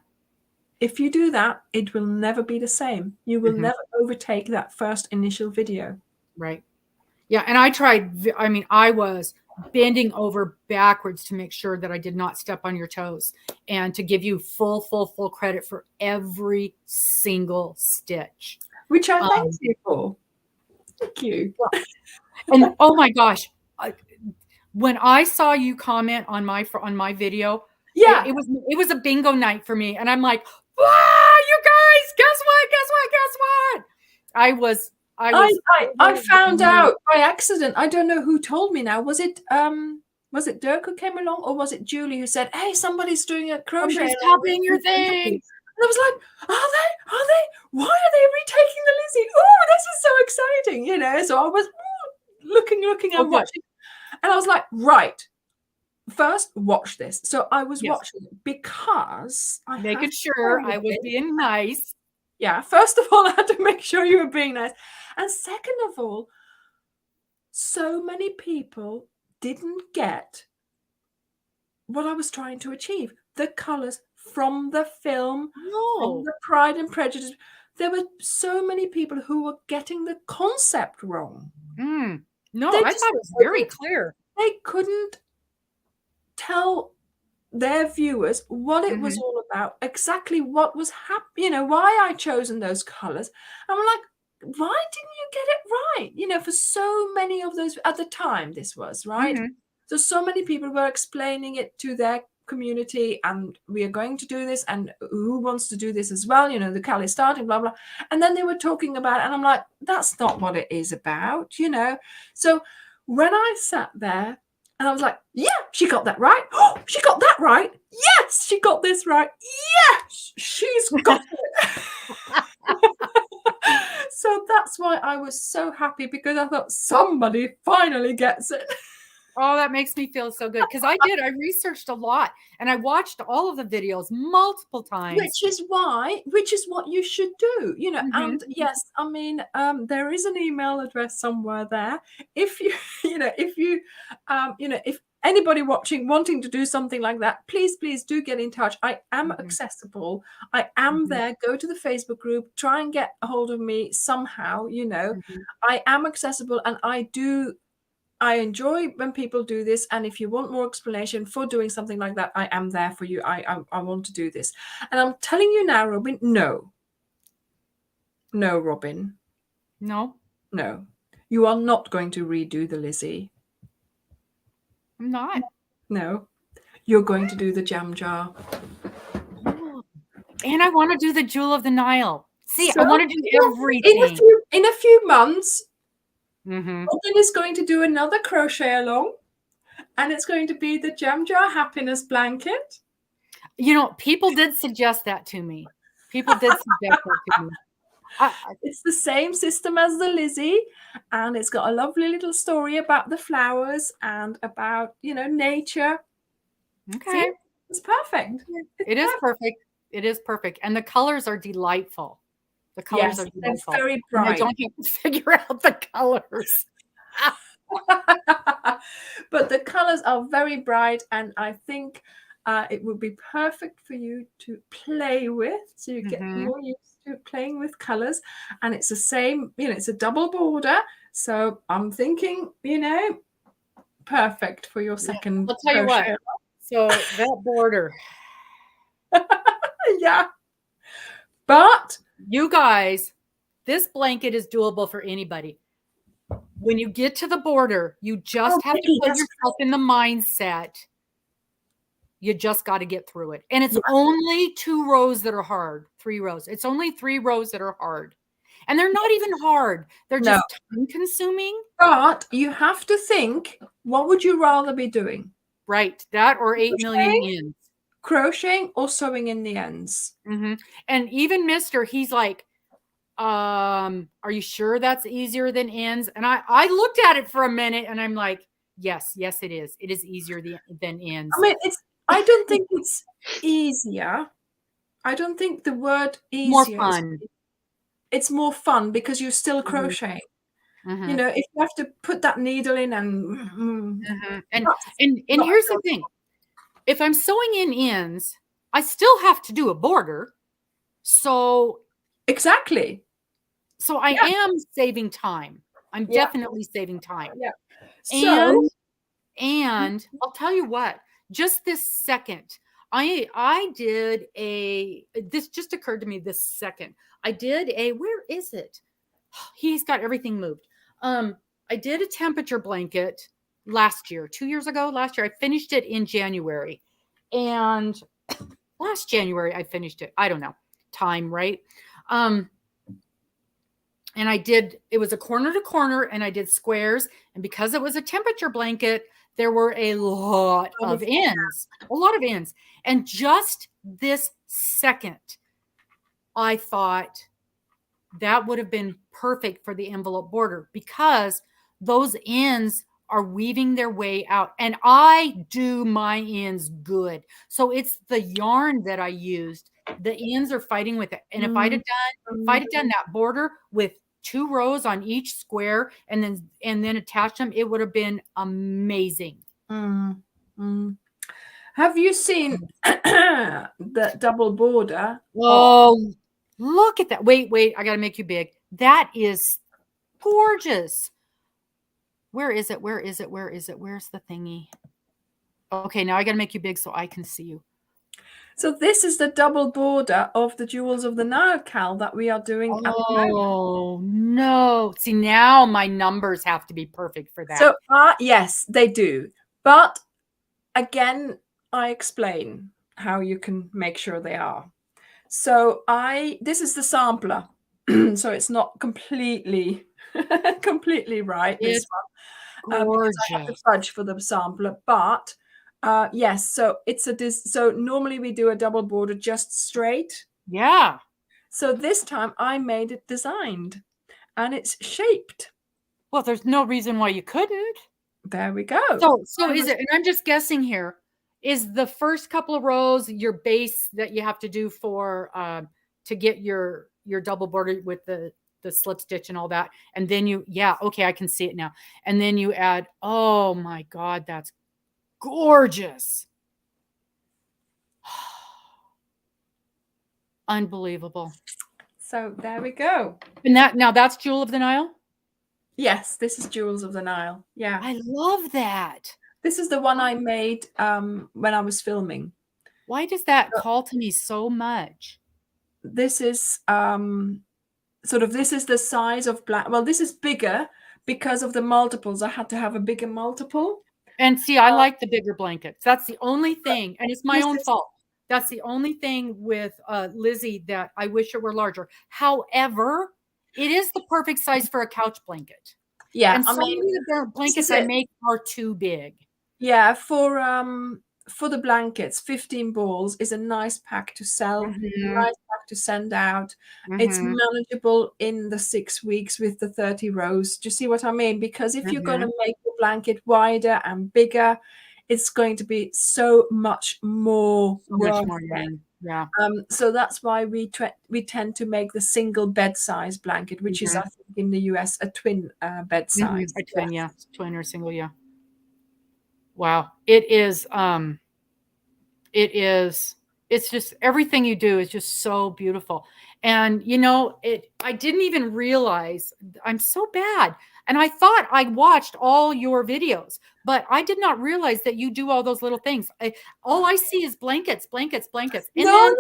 If you do that, it will never be the same. You will Mhm. never overtake that first initial video. Right. Yeah, and I tried, I mean, I was bending over backwards to make sure that I did not step on your toes and to give you full credit for every single stitch. Which I thank Um, you for. Thank you. and oh my gosh, when I saw you comment on my video, Yeah, it was a bingo night for me, and I'm like, ah, you guys, guess what? Guess what? Guess what? I I, was I found out by accident. I don't know who told me now. Was it Dirk who came along, or was it Julie who said, "Hey, somebody's doing a crochet somebody's along with copying your thing. And I was like, "Are they? Are they? Why are they retaking the Lizzie? Oh, this is so exciting!" So I was looking Oh, and good. watching, and I was like, "Right, first watch this." So I was Yes. watching it because I have Making to sure I was admit, being nice. yeah, first of all, I had to make sure you were being nice. And second of all, so many people didn't get what I was trying to achieve. The colors from the film, from No. the Pride and Prejudice. There were so many people who were getting the concept wrong. No, They I just thought it was very clear. they couldn't tell their viewers what it was Mhm. all about, exactly what was happening, why I chosen those colors. I'm like, why didn't you get it right? You know, for so many of those at the time, this was right. Mm-hmm. So many people were explaining it to their community, and we are going to do this, and who wants to do this as well? You know, the Cali starting, blah blah. And then they were talking about it, and I'm like, that's not what it is about, you know. So when I sat there and I was like, yeah, she got that right. Oh, she got that right. Yes, she got this right. Yes, she's got it. So that's why I was so happy, because I thought somebody finally gets it. Oh, that makes me feel so good, because I researched a lot and I watched all of the videos multiple times. Which is what you should do, you know. Mm-hmm. And yes, I mean, there is an email address somewhere there. If you, if anybody watching wanting to do something like that, please do get in touch. I am Mm-hmm. accessible. I am Mm-hmm. there. Go to the Facebook group, try and get a hold of me somehow, you know. Mm-hmm. I am accessible, and I enjoy when people do this. And if you want more explanation for doing something like that, I am there for you. I want to do this. And I'm telling you now, Robin, no, Robin, No, you are not going to redo the Lizzie. I'm not. No, you're going to do the jam jar. Oh. And I want to do the Jewel of the Nile. See, So, I want to do everything. In a few months, Mm-hmm. Robin is going to do another crochet along, and it's going to be the jam jar happiness blanket. You know, people did suggest that to me. It's the same system as the Lizzie, and it's got a lovely little story about the flowers and about, you know, nature. Okay. See? It's perfect. It is perfect. It is perfect. And the colors are delightful. The colors Yes, are delightful. it's very And bright. I don't have to figure out the colors. But the colors are very bright, and I think it would be perfect for you to play with, so you get more used to playing with colors. And it's the same, you know, it's a double border, so I'm thinking, you know, perfect for your second. I'll tell you what. So that border. Yeah. But you guys, this blanket is doable for anybody. When you get to the border, you just have to put yourself in the mindset. You just got to get through it. And it's only 2 rows that are hard, 3 rows. It's only 3 rows that are hard. And they're not even hard. They're just time consuming. But you have to think, what would you rather be doing? Right. That or 8 million ends. Crocheting or sewing in the ends. Mm-hmm. And even Mr., he's like, are you sure that's easier than ends? And I looked at it for a minute and I'm like, yes, it is. It is easier than ends. I mean, I don't think it's easier. I don't think the word easier more fun. It's more fun because you're still crocheting. Mm-hmm. You know, if you have to put that needle in and here's the thing. If I'm sewing in ends, I still have to do a border. So exactly. So I am saving time. I'm definitely saving time. Yeah. And I'll tell you what, just this second, I did this just occurred to me this second. I did where is it? He's got everything moved. I did a temperature blanket last year, 2 years ago, last year. I finished it in January. And last January I finished it. I don't know. Time, right? And it was a corner to corner, and I did squares. And because it was a temperature blanket, there were a lot of ends. And just this second, I thought that would have been perfect for the envelope border, because those ends are weaving their way out. And I do my ends good. So it's the yarn that I used. The ends are fighting with it. And if I'd have done that border with 2 rows on each square and then attach them, it would have been amazing. Have you seen the double border? Oh, look at that. Wait, I got to make you big. That is gorgeous. Where is it? Where's the thingy? Okay, now I got to make you big so I can see you. So this is the double border of the Jewels of the Nile, Cal, that we are doing at the moment. Oh, no. See, now my numbers have to be perfect for that. So, yes, they do. But again, I explain how you can make sure they are. So this is the sampler. So it's not completely right, this one. Because I have to Gorgeous. fudge for the sampler. But yes, so so normally we do a double border just straight. Yeah. So this time I made it designed and it's shaped. Well, there's no reason why you couldn't. There we go. So is it, and I'm just guessing here, is the first couple of rows your base that you have to do for to get your double border with the slip stitch and all that, and then okay, I can see it now, and then you add, oh my God, that's gorgeous. Unbelievable. So there we go. And now that's Jewel of the Nile? Yes, this is Jewels of the Nile. Yeah. I love that. This is the one I made when I was filming. Why does that call to me so much? This is this is the size of well, this is bigger because of the multiples. I had to have a bigger multiple. And see, I like the bigger blankets. That's the only thing, and it's my own fault. That's the only thing with Lizzie that I wish it were larger. However, it is the perfect size for a couch blanket. Yeah, and some of the blankets I make are too big. Yeah, for the blankets, 15 balls is a nice pack to sell, nice pack to send out. It's manageable in the 6 weeks with the 30 rows. Do you see what I mean? Because if you're going to make the blanket wider and bigger, it's going to be so much more work. Yeah. So that's why we tend to make the single bed size blanket, which is, I think, in the US, a twin bed size. A twin, yeah. Twin or single, yeah. Wow. It's just, everything you do is just so beautiful. And I didn't even realize, I'm so bad. And I thought I watched all your videos, but I did not realize that you do all those little things. All I see is blankets. And no.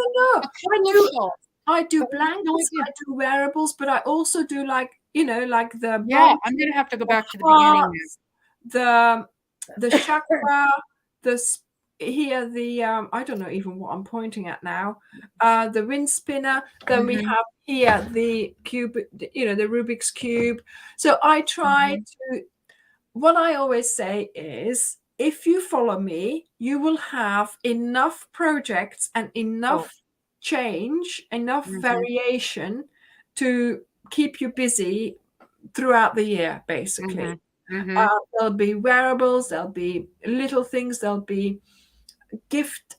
I do but blankets, I do wearables, but I also do like the I'm gonna have to go back to the beginning. The chakra, I don't know even what I'm pointing at now. The wind spinner. Then we have here the cube, the Rubik's cube. So I try to. What I always say is, if you follow me, you will have enough projects and enough change, enough variation to keep you busy throughout the year, basically. There'll be wearables, there'll be little things, there'll be gift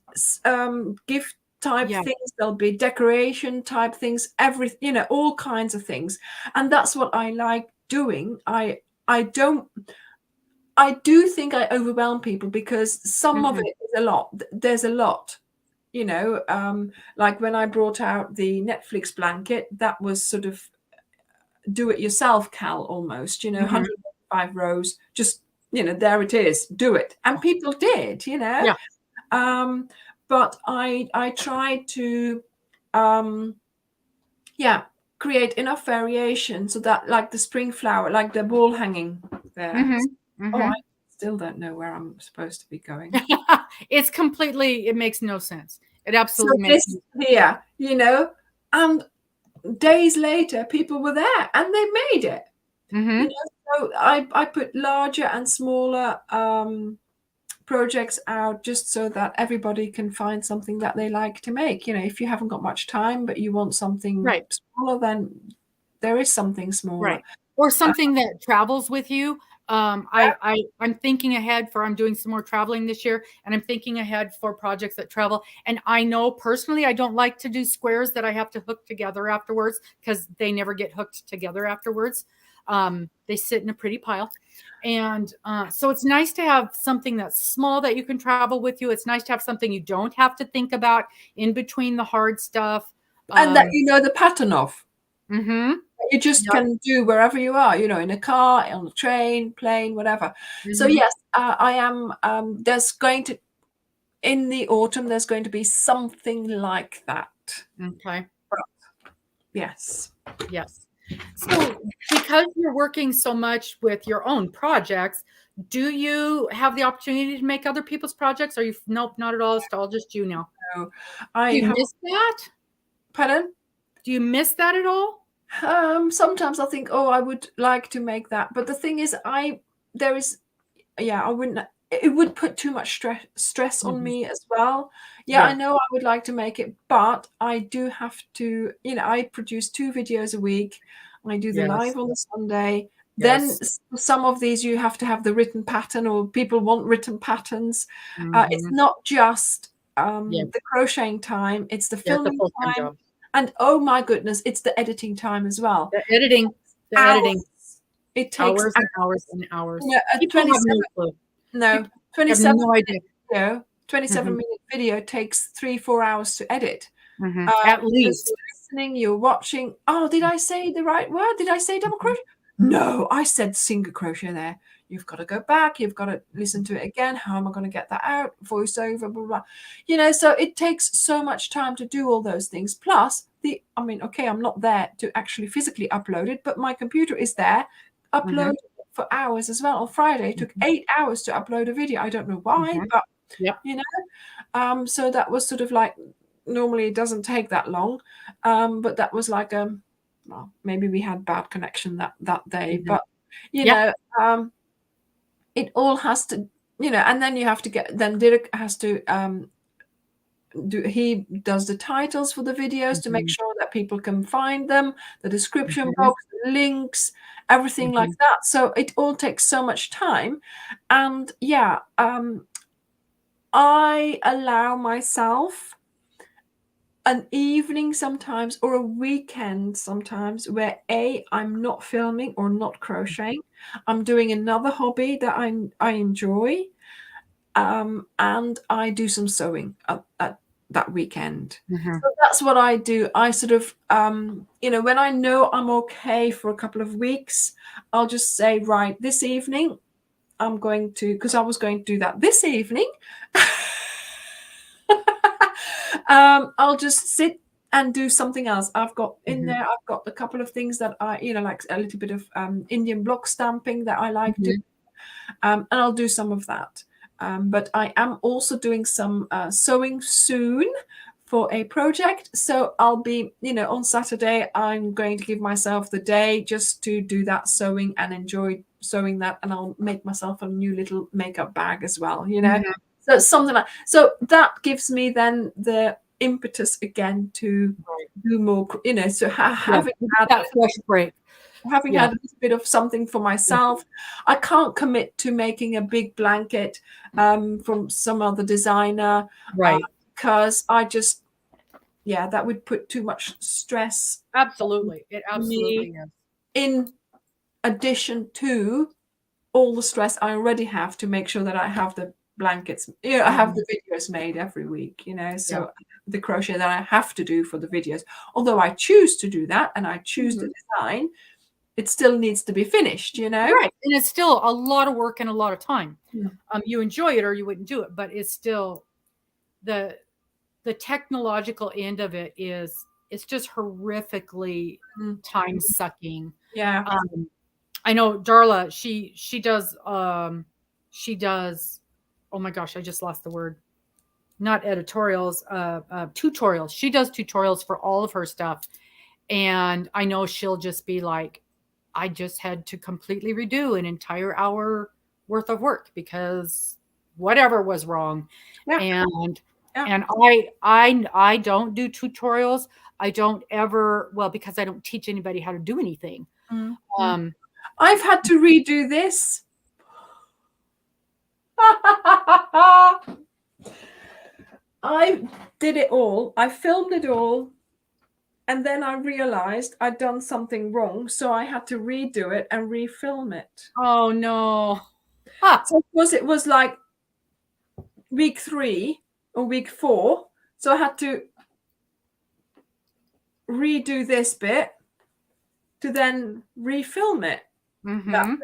type things, there'll be decoration type things, all kinds of things. And that's what I like doing. I do think I overwhelm people because some of it is a lot. There's a lot, like when I brought out the Netflix blanket, that was sort of do it yourself, Cal, almost, 105 rows, just, there it is, do it. And people did, but I tried to, create enough variation so that, like the spring flower, like the wall hanging there. I still don't know where I'm supposed to be going. It makes no sense. It absolutely makes no sense. Here, and days later, people were there and they made it. So I put larger and smaller projects out just so that everybody can find something that they like to make. If you haven't got much time, but you want something smaller, then there is something smaller. Or something that travels with you. I'm thinking ahead I'm doing some more traveling this year, and I'm thinking ahead for projects that travel. And I know personally, I don't like to do squares that I have to hook together afterwards because they never get hooked together afterwards. They sit in a pretty pile. And so it's nice to have something that's small that you can travel with you. It's nice to have something you don't have to think about in between the hard stuff. And that the pattern of. You just can do wherever you are, in a car, on a train, plane, whatever. So yes, I am. There's going to. in the autumn, there's going to be something like that. Okay. Yes. Yes. So because you're working so much with your own projects, do you have the opportunity to make other people's projects? Are you, nope, not at all. It's all just you now. So Do I you have, miss that? pardon? Do you miss that at all? Sometimes I think, oh, I would like to make that, but the thing is, there is, yeah, I wouldn't. It would put too much stress on me as well. Yeah, I know I would like to make it, but I do have to. I produce 2 videos a week. I do the Yes. live on the Sunday. Then Yes. some of these you have to have the written pattern, or people want written patterns. It's Mhm. not just Yeah. the crocheting time; it's the Yeah, it's a filming full-time time, job. and oh my goodness, it's the editing time as well. The editing, the editing, Hours. It takes hours and hours hours. and hours. A People have 27 no clue. no, People have 27 no idea. video, 27 Mhm. minute video takes 3-4 hours to edit. Mhm. At Because least. you're listening, you're watching. Oh, did I say the right word? Did I say double Mhm. crochet? No, I said single crochet there. You've got to go back. You've got to listen to it again. How am I going to get that out? Voiceover, blah, blah, blah. So it takes so much time to do all those things. Plus, okay, I'm not there to actually physically upload it, but my computer is there. Mhm. Upload for hours as well. On Friday, it took 8 hours to upload a video. I don't know why, Mhm. but Yep. so that was sort of like, normally it doesn't take that long, but that was like well, maybe we had bad connection that day, Mhm. but you Yep. know it all has to, and then you have to then Dirk has to he does the titles for the videos to make Mhm. sure that people can find them, the description Mhm. box, the links, everything like Mhm. that. So it all takes so much time. And yeah, I allow myself an evening sometimes, or a weekend sometimes, where I'm not filming or not crocheting. I'm doing another hobby that I enjoy, and I do some sewing at that weekend. Mhm. So that's what I do. I sort of, when I know I'm okay for a couple of weeks, I'll just say, right, this evening I'm going to, because I was going to do that this evening. I'll just sit and do something else. I've got in Mhm. there, I've got a couple of things that like a little bit of Indian block stamping that I like to, Mhm. and I'll do some of that. But I am also doing some sewing soon for a project. So I'll be, on Saturday, I'm going to give myself the day just to do that sewing and enjoy sewing that. And I'll make myself a new little makeup bag as well. Mhm. So it's something like, so that gives me then the impetus again to Right. do more, so Yeah. having had That fresh break. Yeah. a little bit of something for myself. I can't commit to making a big blanket from some other designer, Right. because I just, that would put too much stress on Absolutely. It me, absolutely is. in addition to all the stress I already have to make sure that I have the blankets, I have Mhm. the videos made every week, Yeah. so the crochet that I have to do for the videos, although I choose to do that and I choose the Mhm. design, it still needs to be finished. Right. And it's still a lot of work and a lot of time. Mm. You enjoy it or you wouldn't do it, but it's still the the technological end of it is, it's just horrifically Mm. time sucking. Yeah. I know Darla, she does, oh my gosh, I just lost the word. Not editorials, tutorials. She does tutorials for all of her stuff. And I know she'll just be like, I just had to completely redo an entire hour worth of work because whatever was wrong. Yeah. And Yeah. and I don't do tutorials. I don't ever, well, because I don't teach anybody how to do anything. Mm. Mm. Um, I've had to redo this. I did it all. I filmed it all. And then I realized I'd done something wrong. So I had to redo it and refilm it. oh no. Ah, So of course it was like week 3 or week 4. So I had to redo this bit to then refilm it. That mm-hmm. bit.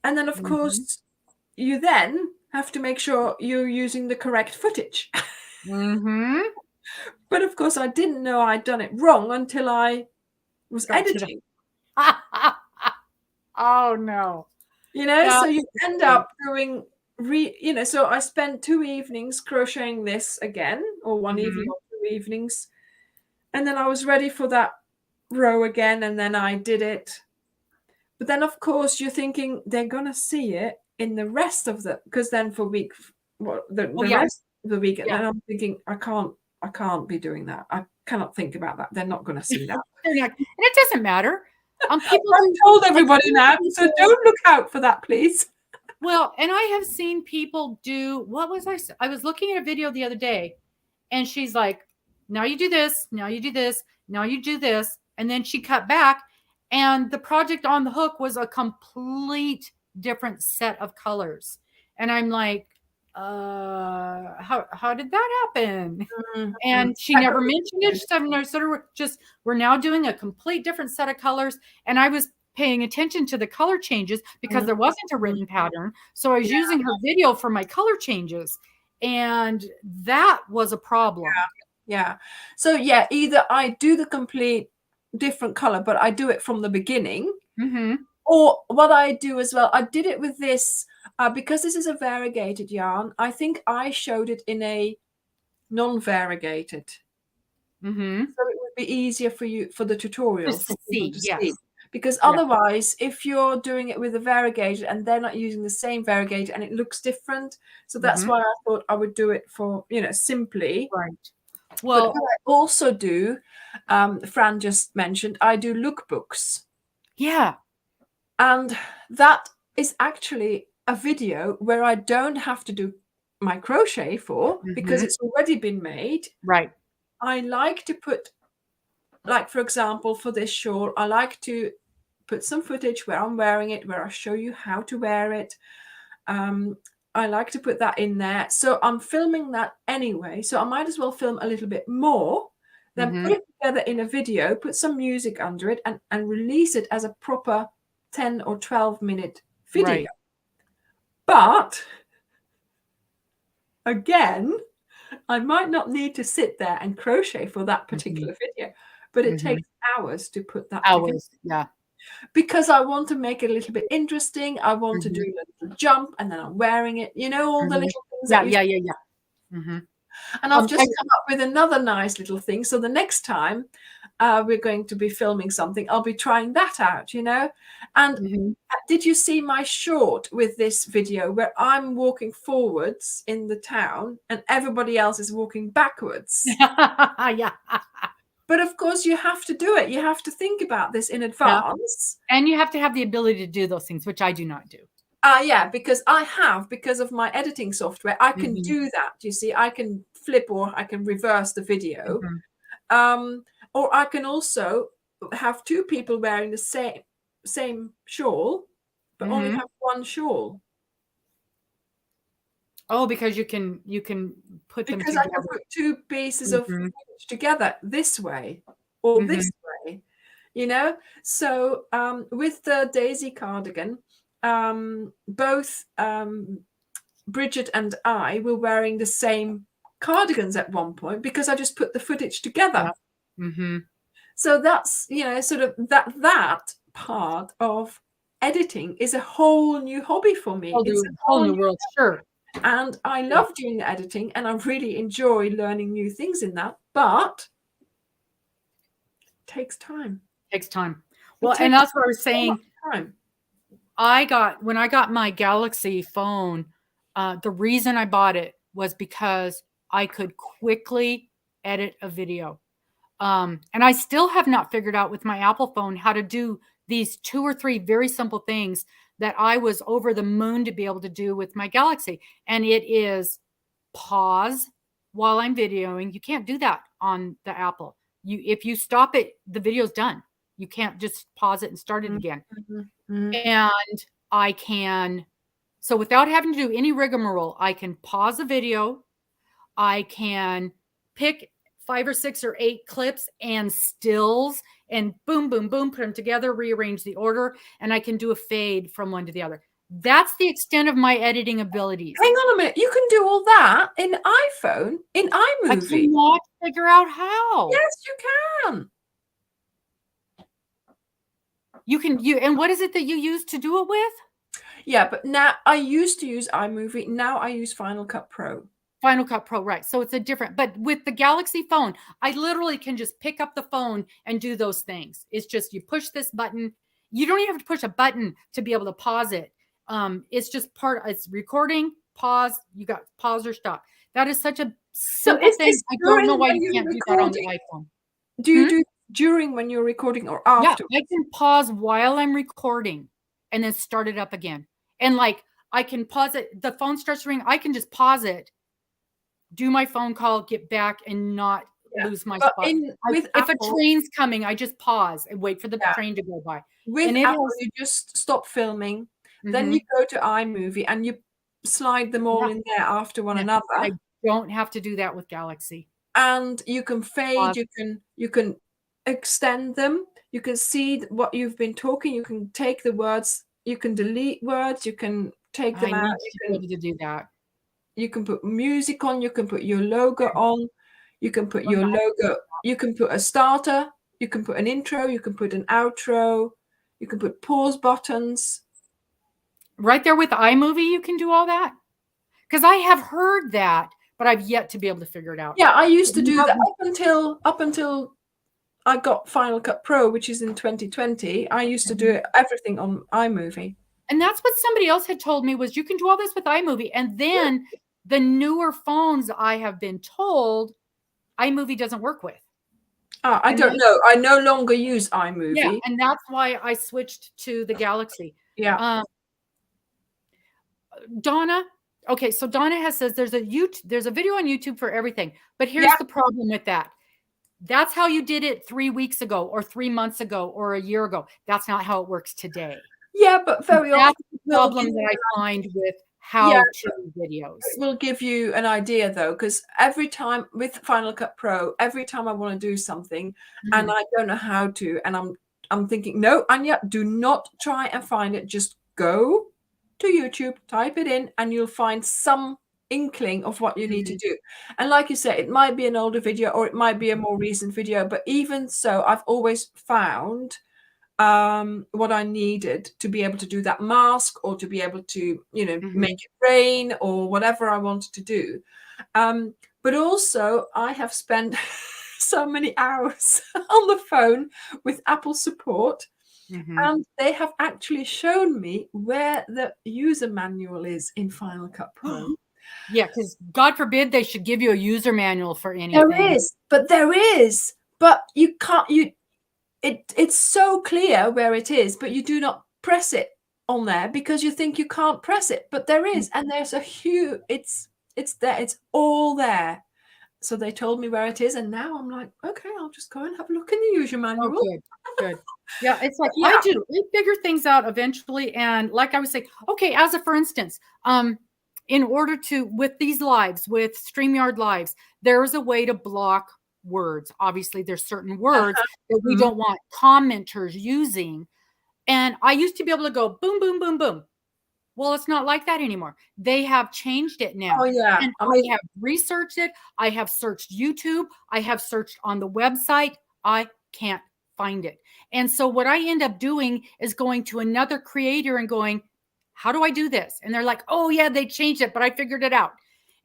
And then of Mm-hmm. course you then have to make sure you're using the correct footage. Mm-hmm. But of course, I didn't know I'd done it wrong until I was editing. Oh no. So That's you end funny. up doing so I spent 2 evenings crocheting this again, or one evening Mhm. or 2 evenings, and then I was ready for that row again, and then I did it. But then of course you're thinking they're gonna see it in the rest of because then for Oh the yeah. rest of the week, and Yeah. then I'm thinking I can't be doing that. I cannot think about that. They're not gonna see that. They're not, and it doesn't matter. People I've told I've everybody seen now, so people don't look out for that, please. well, and I have seen people do what was I was looking at a video the other day, and she's like, now you do this, now you do this, now you do this, and then she cut back, and the project on the hook was a complete different set of colors. And I'm like, how did that happen? Mhm. And she never mentioned it. She said, no, sort of just, we're now doing a complete different set of colors. And I was paying attention to the color changes because there wasn't a written pattern. So I was using her video for my color changes. And that was a problem. Yeah. So yeah, either I do the complete different color, but I do it from the beginning, Mm-hmm. or what I do as well, I did it with this because this is a variegated yarn. I think I showed it in a non-variegated, Mm-hmm. so it would be easier for the tutorial Just for to people see. to see. Yes. Because Yeah. otherwise, if you're doing it with a variegated and they're not using the same variegated and it looks different, so that's Mm-hmm. why I thought I would do it for simply. Right. But Well, what I also do, Fran just mentioned, I do lookbooks. yeah. And that is actually a video where I don't have to do my crochet because Mm-hmm. it's already been made. Right. I like to put, like, for example, for this shawl, I like to put some footage where I'm wearing it, where I show you how to wear it. Um, I like to put that in there. So I'm filming that anyway. So I might as well film a little bit more, then Mm-hmm. put it together in a video, put some music under it, and release it as a proper 10 or 12-minute video. Right. But again, I might not need to sit there and crochet for that particular video, but it Mm-hmm. takes hours to put that together. Hours. Yeah. Because I want to make it a little bit interesting. I want to Mm-hmm. do a little jump, and then I'm wearing it. All the Mm-hmm. little things Yeah. that you. Yeah. Yeah. Yeah. Mm-hmm. And I've just come up with another nice little thing. So the next time we're going to be filming something, I'll be trying that out. And Mm-hmm. did you see my short with this video where I'm walking forwards in the town and everybody else is walking backwards? Yeah. But of course, you have to do it. You have to think about this in Yeah. advance. And you have to have the ability to do those things, which I do not do. Yeah, because because of my editing software, I can Mm-hmm. do that. You see, I can flip or I can reverse the video. Mm-hmm. Or I can also have two people wearing the same shawl, but only Mm-hmm. have one shawl. Oh, because you can put them Because I can together. put two pieces of Mm-hmm. footage together this way or Mm-hmm. this way, So with the Daisy cardigan, both Bridget and I were wearing the same cardigans at one point because I just put the footage together. Yeah. Mm-hmm. So that's, sort of that part of editing is a whole new hobby for me. It's a Whole new world. Sure. and I love doing the editing and I really enjoy learning new things in that, but it takes time. Takes time. Well, and that's what I was saying. Time. When I got my Galaxy phone, the reason I bought it was because I could quickly edit a video. And I still have not figured out with my Apple phone how to do these 2 or 3 very simple things that I was over the moon to be able to do with my Galaxy. And it is pause while I'm videoing. You can't do that on the Apple. If you stop it, the video's done. You can't just pause it and start it again. Mm-hmm. And I can, so without having to do any rigmarole, I can pause a video. I can pick 5 or 6 or 8 clips and stills and boom, boom, boom, put them together, rearrange the order, and I can do a fade from one to the other. That's the extent of my editing abilities. Hang on a minute. You can do all that in iPhone, in I iMovie. cannot figure out how. Yes, you can. And what is it that you use to do it with? Yeah, but now I used to use iMovie. Now I use Final Cut Pro. Final Cut Pro, right. So it's a different, but with the Galaxy phone, I literally can just pick up the phone and do those things. It's just, you push this button. You don't even have to push a button to be able to pause it. It's just it's recording, pause, you got pause or stop. That is such a simple thing. I don't know why you can't do that on the iPhone. Do you do during when you're recording or after? Yeah, I can pause while I'm recording and then start it up again. And like, I can pause it. The phone starts ringing. I can just pause it, do my phone call, get back, and not lose my spot. If a train's coming, I just pause and wait for the train to go by. With Apple, you just stop filming. Then you go to iMovie and you slide them all in there after one another. I don't have to do that with Galaxy. And you can fade, you can extend them, you can see what you've been talking, you can take the words, you can delete words, you can take them out. You can be able to do that. You can put music on, you can put your logo on, you can put your logo, you can put a starter, you can put an intro, you can put an outro, you can put pause buttons. Right there with iMovie, you can do all that? Because I have heard that, but I've yet to be able to figure it out. Yeah, I used to do that up until I got Final Cut Pro, which is in 2020. I used to do everything on iMovie. And that's what somebody else had told me, was you can do all this with iMovie. And then the newer phones, I have been told, iMovie doesn't work with. I don't know. I no longer use iMovie. Yeah, and that's why I switched to the Galaxy. Yeah. Donna, okay, so Donna says there's a video on YouTube for everything, but here's the problem with that. That's how you did it 3 weeks ago or 3 months ago or a year ago. That's not how it works today. Yeah, but very often that's the problem that I find with how-to videos. It will give you an idea though, because every time with Final Cut Pro, every time I want to do something and I don't know how to, and I'm thinking, no, Anja, do not try and find it. Just go to YouTube, type it in, and you'll find some inkling of what you need to do. And like you said, it might be an older video or it might be a more recent video, but even so, I've always found what I needed to be able to do that mask, or to be able to, make it rain, or whatever I wanted to do. But also I have spent so many hours on the phone with Apple support. And they have actually shown me where the user manual is in Final Cut Pro. Yeah, because God forbid they should give you a user manual for anything. There is, but you can't, it's so clear where it is, but you do not press it on there because you think you can't press it, but there is, and there's a huge, it's there, it's all there. So they told me where it is, and now I'm like, okay, I'll just go and have a look in the user manual. Oh, good. Yeah, it's like, I do. We figure things out eventually. And like I was saying, okay, for instance, in order to, with these lives, with StreamYard lives, there is a way to block words. Obviously, there's certain words that we don't want commenters using. And I used to be able to go boom, boom, boom, boom. Well, it's not like that anymore. They have changed it now. Oh, yeah. And I have researched it. I have searched YouTube. I have searched on the website. I can't find it. And so what I end up doing is going to another creator and going, how do I do this? And they're like, oh, yeah, they changed it, but I figured it out.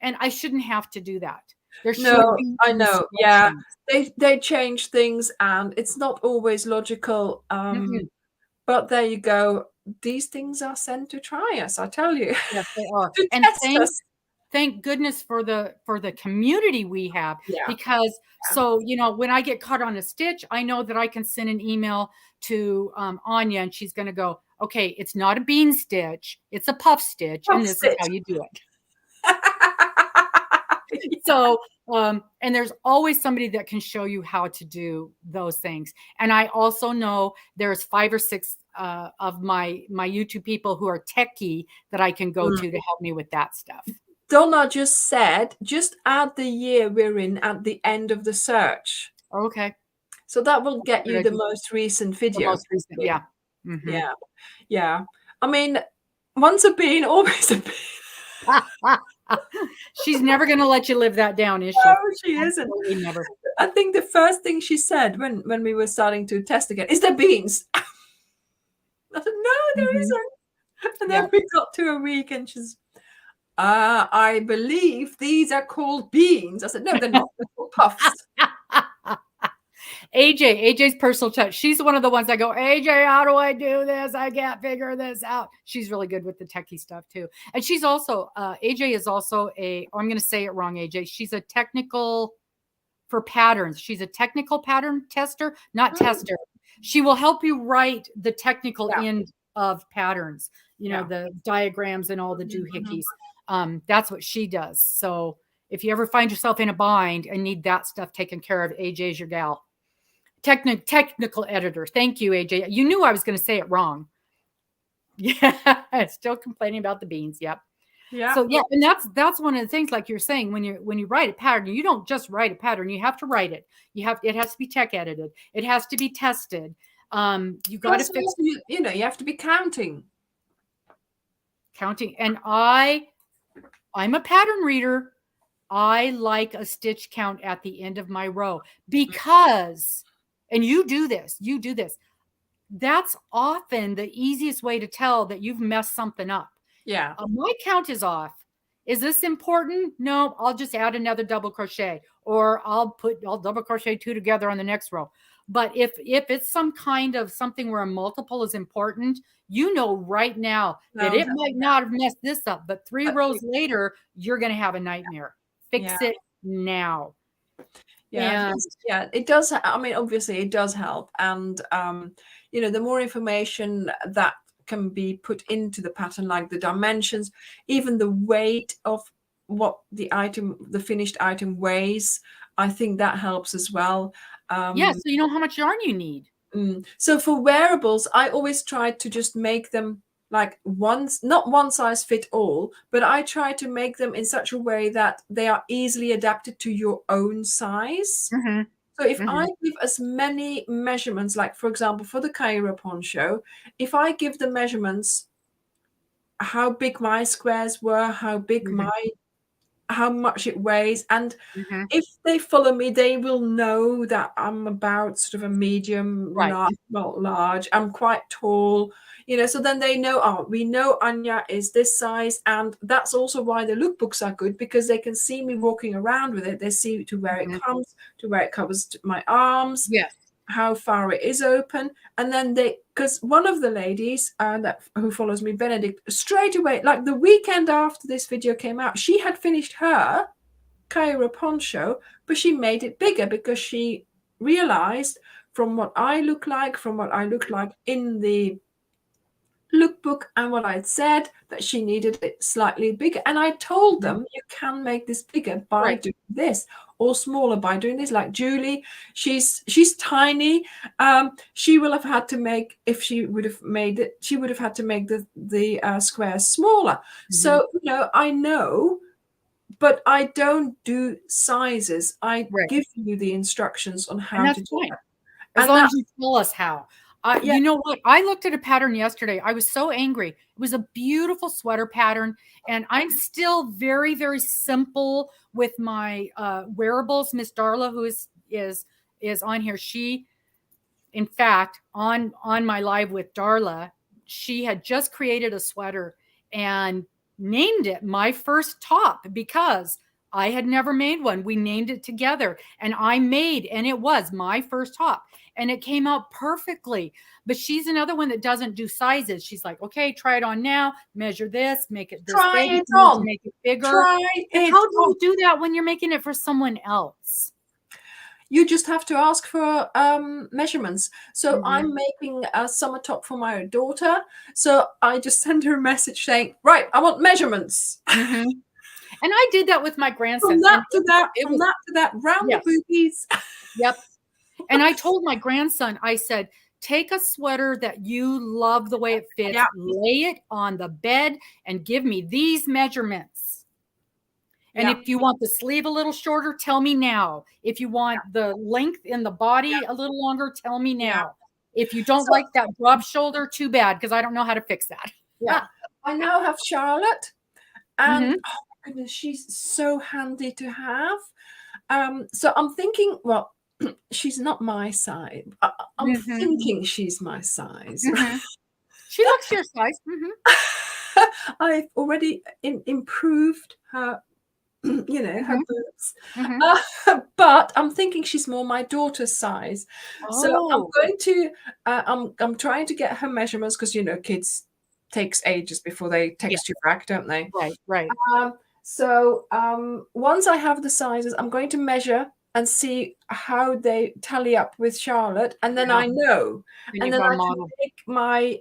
And I shouldn't have to do that. No, I know. Yeah, they change things, and it's not always logical. But there you go. These things are sent to try us, I tell you. Yes, they are. And thank goodness for the community we have, because so, when I get caught on a stitch, I know that I can send an email to Anja, and she's going to go, okay, it's not a bean stitch, it's a puff stitch, and this is how you do it. So, and there's always somebody that can show you how to do those things. And I also know there's 5 or 6 of my YouTube people who are techie that I can go to help me with that stuff. Donna just said, just add the year we're in at the end of the search. Okay. So that will get you the most recent video. The most recent, yeah. Yeah. I mean, Once a bean, always a bean. She's never going to let you live that down, is she? No, she isn't. Absolutely never. I think the first thing she said when we were starting to test again, is there beans? I said, no, there isn't. And then we got to a week and she's, I believe these are called beans. I said, no, they're not. They're called puffs. AJ's personal touch. She's one of the ones that go, AJ, how do I do this? I can't figure this out. She's really good with the techie stuff too. And she's also, AJ is also I'm going to say it wrong, AJ. She's a technical for patterns. She's a technical pattern tester, not tester. She will help you write the technical end of patterns, the diagrams and all the doohickeys. That's what she does. So if you ever find yourself in a bind and need that stuff taken care of, AJ's your gal. Technical editor. Thank you, AJ. You knew I was going to say it wrong. Yeah, still complaining about the beans. Yep. Yeah. So yeah, and that's one of the things, like you're saying, when you write a pattern, you don't just write a pattern. You have to write it. It has to be tech edited. It has to be tested. You got to fix. You have to be counting. And I'm a pattern reader. I like a stitch count at the end of my row because, and you do this. That's often the easiest way to tell that you've messed something up. Yeah. My count is off. Is this important? No, I'll just add another double crochet, or I'll double crochet 2 together on the next row. But if it's some kind of something where a multiple is important, right now that it might not have messed this up, but 3 rows later, you're going to have a nightmare. Fix it now. Yeah, it does. I mean, obviously it does help. And, the more information that can be put into the pattern, like the dimensions, even the weight of what the finished item weighs, I think that helps as well. So you know how much yarn you need. So for wearables, I always try to just make them like not one size fit all, but I try to make them in such a way that they are easily adapted to your own size. Mm-hmm. So if I give as many measurements, like for example, for the Cairo poncho, if I give the measurements, how big my squares were, how big how much it weighs, and if they follow me, they will know that I'm about sort of a medium, large. I'm quite tall, so then they know, we know Anja is this size. And that's also why the lookbooks are good, because they can see me walking around with it. They see to where it comes, to where it covers my arms, how far it is open. And then because one of the ladies who follows me, Benedict, straight away, like the weekend after this video came out, she had finished her Cairo poncho, but she made it bigger because she realized from what I look like in the lookbook and what I'd said, that she needed it slightly bigger. And I told them, you can make this bigger by doing this, or smaller by doing this. Like Julie, she's tiny. She will have had to make, if she would have made it, she would have had to make the squares smaller. So I know, but I don't do sizes. I give you the instructions on how to do it. As long as you tell us how. You know what? I looked at a pattern yesterday. I was so angry. It was a beautiful sweater pattern. And I'm still very, very simple with my wearables. Miss Darla, who is on here, she, in fact, on my live with Darla, she had just created a sweater and named it My First Top because I had never made one. We named it together and it was My First Top. And it came out perfectly. But she's another one that doesn't do sizes. She's like, okay, try it on now. Measure this. Make it this big. It on. Make it bigger. How do you do that when you're making it for someone else? You just have to ask for measurements. So I'm making a summer top for my daughter. So I just send her a message saying, right, I want measurements. And I did that with my grandson. From that to that, round the boobies. Yep. And I told my grandson, I said, take a sweater that you love the way it fits, lay it on the bed and give me these measurements. And if you want the sleeve a little shorter, tell me now. If you want the length in the body a little longer, tell me now. If you don't like that drop shoulder, too bad, because I don't know how to fix that. I now have Charlotte, and Mhm. oh my goodness, she's so handy to have. So I'm thinking, well, she's not my size. I'm Mhm. thinking she's my size. Mhm. She looks your size. Mhm. I've already improved her, her Mhm. boobs. Mhm. But I'm thinking she's more my daughter's size. So I'm Oh. going to, I'm trying to get her measurements because, kids takes ages before they Yeah. text you back, don't they? Right. Right. Once I have the sizes, I'm going to measure and see how they tally up with Charlotte, and then Yeah. I know, Then and you've then got a I can model. make my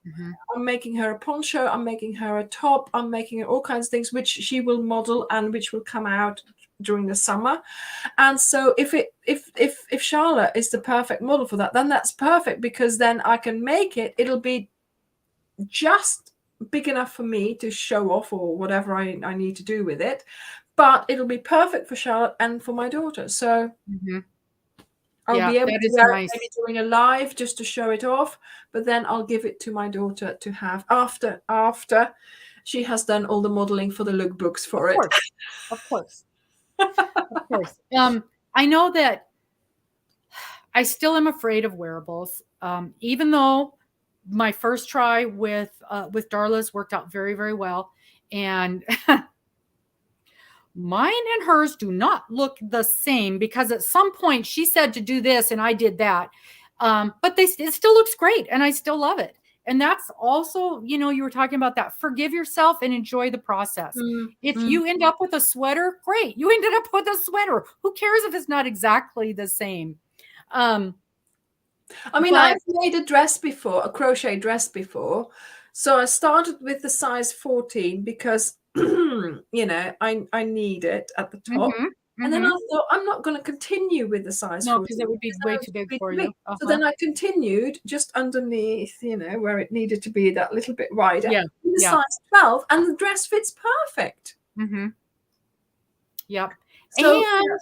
Mhm. I'm making her a poncho, I'm making her a top, I'm making her all kinds of things which she will model and which will come out during the summer. And so if Charlotte is the perfect model for that, then that's perfect, because then I can make it. It'll be just big enough for me to show off or whatever I need to do with it, but it'll be perfect for Charlotte and for my daughter. So Mhm. I'll Yeah, be able that to is wear it maybe nice. during a live just to show it off, but then I'll give it to my daughter to have after she has done all the modeling for the lookbooks Of for it. course. Of course. Of course. I know that I still am afraid of wearables, even though my first try with Darla's worked out very, very well, and mine and hers do not look the same, because at some point she said to do this and I did that, but it still looks great and I still love it. And that's also, you were talking about that. Forgive yourself and enjoy the process. Mm, If mm. you end up with a sweater, great. You ended up with a sweater. Who cares if it's not exactly the same? Um, I mean, but I've made a dress before, a crochet dress before. So I started with the size 14 because, I need it at the top. mhm, And then I mhm. thought, I'm not going to continue with the size No, because 14 it would be because then way it'll too be too big big for for me. you. So Uh-huh. then I continued just underneath, where it needed to be that little bit wider, Yeah, in the yeah. size 12, and the dress fits perfect. Mhm. Yep. So, And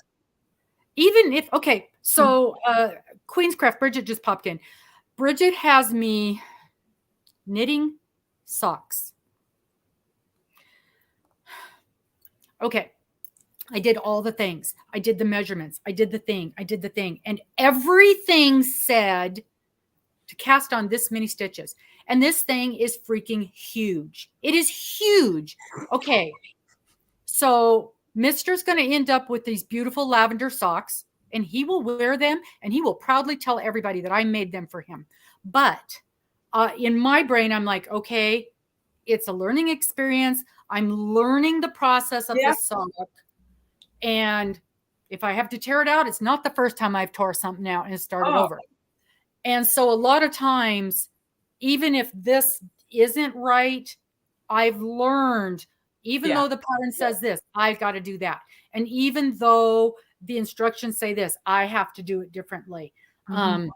even if, okay, yeah. so Queenscraft, Bridget just popped in. Bridget has me knitting socks. Okay, I did all the things. I did the measurements. I did the thing. I did the thing. And everything said to cast on this many stitches. And this thing is freaking huge. It is huge. Okay, so Mister's going to end up with these beautiful lavender socks, and he will wear them, and he will proudly tell everybody that I made them for him. But in my brain, I'm like, okay, it's a learning experience. I'm learning the process of the Yeah. sock. And if I have to tear it out, it's not the first time I've tore something out and started Oh, over. And so a lot of times, even if this isn't right, I've learned, even yeah. though the pattern says this, I've got to do that. And even though the instructions say this, I have to do it differently. Mhm.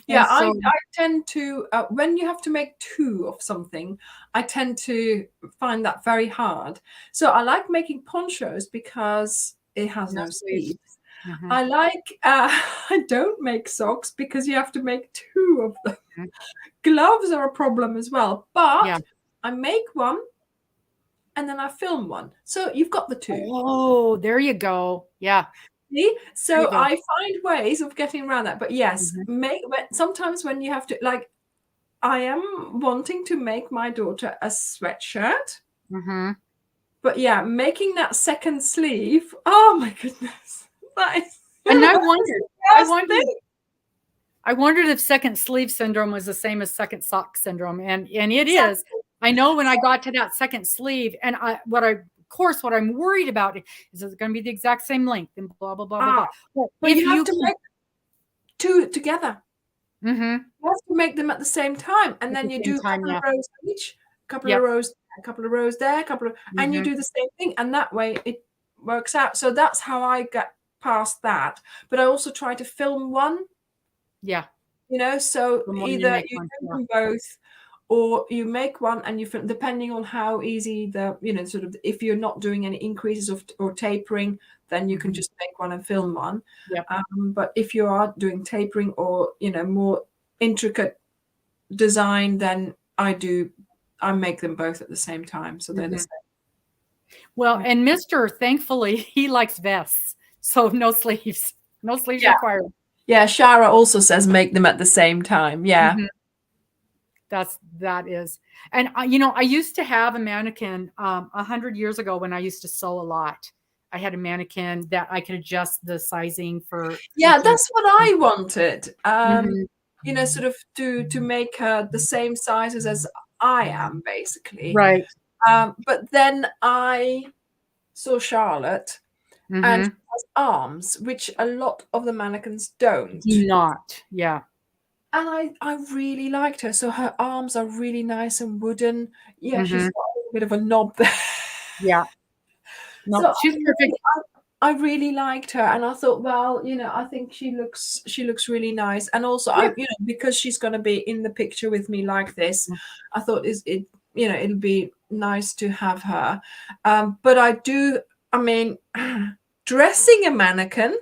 Yeah, And I so, tend to, when you have to make two of something, I tend to find that very hard. So I like making ponchos because it has no no sleeves. sleeves. Mhm, I like, I don't make socks because you have to make two of them. mhm. Gloves are a problem as well, Yeah. but I make one and then I film one. So you've got the two. Oh, there you go. Yeah. See? There you So go. I find ways of getting around that. But yes, Mhm, sometimes when you have to, like, I am wanting to make my daughter a sweatshirt, mhm. but yeah, making that second sleeve, oh my goodness, that is And I that's wondered, the I worst wondered, thing. I wondered if second sleeve syndrome was the same as second sock syndrome, and it is. Exactly. I know when So, I got to that second sleeve, and what I'm worried about is it's going to be the exact same length and blah blah blah blah blah. But but if you have you to can, make two together. mm-hmm, You have to make them at the same time, and at the then you same do a time, couple of yeah, rows each, a couple of yep, rows, a couple of rows there, and you mm-hmm, do the same thing, and that way it works out. So that's how I get past that. But I also try to film one, yeah, so the more you either make you one, do yeah, them both, or you make one and you film, depending on how easy sort of, if you're not doing any increases or tapering, then you can mm-hmm, just make one and film one. yep, But if you are doing tapering or more intricate design, then I make them both at the same time, so they're the same. Well, Yeah. and Mr. Thankfully, he likes vests, so no sleeves Yeah. required. Yeah, Shara also says make them at the same time. Yeah. That is. And you know, I used to have a mannequin 100 years ago when I used to sew a lot. I had a mannequin that I could adjust the sizing for Yeah, each. that's what I wanted. Mhm. You know, sort of to make her the same sizes as I am, basically. Right. But then I saw Charlotte, and she Mm-hmm. has arms, which a lot of the mannequins don't. Do not. Yeah. And I really liked her. So her arms are really nice and wooden. Yeah, she's Mm-hmm. got a little bit of a knob there. Yeah. No, So she's perfect. I really liked her, and I thought, well, you know, I think she looks really nice. And also, Yeah. you know, because she's going to be in the picture with me like this, I thought you know, it'll be nice to have her. But I mean, dressing a mannequin.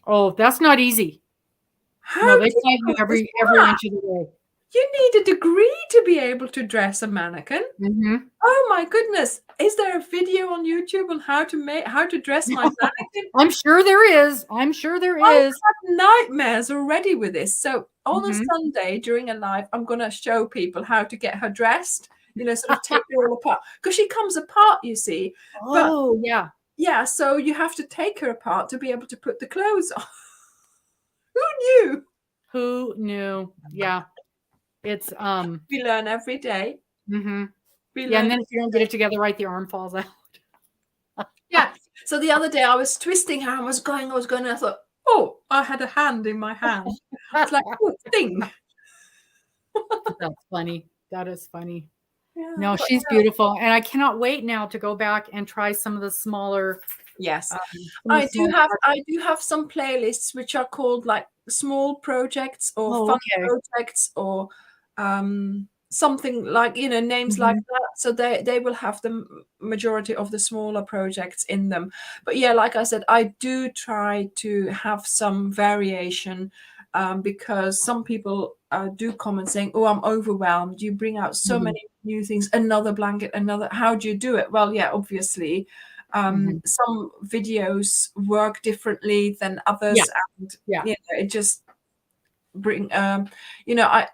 Oh, that's not easy. No, How they fight you difficult is every that? inch of the way. You need a degree to be able to dress a mannequin. Mm-hmm. Oh my goodness. Is there a video on YouTube on how to dress my mannequin? I'm sure there is. I'm sure there I've is. had nightmares already with this. So on a Mm-hmm. Sunday during a live, I'm going to show people how to get her dressed, you know, sort of take her all apart. Because she comes apart, you see. But Oh, yeah. yeah, so you have to take her apart to be able to put the clothes on. Who knew? Who knew? Yeah. It's We learn every day. mm-hmm. We Yeah, and learn. then if you don't get it together right, the arm falls out. Yeah. So the other day I was twisting her, I was going, and I thought, oh, I had a hand in my hand. It's like, oh, thing. That's funny. That is funny. Yeah, No, but she's beautiful. And I cannot wait now to go back and try some of the smaller. yes. Some of the smaller I do have some playlists which are called like small projects or Oh, fun okay. projects or something like, you know, names like that. So they will have the majority of the smaller projects in them. But yeah, like I said, I do try to have some variation because some people do comment saying, oh, I'm overwhelmed. You bring out so many new things, another blanket, another. How do you do it? Well, yeah, obviously. Some videos work differently than others, and Yeah. you know, it just bring you know,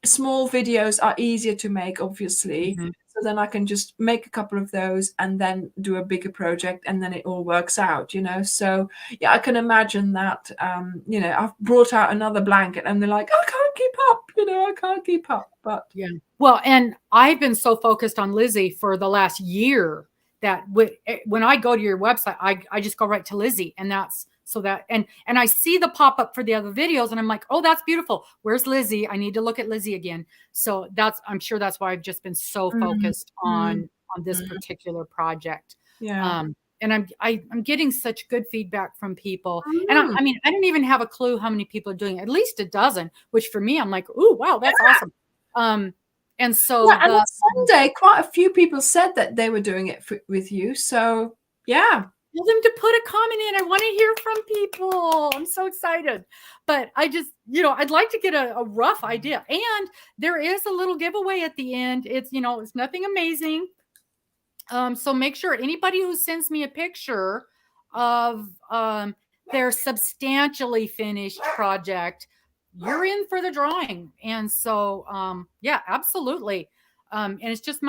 small videos are easier to make, obviously. So then I can just make a couple of those and then do a bigger project, and then it all works out, you know. So yeah, I can imagine that. You know, I've brought out another blanket and they're like, I can't keep up, you know, I can't keep up. But Yeah. Well, and I've been so focused on Lizzie for the last year that when I go to your website, I just go right to Lizzie, and that's so that and I see the pop up for the other videos, and I'm like, oh, that's beautiful. Where's Lizzie? I need to look at Lizzie again. So I'm sure that's why I've just been so focused on this particular project. yeah. And I'm getting such good feedback from people, and I mean, I don't even have a clue how many people are doing it. At least a dozen, which for me, I'm like, oh wow, that's awesome. And so yeah, and on Sunday, quite a few people said that they were doing it with you. So yeah. Tell them to put a comment in. I want to hear from people. I'm so excited. But I just, you know, I'd like to get a rough idea. And there is a little giveaway at the end. It's, you know, it's nothing amazing. So make sure anybody who sends me a picture of their substantially finished project, you're in for the drawing. And so yeah, absolutely. And it's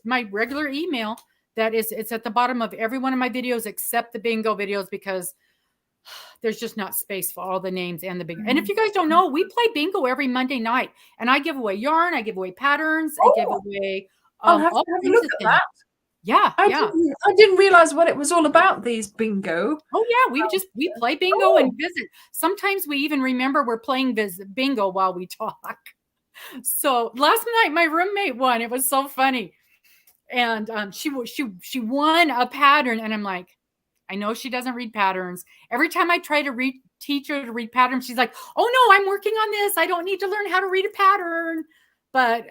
my regular email it's at the bottom of every one of my videos except the bingo videos, because there's just not space for all the names and the bingo. And if you guys don't know, we play bingo every Monday night, and I give away yarn, I give away patterns, I give away I'll have all to have a kinds look of at things. that. Yeah, I didn't realize what it was all about, these bingo. Oh yeah, we play bingo and visit. Sometimes we even remember we're playing bingo while we talk. So last night my roommate won. It was so funny. And she won a pattern, and I'm like, I know she doesn't read patterns. Every time I try to teach her to read patterns, she's like, oh no, I'm working on this. I don't need to learn how to read a pattern. But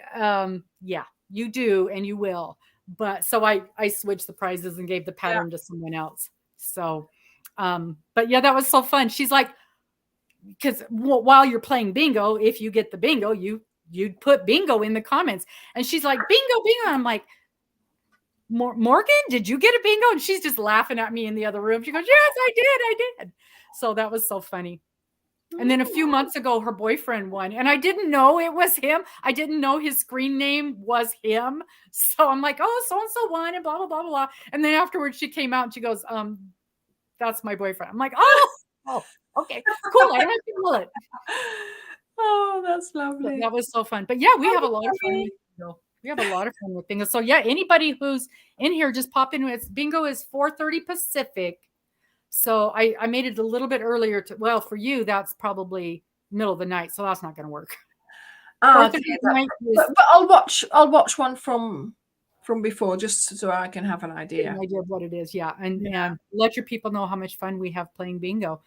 yeah, you do, and you will. But so I switched the prizes and gave the pattern to someone else. So but yeah, that was so fun. She's like, because while you're playing bingo, if you get the bingo, you you'd put bingo in the comments. And she's like, bingo, bingo. I'm like, Morgan, did you get a bingo? And she's just laughing at me in the other room. She goes, yes, I did. So that was so funny. And then a few months ago, her boyfriend won, and I didn't know it was him. I didn't know his screen name was him. So I'm like, oh, so-and-so won, and blah, blah, blah, blah. And then afterwards she came out and she goes, that's my boyfriend. I'm like, oh, okay, cool. I don't have to pull it. Oh, that's lovely. That was so fun. But yeah, we have a lot of fun with bingo. We have a lot of fun with bingo. So yeah, anybody who's in here, just pop in. It's bingo is 4:30 Pacific. So I made it a little bit earlier well, for you, that's probably middle of the night. So that's not going to work. Okay, but I'll watch one from before, just so I can have an idea. An idea of what it is. Yeah. And let your people know how much fun we have playing bingo.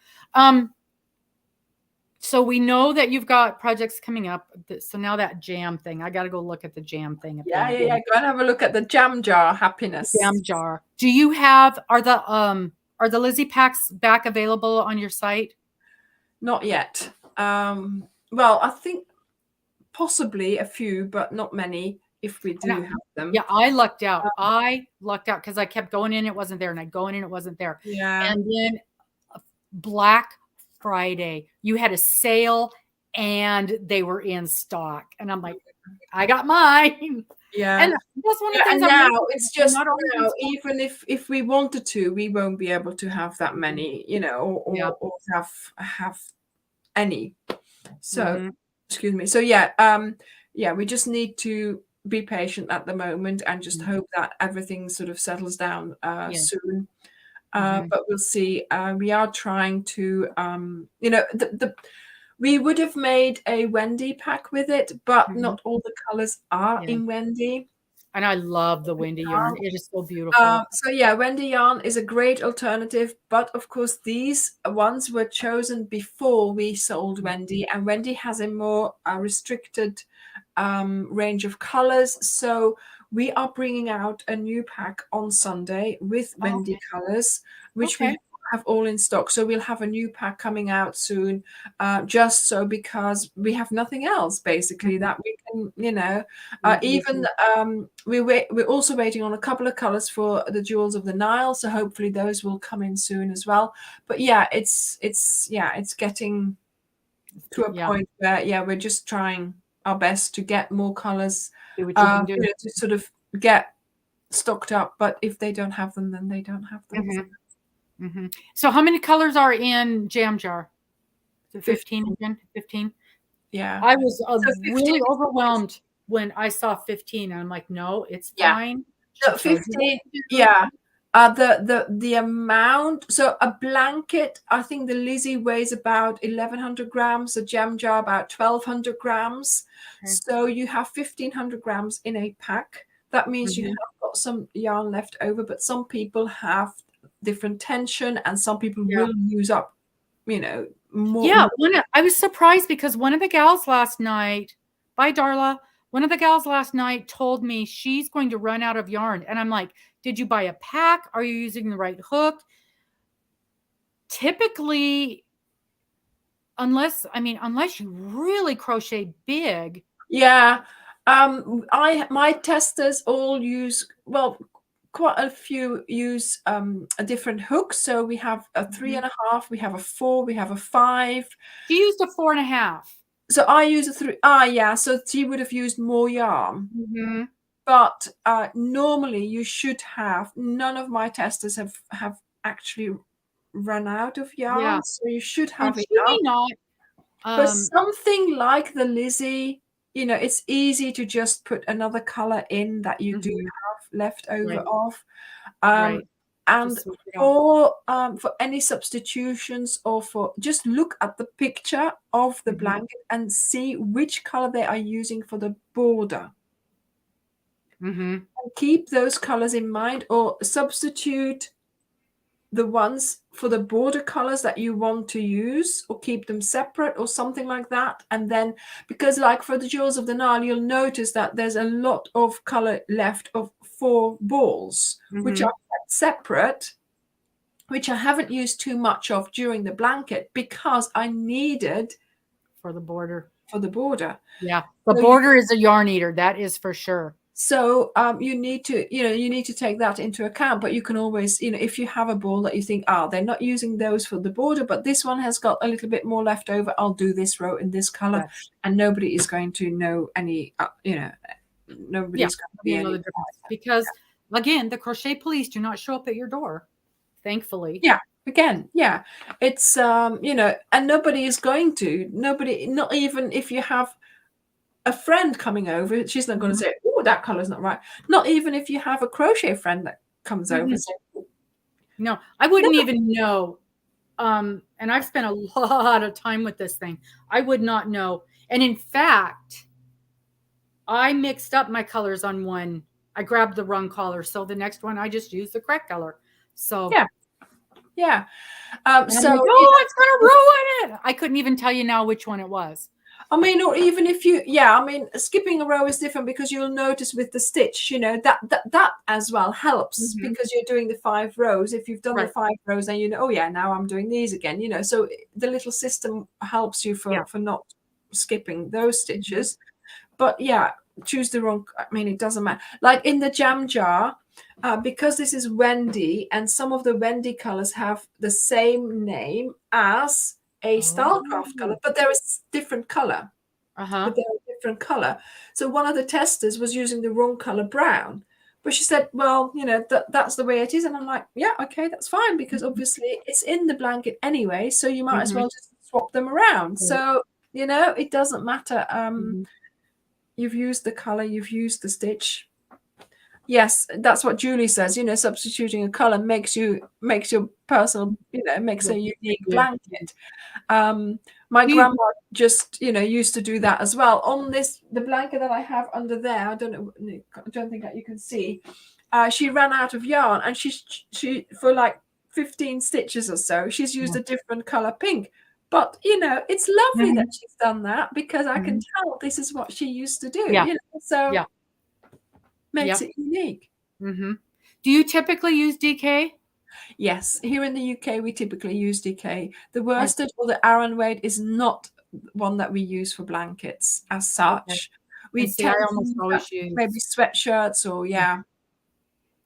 So we know that you've got projects coming up. So now that jam thing, I got to go look at the jam thing. Yeah. Go and have a look at the jam jar happiness. Jam jar. Do you have, are the Lizzie packs back available on your site? Not yet. Well, I think possibly a few, but not many if we do have them. Yeah, I lucked out. Because I kept going in, it wasn't there, and I'd go in and it wasn't there. Yeah. And then Black Friday, you had a sale and they were in stock. And I'm like, I got mine. Yeah. And that's one of the things. And now it's just, even if we wanted to, we won't be able to have that many, or have any. So excuse me. So we just need to be patient at the moment and just hope that everything sort of settles down soon. But we'll see. We are trying to, we would have made a Wendy pack with it, but not all the colors are in Wendy. And I love the Wendy yarn. It is so beautiful. So Wendy yarn is a great alternative, but of course these ones were chosen before we sold Wendy, and Wendy has a more restricted range of colors. So we are bringing out a new pack on Sunday with Wendy colors, which we have all in stock. So we'll have a new pack coming out soon, just so, because we have nothing else basically that we can, even we're also waiting on a couple of colors for the Jewels of the Nile, so hopefully those will come in soon as well. But it's getting to a point where we're just trying our best to get more colors, to sort of get stocked up. But if they don't have them, then they don't have them. So how many colors are in Jam Jar? 15 again? 15? Yeah. I was really overwhelmed when I saw 15. I'm like, no, it's fine. So 15, the amount, so a blanket, I think the Lizzie weighs about 1,100 grams, a Jam Jar about 1,200 grams. So you have 1,500 grams in a pack. That means you have got some yarn left over, but some people have different tension, and some people will use up, more. Yeah, I was surprised because one of the gals last night, bye Darla, one of the gals last night told me she's going to run out of yarn. And I'm like, did you buy a pack? Are you using the right hook? Typically, unless you really crochet big. Yeah. My testers all use, quite a few use a different hook. So we have a 3.5, we have a 4, we have a 5. She used a 4.5. So I use a 3. So she would have used more yarn. But normally you should have, none of my testers have actually run out of yarn. So you should have enough. But something like the Lizzie, it's easy to just put another color in that you do have left over of. And for any substitutions, or for, just look at the picture of the blanket and see which color they are using for the border. And keep those colors in mind, or substitute the ones for the border colors that you want to use, or keep them separate or something like that. And then, because like for the Jewels of the Nile, you'll notice that there's a lot of color left of 4 balls, which are separate, which I haven't used too much of during the blanket because I needed for the border for the border. Yeah. The So border is a yarn eater. That is for sure. So you need to take that into account, but you can always, if you have a ball that you think, they're not using those for the border, but this one has got a little bit more left over, I'll do this row in this color, Yes. and nobody is going to know any, nobody's going to be You know any the difference. Because again, the crochet police do not show up at your door, thankfully. Yeah. Again, yeah, it's and nobody is going to. Nobody, not even if you have a friend coming over, she's not going to say, "Oh, that color's not right." Not even if you have a crochet friend that comes over. Say, no, I wouldn't even know. And I've spent a lot of time with this thing. I would not know. And in fact, I mixed up my colors on one. I grabbed the wrong color. So the next one, I just used the correct color. So yeah. So like, it's going to ruin it. I couldn't even tell you now which one it was. I mean, or even if you, skipping a row is different because you'll notice with the stitch, that as well helps because you're doing the 5 rows. If you've done the 5 rows, then now I'm doing these again, so the little system helps you for not skipping those stitches. But choose the wrong, it doesn't matter. Like in the jam jar, because this is Wendy, and some of the Wendy colors have the same name as a Starcraft color, but they're a different color. But they're a different color. So one of the testers was using the wrong color brown, but she said, well, that's the way it is. And I'm like, yeah, okay, that's fine, because obviously it's in the blanket anyway, so you might as well just swap them around. So it doesn't matter. You've used the color, you've used the stitch. Yes, that's what Julie says. Substituting a color makes your personal, makes a unique blanket. My grandma just, used to do that as well. On the blanket that I have under there, I don't think that you can see. She ran out of yarn, and she for like 15 stitches or so, she's used a different color pink. But it's lovely that she's done that, because I can tell this is what she used to do. So makes it unique. Do you typically use DK? Yes, here in the UK we typically use DK. The worsted or the Aran weight is not one that we use for blankets as such. We tend to use maybe sweatshirts or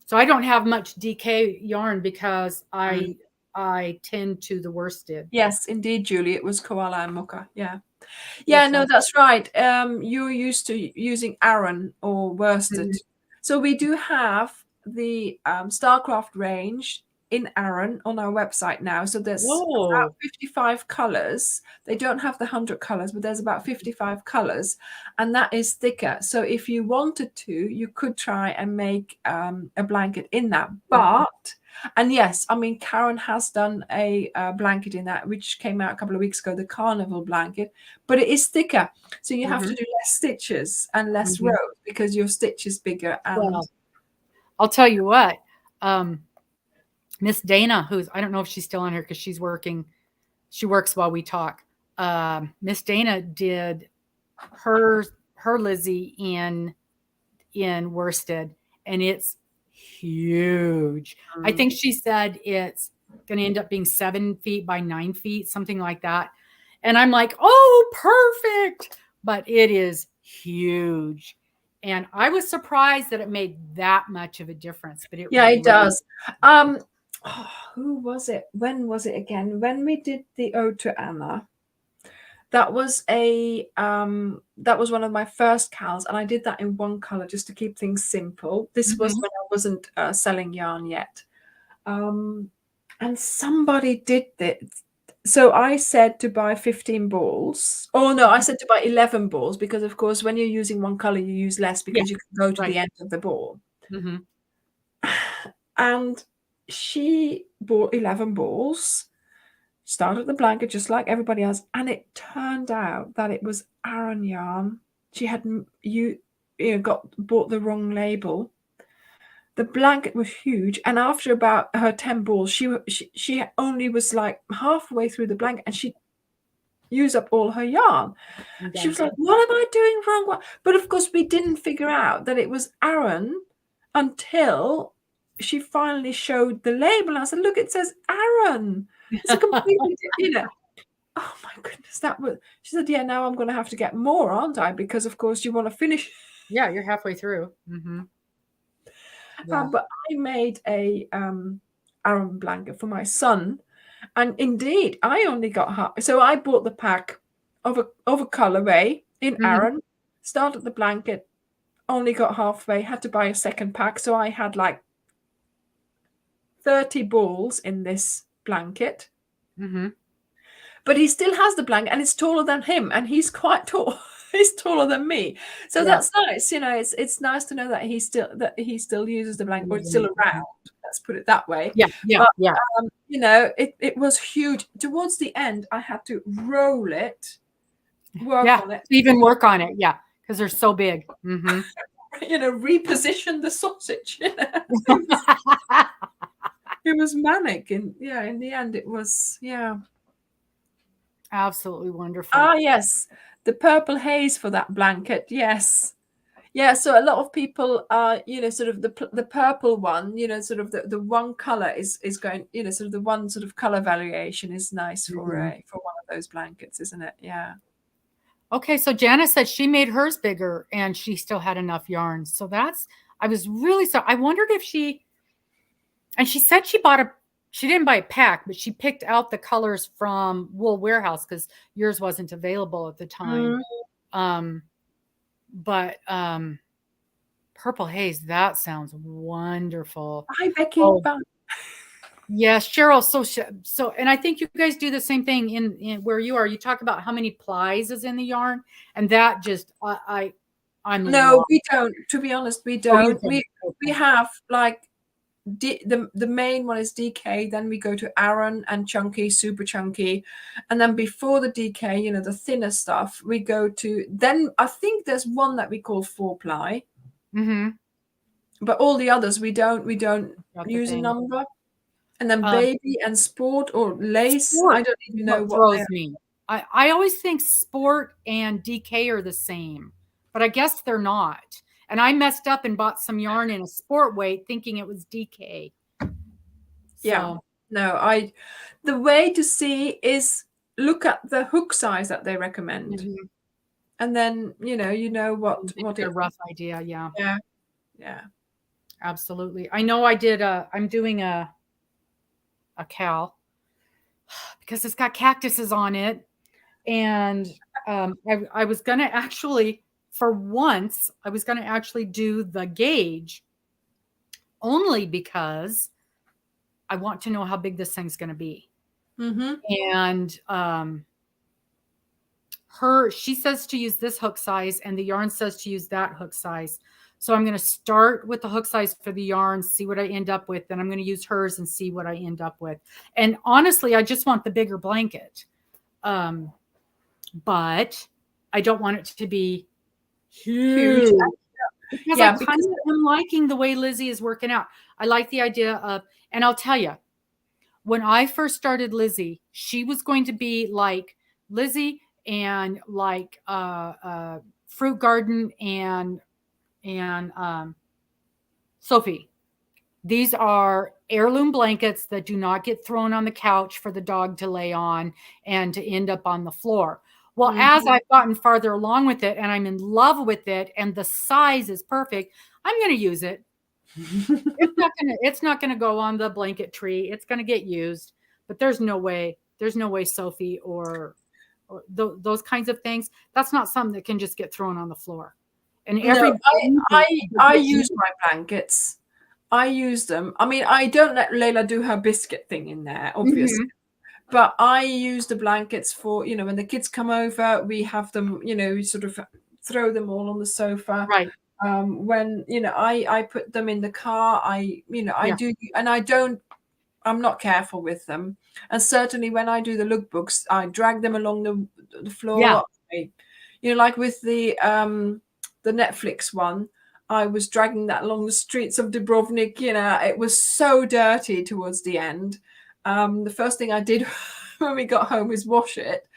So I don't have much DK yarn because I tend to the worsted. Yes, indeed, Julie. It was koala and mocha. No, that's right. You're used to using Aran or worsted. So we do have the Starcraft range in Aran on our website now. So there's about 55 colors. They don't have the 100 colors, but there's about 55 colors, and that is thicker. So if you wanted to, you could try and make a blanket in that. But and yes, Karen has done a blanket in that, which came out a couple of weeks ago, the carnival blanket, but it is thicker. So you have to do less stitches and less rows because your stitch is bigger. And well, I'll tell you what, Miss Dana, I don't know if she's still on here because she's working. She works while we talk. Miss Dana did her Lizzie in worsted, and it's huge. I think she said it's going to end up being 7 feet by 9 feet, something like that. And I'm like, oh, perfect. But it is huge. And I was surprised that it made that much of a difference. But it does. Who was it? When was it again? When we did the Ode to Anna, that was one of my first cals, and I did that in one color just to keep things simple. This was when I wasn't selling yarn yet, and somebody did this. So I said to buy 15 balls. Oh no, I said to buy 11 balls, because of course when you're using one color you use less, because you can go to the end of the ball. And she bought 11 balls, started the blanket just like everybody else, and it turned out that it was Aran yarn. She had bought the wrong label. The blanket was huge, and after about her 10 balls, she only was like halfway through the blanket, and she used up all her yarn. She was like, what am I doing wrong? But of course we didn't figure out that it was Aran until she finally showed the label. I said, look, it says Aran. It's a completely, oh my goodness. Is that what she said? Yeah, now I'm going to have to get more, aren't I? Because of course you want to finish. Yeah, you're halfway through. Yeah. But I made a Aran blanket for my son, and indeed I only got half. So I bought the pack of a colorway in Aran, started the blanket, only got halfway, had to buy a second pack, so I had like 30 balls in this blanket. But he still has the blanket, and it's taller than him, and he's quite tall. He's taller than me, so that's nice. It's nice to know that he still uses the blanket, or it's still around. Let's put it that way. Yeah. But, it was huge. Towards the end, I had to roll it, work on it, even work on it. Yeah, because they're so big. Reposition the sausage. It was manic, and in the end, it was absolutely wonderful. Ah, yes, the purple haze for that blanket. Yes. Yeah, so a lot of people are, sort of the purple one, sort of the one color is going, sort of the one sort of color variation is nice for one of those blankets, isn't it? Yeah. Okay, so Janice said she made hers bigger and she still had enough yarn. So I was really sorry. I wondered if she said she didn't buy a pack, but she picked out the colors from Wool Warehouse because yours wasn't available at the time. But purple haze, that sounds wonderful. Hi, Becky. Yes, Cheryl. So, and I think you guys do the same thing in where you are. You talk about how many plies is in the yarn, and that just no, we don't. To be honest, we don't. We have like the main one is DK, then we go to Aran and chunky, super chunky, and then before the DK, the thinner stuff, we go to, then I think there's one that we call 4-ply, but all the others we don't use a number. And then baby and sport or lace, I don't even know what throws me. I always think sport and DK are the same, but I guess they're not. And I messed up and bought some yarn in a sport weight thinking it was DK. Yeah. No, the way to see is look at the hook size that they recommend. And then, what a rough idea. Yeah. Yeah. Absolutely. I know I'm doing a cowl because it's got cactuses on it. And I was going to actually, for once, I was going to actually do the gauge only because I want to know how big this thing's going to be. And she says to use this hook size and the yarn says to use that hook size. So I'm going to start with the hook size for the yarn, see what I end up with. Then I'm going to use hers and see what I end up with. And honestly, I just want the bigger blanket. But I don't want it to be huge. Because I kind of am liking the way Lizzie is working out. I like the idea of, and I'll tell you, when I first started Lizzie, she was going to be like Lizzie and like Fruit Garden and Sophie. These are heirloom blankets that do not get thrown on the couch for the dog to lay on and to end up on the floor. Well, as I've gotten farther along with it and I'm in love with it and the size is perfect, I'm going to use it. It's not going to go on the blanket tree. It's going to get used, but there's no way Sophie or those kinds of things. That's not something that can just get thrown on the floor. And I use my blankets. I use them. I mean, I don't let Layla do her biscuit thing in there, obviously. But I use the blankets for, when the kids come over, we have them, sort of throw them all on the sofa. Right. When, I put them in the car, I do, and I'm not careful with them. And certainly when I do the lookbooks, I drag them along the floor. Like with the Netflix one, I was dragging that along the streets of Dubrovnik. It was so dirty towards the end. The first thing I did when we got home was wash it.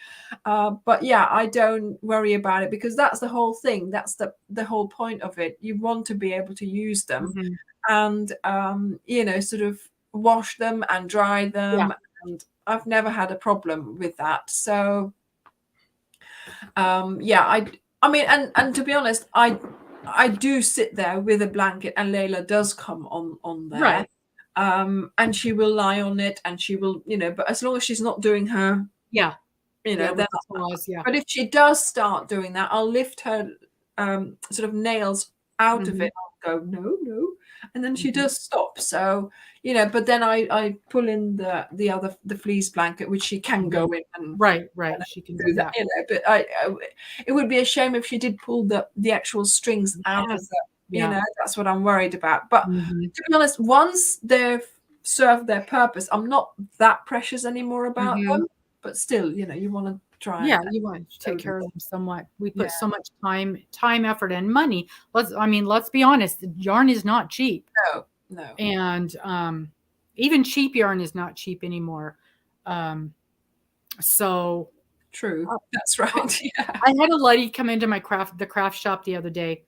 But I don't worry about it because that's the whole thing. That's the whole point of it. You want to be able to use them and, sort of wash them and dry them. And I've never had a problem with that. So Yeah, I mean, and to be honest, I do sit there with a blanket, and Layla does come on there. Right. And she will lie on it, and she will, but as long as she's not doing her, Yeah. Yeah, then, with the claws, yeah. but if she does start doing that, I'll lift her sort of nails out of it. I'll go, no, and then she does stop. So, but then I pull in the fleece blanket, which she can go in and Right, she can do that. But it would be a shame if she did pull the actual strings out of Yes. the, that's what I'm worried about. But Mhm. to be honest, once they've served their purpose, I'm not that precious anymore about them. But still, you want to try. Yeah, you want to take care of them somewhat. We Yeah. put so much time, effort, and money. Let's be honest. Yarn is not cheap. No. And even cheap yarn is not cheap anymore. So True. That's right. Yeah. I had a lady come into the craft shop the other day,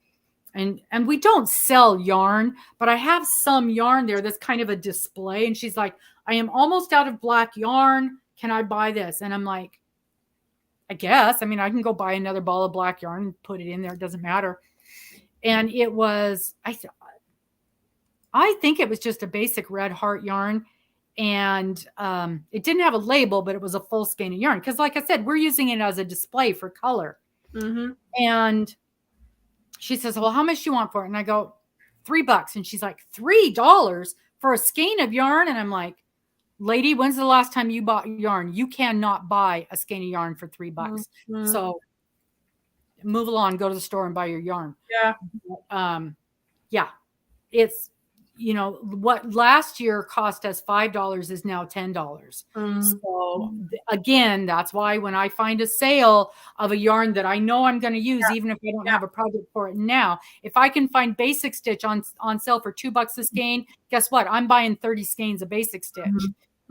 and we don't sell yarn, but I have some yarn there that's kind of a display. And she's like, I am almost out of black yarn. Can I buy this? And I'm like, I guess. I mean, I can go buy another ball of black yarn and put it in there. It doesn't matter. And it was, I think it was just a basic red heart yarn. And it didn't have a label, but it was a full skein of yarn. Because like I said, we're using it as a display for color. And she says, well, how much do you want for it? And I go, $3. And she's like, $3 for a skein of yarn? And I'm like, lady, when's the last time you bought yarn? You cannot buy a skein of yarn for $3. So move along, go to the store and buy your yarn. Yeah. It's, what last year cost us $5 is now $10. So again, that's why when I find a sale of a yarn that I know I'm going to use, even if I don't have a project for it now, if I can find basic stitch on sale for $2 a skein, guess what? I'm buying 30 skeins of basic stitch.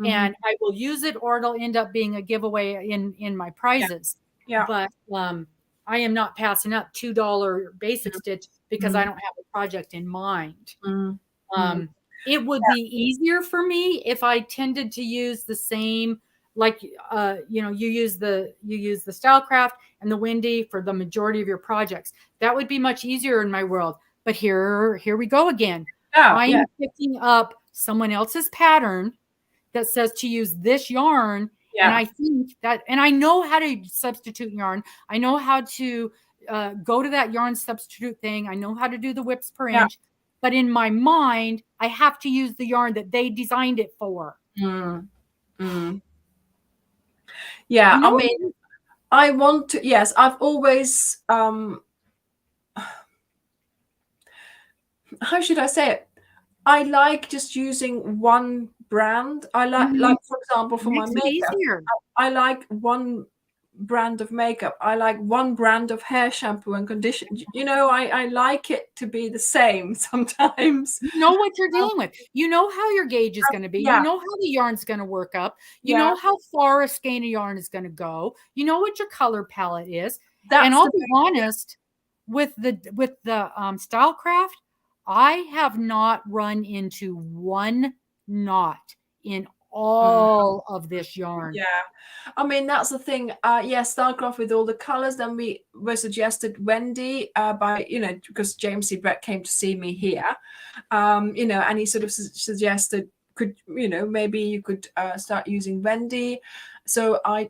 And I will use it, or it'll end up being a giveaway in my prizes. But I am not passing up $2 basic stitch because I don't have a project in mind. It would be easier for me if I tended to use the same, like you use the Stylecraft and the Windy for the majority of your projects. That would be much easier in my world. But here we go again. I'm picking up someone else's pattern that says to use this yarn. And I think that, and I know how to substitute yarn. I know how to go to that yarn substitute thing. I know how to do the whips per inch. But in my mind, I have to use the yarn that they designed it for. Yeah, I mean, I want to, yes, I've always, how should I say it? I like just using one brand. I like for example, for my makeup, I like one brand of makeup. I like one brand of hair shampoo and conditioner. I like it to be the same sometimes. You know what you're dealing with. You know how your gauge is going to be. You know how the yarn's going to work up. You know how far a skein of yarn is going to go. You know what your color palette is. And I'll be honest, with the Stylecraft, I have not run into one knot in all of this yarn. Yeah, I mean, that's the thing. Stylecraft with all the colors. Then we were suggested Wendy by because James C. Brett came to see me here, and he sort of suggested, maybe you could start using Wendy. So I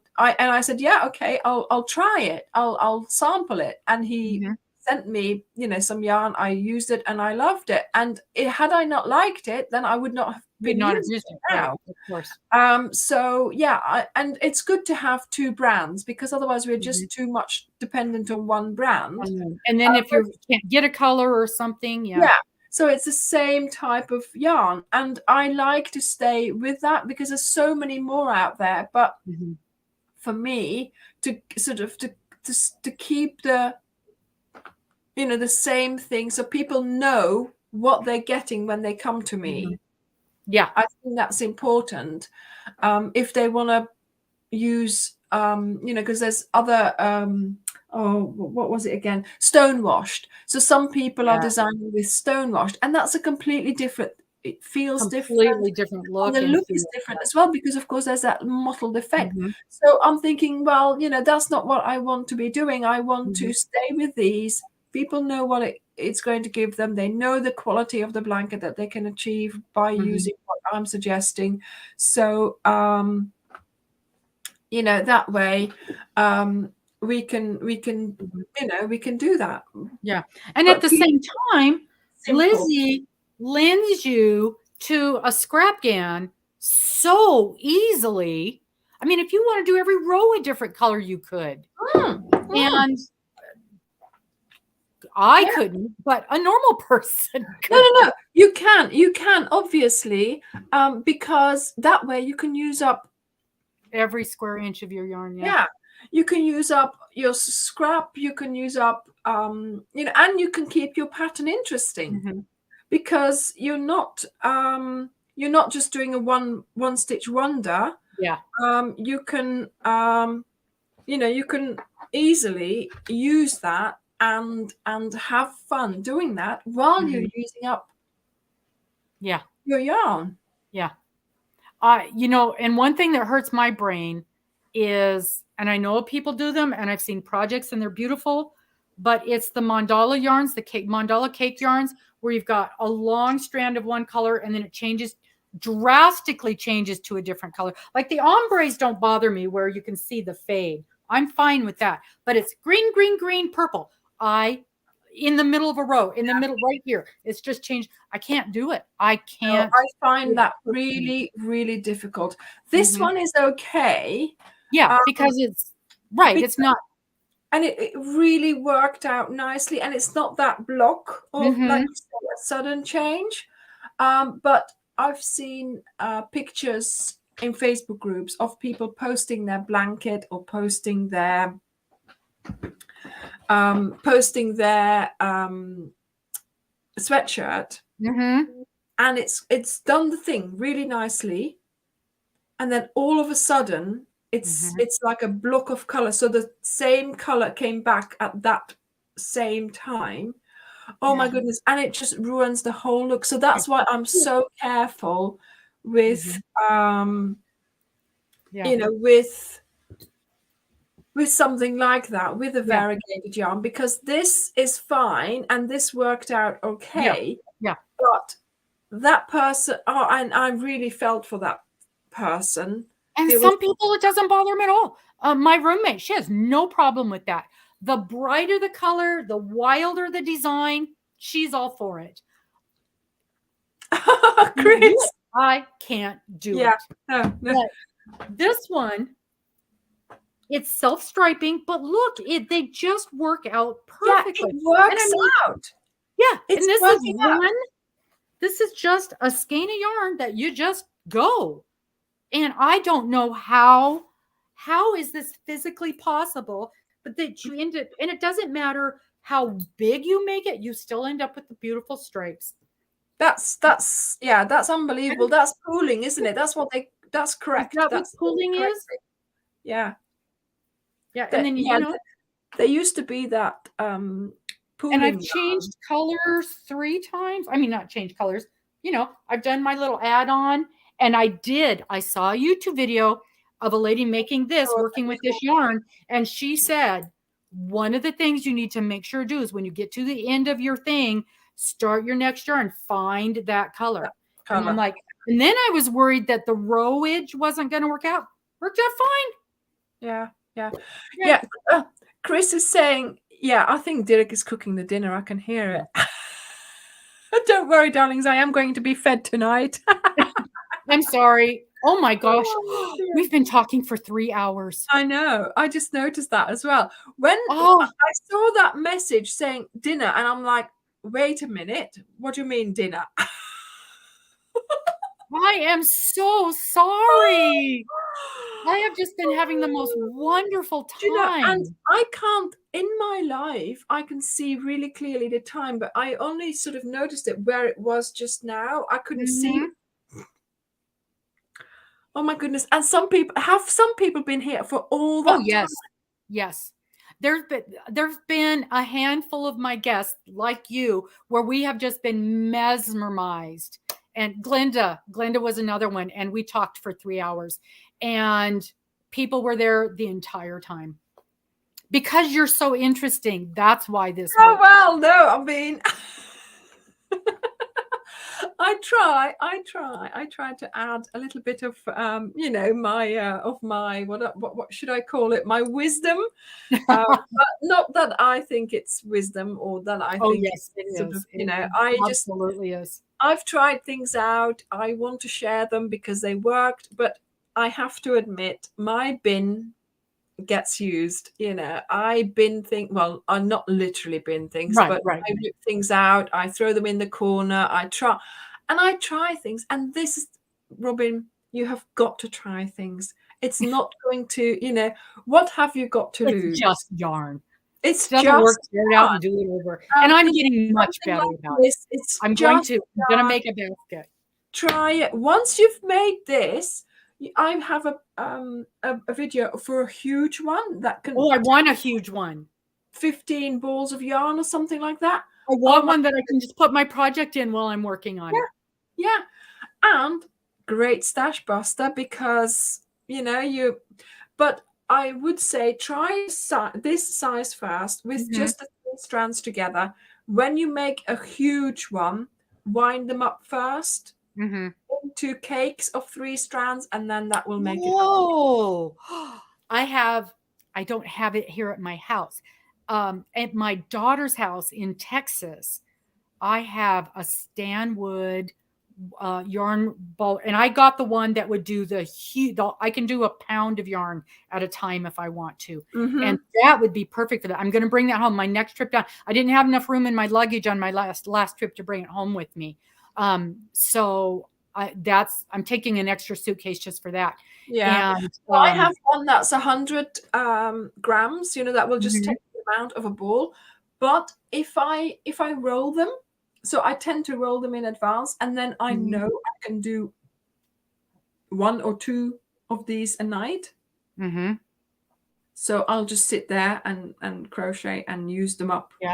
said, yeah, okay, I'll try it. I'll sample it. And he sent me some yarn. I used it and I loved it. And had I not liked it, then I would not have been using it now. Of course. So yeah, and it's good to have two brands, because otherwise we're just too much dependent on one brand. And then if you can't get a color or something, so it's the same type of yarn, and I like to stay with that because there's so many more out there. But for me to sort of to keep the the same thing, so people know what they're getting when they come to me. I think that's important. If they want to use because there's other what was it again, stonewashed. So some people are designing with stonewashed, and that's a completely different it feels different. Completely different And look the and look is feel. different as well, because of course there's that mottled effect. Mhm, So I'm thinking, well, that's not what I want to be doing. I want mhm, to stay with these. People know what it's going to give them. They know the quality of the blanket that they can achieve by mhm, using what I'm suggesting. So, that way, we can mhm. we can do that. Yeah, and at But the keep same time, simple. Lizzie lends you to a scrap GAN so easily. I mean, if you want to do every row a different color, you could. Mm, mm, And I yeah. couldn't, but a normal person No, could. no, no. You can obviously, because that way you can use up. Every square inch of your yarn, yeah. Yeah, you can use up your scrap. You can use up, and you can keep your pattern interesting, Mhm. because you're not just doing a one stitch wonder. Yeah. You can, you can easily use that and have fun doing that while you're Mhm. using up Yeah. your yarn. Yeah. And one thing that hurts my brain is, and I know people do them, and I've seen projects and they're beautiful, but it's the mandala yarns, the mandala cake yarns, where you've got a long strand of one color and then it drastically changes to a different color. Like the ombres don't bother me, where you can see the fade. I'm fine with that, but it's green, green, green, purple. In the middle of a row, in the middle right here, it's just changed. I can't do it. I So can't. I find It that hurts me. really, really difficult. This Mhm. one is okay, Yeah, um, because it's right. It's because, not. and it really worked out nicely, and it's not that block of, like Mhm. you say, a sudden change. But I've seen pictures in Facebook groups of people posting their blanket or posting their sweatshirt, Mhm. and it's done the thing really nicely, and then all of a sudden it's Mhm. it's like a block of color, so the same color came back at that same time. Oh my Yeah. goodness, and it just ruins the whole look. So Yeah. that's why I'm so careful with Mhm. um Yeah. you know with with something like that, with a Yeah. variegated yarn, because this is fine and this worked out Yeah. okay. Yeah. But that person, oh, and I really felt for that person. And It was some people, it doesn't bother them at all. My roommate, she has no problem with that. The brighter the color, the wilder the design, she's all for it. Can't do Chris. it. I can't do Yeah, it. no, no. But this one, it's self-striping, but look, they just work out Yeah, it perfectly. And I works mean, out. yeah, and It's working out. this is just a skein of yarn that you just go. And I don't know how is this physically possible, but that you end up, and it doesn't matter how big you make it, you still end up with the beautiful stripes. That's unbelievable. And That's pooling, isn't it? That's is correct. that what That's the pooling correct is? thing. Yeah. Yeah, and That then yeah, there used to be that and I've pooling changed yarn. colors 3 times. I mean, not changed colors. I've done my little add-on, and I saw a YouTube video of a lady making this, Oh, working with this yarn, and she said, one of the things you need to make sure to do is when you get to the end of your thing, start your next yarn, find that that color. And I'm color. like, and then I was worried that the rowage wasn't going to work out. Worked out fine. Yeah, yeah. Yeah. Yeah, Chris is saying, yeah, I think Derek is cooking the dinner. I can hear Yeah. it. Don't worry, darlings, I am going to be fed tonight. I'm sorry. Oh my gosh. Oh, dear. We've been talking for 3 hours. I know. I just noticed that as well. When Oh, I saw that message saying dinner, and I'm like, wait a minute, what do you mean dinner? I am so sorry. I have just been having the most wonderful Do you know, and time. I can't, in my life, I can see really clearly the time, but I only sort of noticed it where it was just now. I couldn't see. Mhm. Oh my goodness. And some people been here for all Oh, that time? yes. Yes. There's been a handful of my guests like you where we have just been mesmerized And Glenda was another one. And we talked for 3 hours, and people were there the entire time. Because you're so interesting. That's why this Oh, works. well, no, I mean, I try to add a little bit of, my, what should I call it? My wisdom. But not that I think it's wisdom, or that I Oh, think yes, it it's sort of, is. It absolutely is. I've tried things out. I want to share them because they worked, but I have to admit, my bin gets used. I bin things. Well, I'm not literally bin things, Right, but right. I rip things out. I throw them in the corner. I try things. And this is, Robin, you have got to try things. It's not going to, what have you got to It's lose? just yarn. It's Doesn't work, just tear it out and do it over. And I'm getting much something better like about it. this. It's I'm just gonna make a basket. try it. Once you've made this, I have a video for a huge one that can. Oh, I want a huge one. 15 balls of yarn or something like that. I want one that I can just put my project in while I'm working on it. Yeah. And great stash buster, because but I would say try this size first with just the 3 strands together. When you make a huge one, wind them up first into cakes of 3 strands, and then that will make it. Oh, I don't have it here at my house. At my daughter's house in Texas, I have a Stanwood yarn ball, and I got the one that would do the huge. I can do a pound of yarn at a time if I want to, and that would be perfect for that. I'm going to bring that home. My next trip down, I didn't have enough room in my luggage on my last trip to bring it home with me, so I'm taking an extra suitcase just for that. Yeah, and I have one that's 100 grams. That will just take the amount of a ball. But if I roll them, so I tend to roll them in advance, and then I know I can do 1 or 2 of these a night. So I'll just sit there and crochet and use them up. Yeah,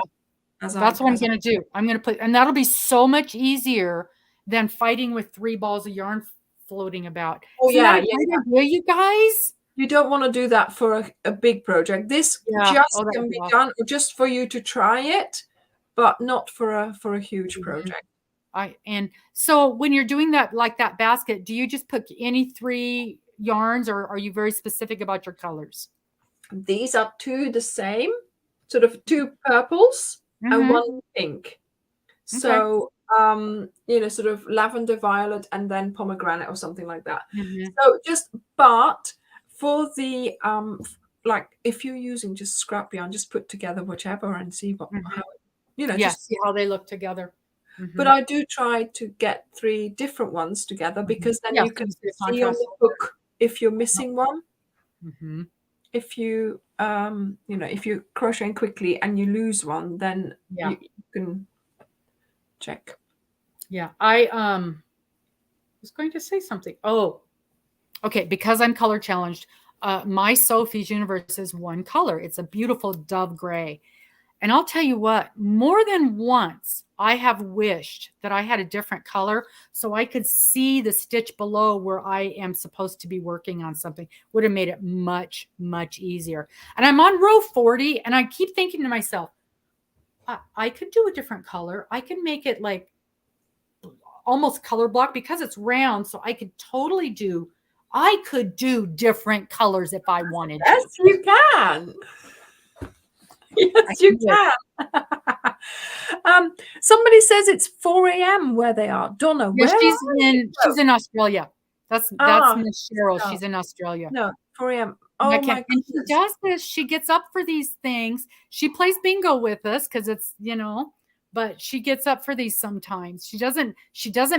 that's what I'm going to do. I'm going to put, and that'll be so much easier than fighting with 3 balls of yarn floating about. Oh, Isn't that a great idea, you guys? You don't want to do that for a big project. This just can be done just for you to try it, but not for a huge project. And so when you're doing that, like that basket, do you just put any 3 yarns, or are you very specific about your colors? These are 2 the same, sort of 2 purples and 1 pink. So, sort of lavender, violet, and then pomegranate or something like that. So but for the, like if you're using just scrap yarn, just put together whichever and see how, just see how they look together. But I do try to get 3 different ones together, because then you can see on the hook if you're missing one. If you, if you're crocheting quickly and you lose one, then you can check. Yeah, I was going to say something. Oh, okay, because I'm color challenged. My Sophie's Universe is one color. It's a beautiful dove gray. And I'll tell you what, more than once, I have wished that I had a different color so I could see the stitch below where I am supposed to be working on something. Would have made it much, much easier. And I'm on row 40, and I keep thinking to myself, I could do a different color. I can make it like almost color block because it's round. So I could do different colors if I wanted to. Yes, you can. Yes, you can. Somebody says it's 4 a.m. where they are. Donna, yeah, where she's in Australia. That's Miss Cheryl. She's in Australia. No, 4 a.m. Oh my goodness. And she does this. She gets up for these things. She plays bingo with us because it's, but she gets up for these sometimes. She doesn't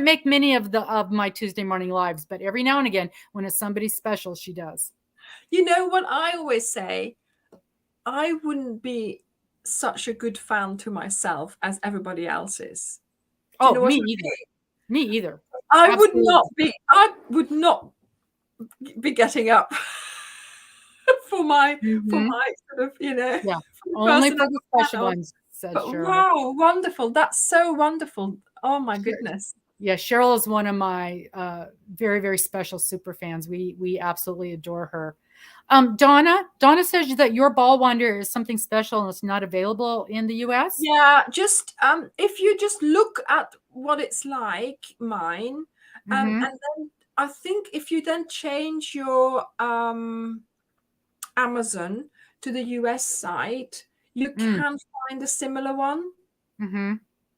make many of my Tuesday morning lives, but every now and again, when it's somebody special, she does. You know what I always say? I wouldn't be such a good fan to myself as everybody else is. Oh, me either. Me either. I would not be getting up for my sort of, yeah, only for the special ones, said Cheryl. Wow, wonderful. That's so wonderful. Oh my goodness. Yeah, Cheryl is one of my very, very special super fans. We absolutely adore her. Donna says that your ball winder is something special and it's not available in the US. Yeah, just if you just look at what it's like, mine, Mm-hmm. and then I think if you then change your Amazon to the US site, you can find a similar one. Mm-hmm.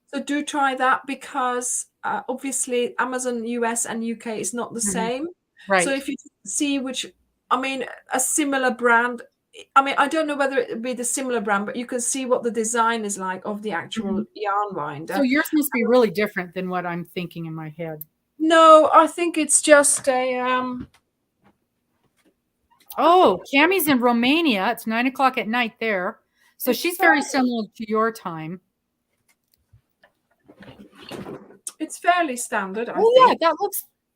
So do try that, because obviously Amazon US and UK is not the Mm-hmm. same. So Right. if you see which, I mean, a similar brand, I mean, I don't know whether it would be the similar brand, but you can see what the design is like of the actual yarn So winder. yours must be really different than what I'm thinking in my head. No, I think it's just a Oh, Cammie's in Romania. It's 9 o'clock at night there. So it's she's very similar to your time. it's fairly standard, I Oh yeah, think.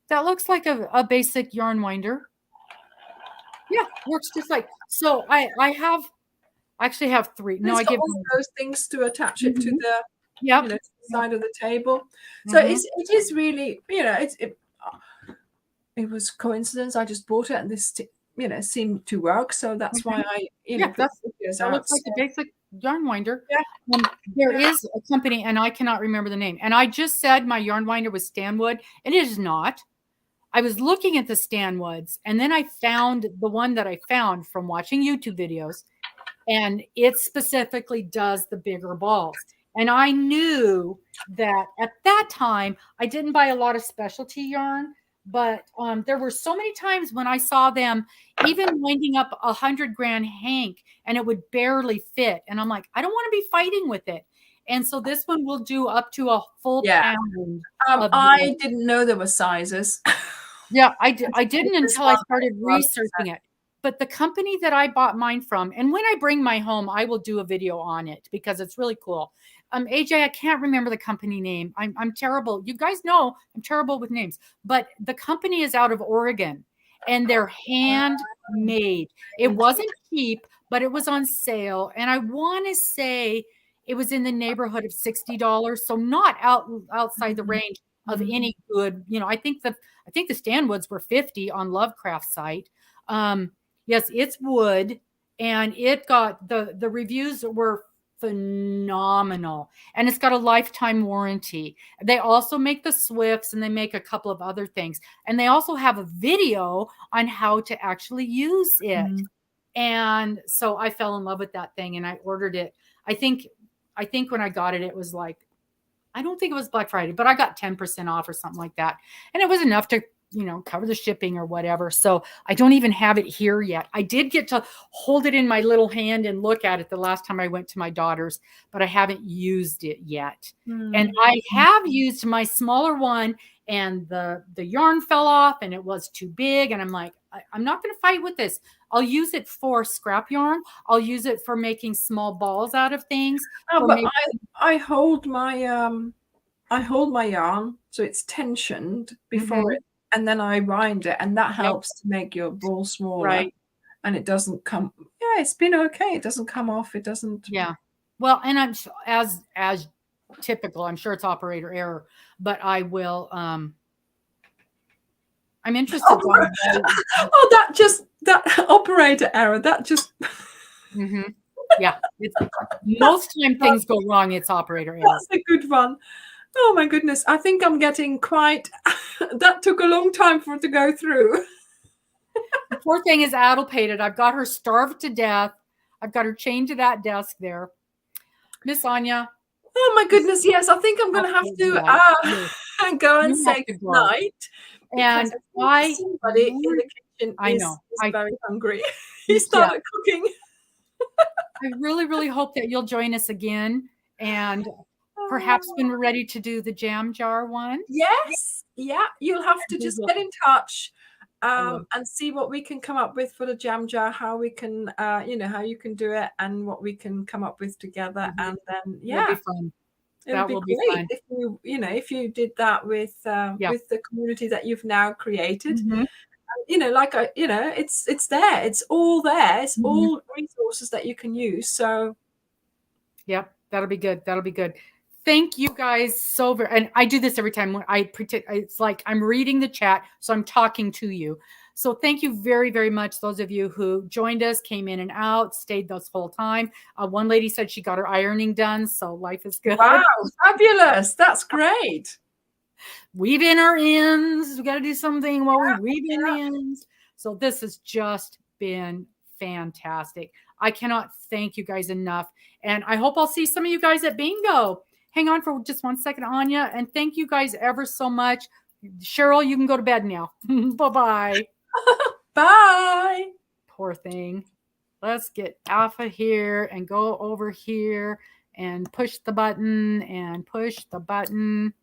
that looks like a basic yarn winder. Yeah, works just like so. I actually have three. And No, it's I got give all them. those things to attach it to Mhm. the, Yep. to the Yep. side of the table. So Mhm. it is really, it was coincidence. I just bought it, and this seemed to work. So that's why Mhm. I Yeah, put the videos that out. looks like So a basic yarn winder. yeah, There yeah. is a company, and I cannot remember the name. And I just said my yarn winder was Stanwood, and it is not. I was looking at the Stanwoods, and then I found the one that I found from watching YouTube videos, and it specifically does the bigger balls. And I knew that at that time, I didn't buy a lot of specialty yarn, but there were so many times when I saw them even winding up 100 grand hank and it would barely fit. And I'm like, I don't want to be fighting with it. And so this one will do up to a full Yeah. pound of yarn. I didn't know there were sizes. Yeah, I didn't This until I one started was, researching it. But the company that I bought mine from, and when I bring my home, I will do a video on it because it's really cool. AJ, I can't remember the company name. I'm terrible. You guys know I'm terrible with names. But the company is out of Oregon and they're handmade. It wasn't cheap, but it was on sale. And I want to say it was in the neighborhood of $60. So not outside the range of any good, I think the Stanwoods were 50 on Lovecraft site. Yes, it's wood, and it got the reviews were phenomenal, and it's got a lifetime warranty. They also make the Swifts, and they make a couple of other things, and they also have a video on how to actually use it. And so I fell in love with that thing, and I ordered it. I think when I got it, it was like I don't think it was Black Friday, but I got 10% off or something like that. And it was enough to, cover the shipping or whatever. So I don't even have it here yet. I did get to hold it in my little hand and look at it the last time I went to my daughter's, but I haven't used it yet. And I have used my smaller one, and the yarn fell off and it was too big. And I'm like, I'm not going to fight with this. I'll use it for scrap yarn. I'll use it for making small balls out of things. oh, but I hold my yarn so it's tensioned before it, and then I wind it, and that Yep. helps to make your ball smaller. Right. And it doesn't come. Yeah, it's been okay. It doesn't come off. It doesn't. Yeah. Well, and I'm as typical. I'm sure it's operator error, but I will. I'm interested. Oh, that operator error. That just. Mm-hmm. Yeah. Most time things go wrong. It's operator error. That's a good one. Oh my goodness. I think I'm getting quite. That took a long time for it to go through. The poor thing is addlepated. I've got her starved to death. I've got her chained to that desk there. Miss Anya. Oh my goodness. Yes, I think I'm going to have to go and say goodnight. And somebody in the kitchen is very hungry. He started cooking. I really, really hope that you'll join us again, and perhaps when we're ready to do the jam jar one. Yes. Yeah. You'll have to just get in touch and see what we can come up with for the jam jar, how we can, how you can do it, and what we can come up with together. And then, It'll be fun. That will be great if if you did that with the community that you've now created. It's there. It's all there. It's all resources that you can use. So, yep, that'll be good. That'll be good. Thank you guys so very, and I do this every time when I pretend it's like I'm reading the chat, so I'm talking to you. So thank you very, very much. Those of you who joined us, came in and out, stayed this whole time. One lady said she got her ironing done, so life is good. Wow, fabulous. That's great. Weave in our ends. We got to do something while we weave in the ends. So this has just been fantastic. I cannot thank you guys enough. And I hope I'll see some of you guys at bingo. Hang on for just 1 second, Anja. And thank you guys ever so much. Cheryl, you can go to bed now. Bye-bye. Bye. Poor thing. Let's get Alpha here and go over here and push the button and push the button.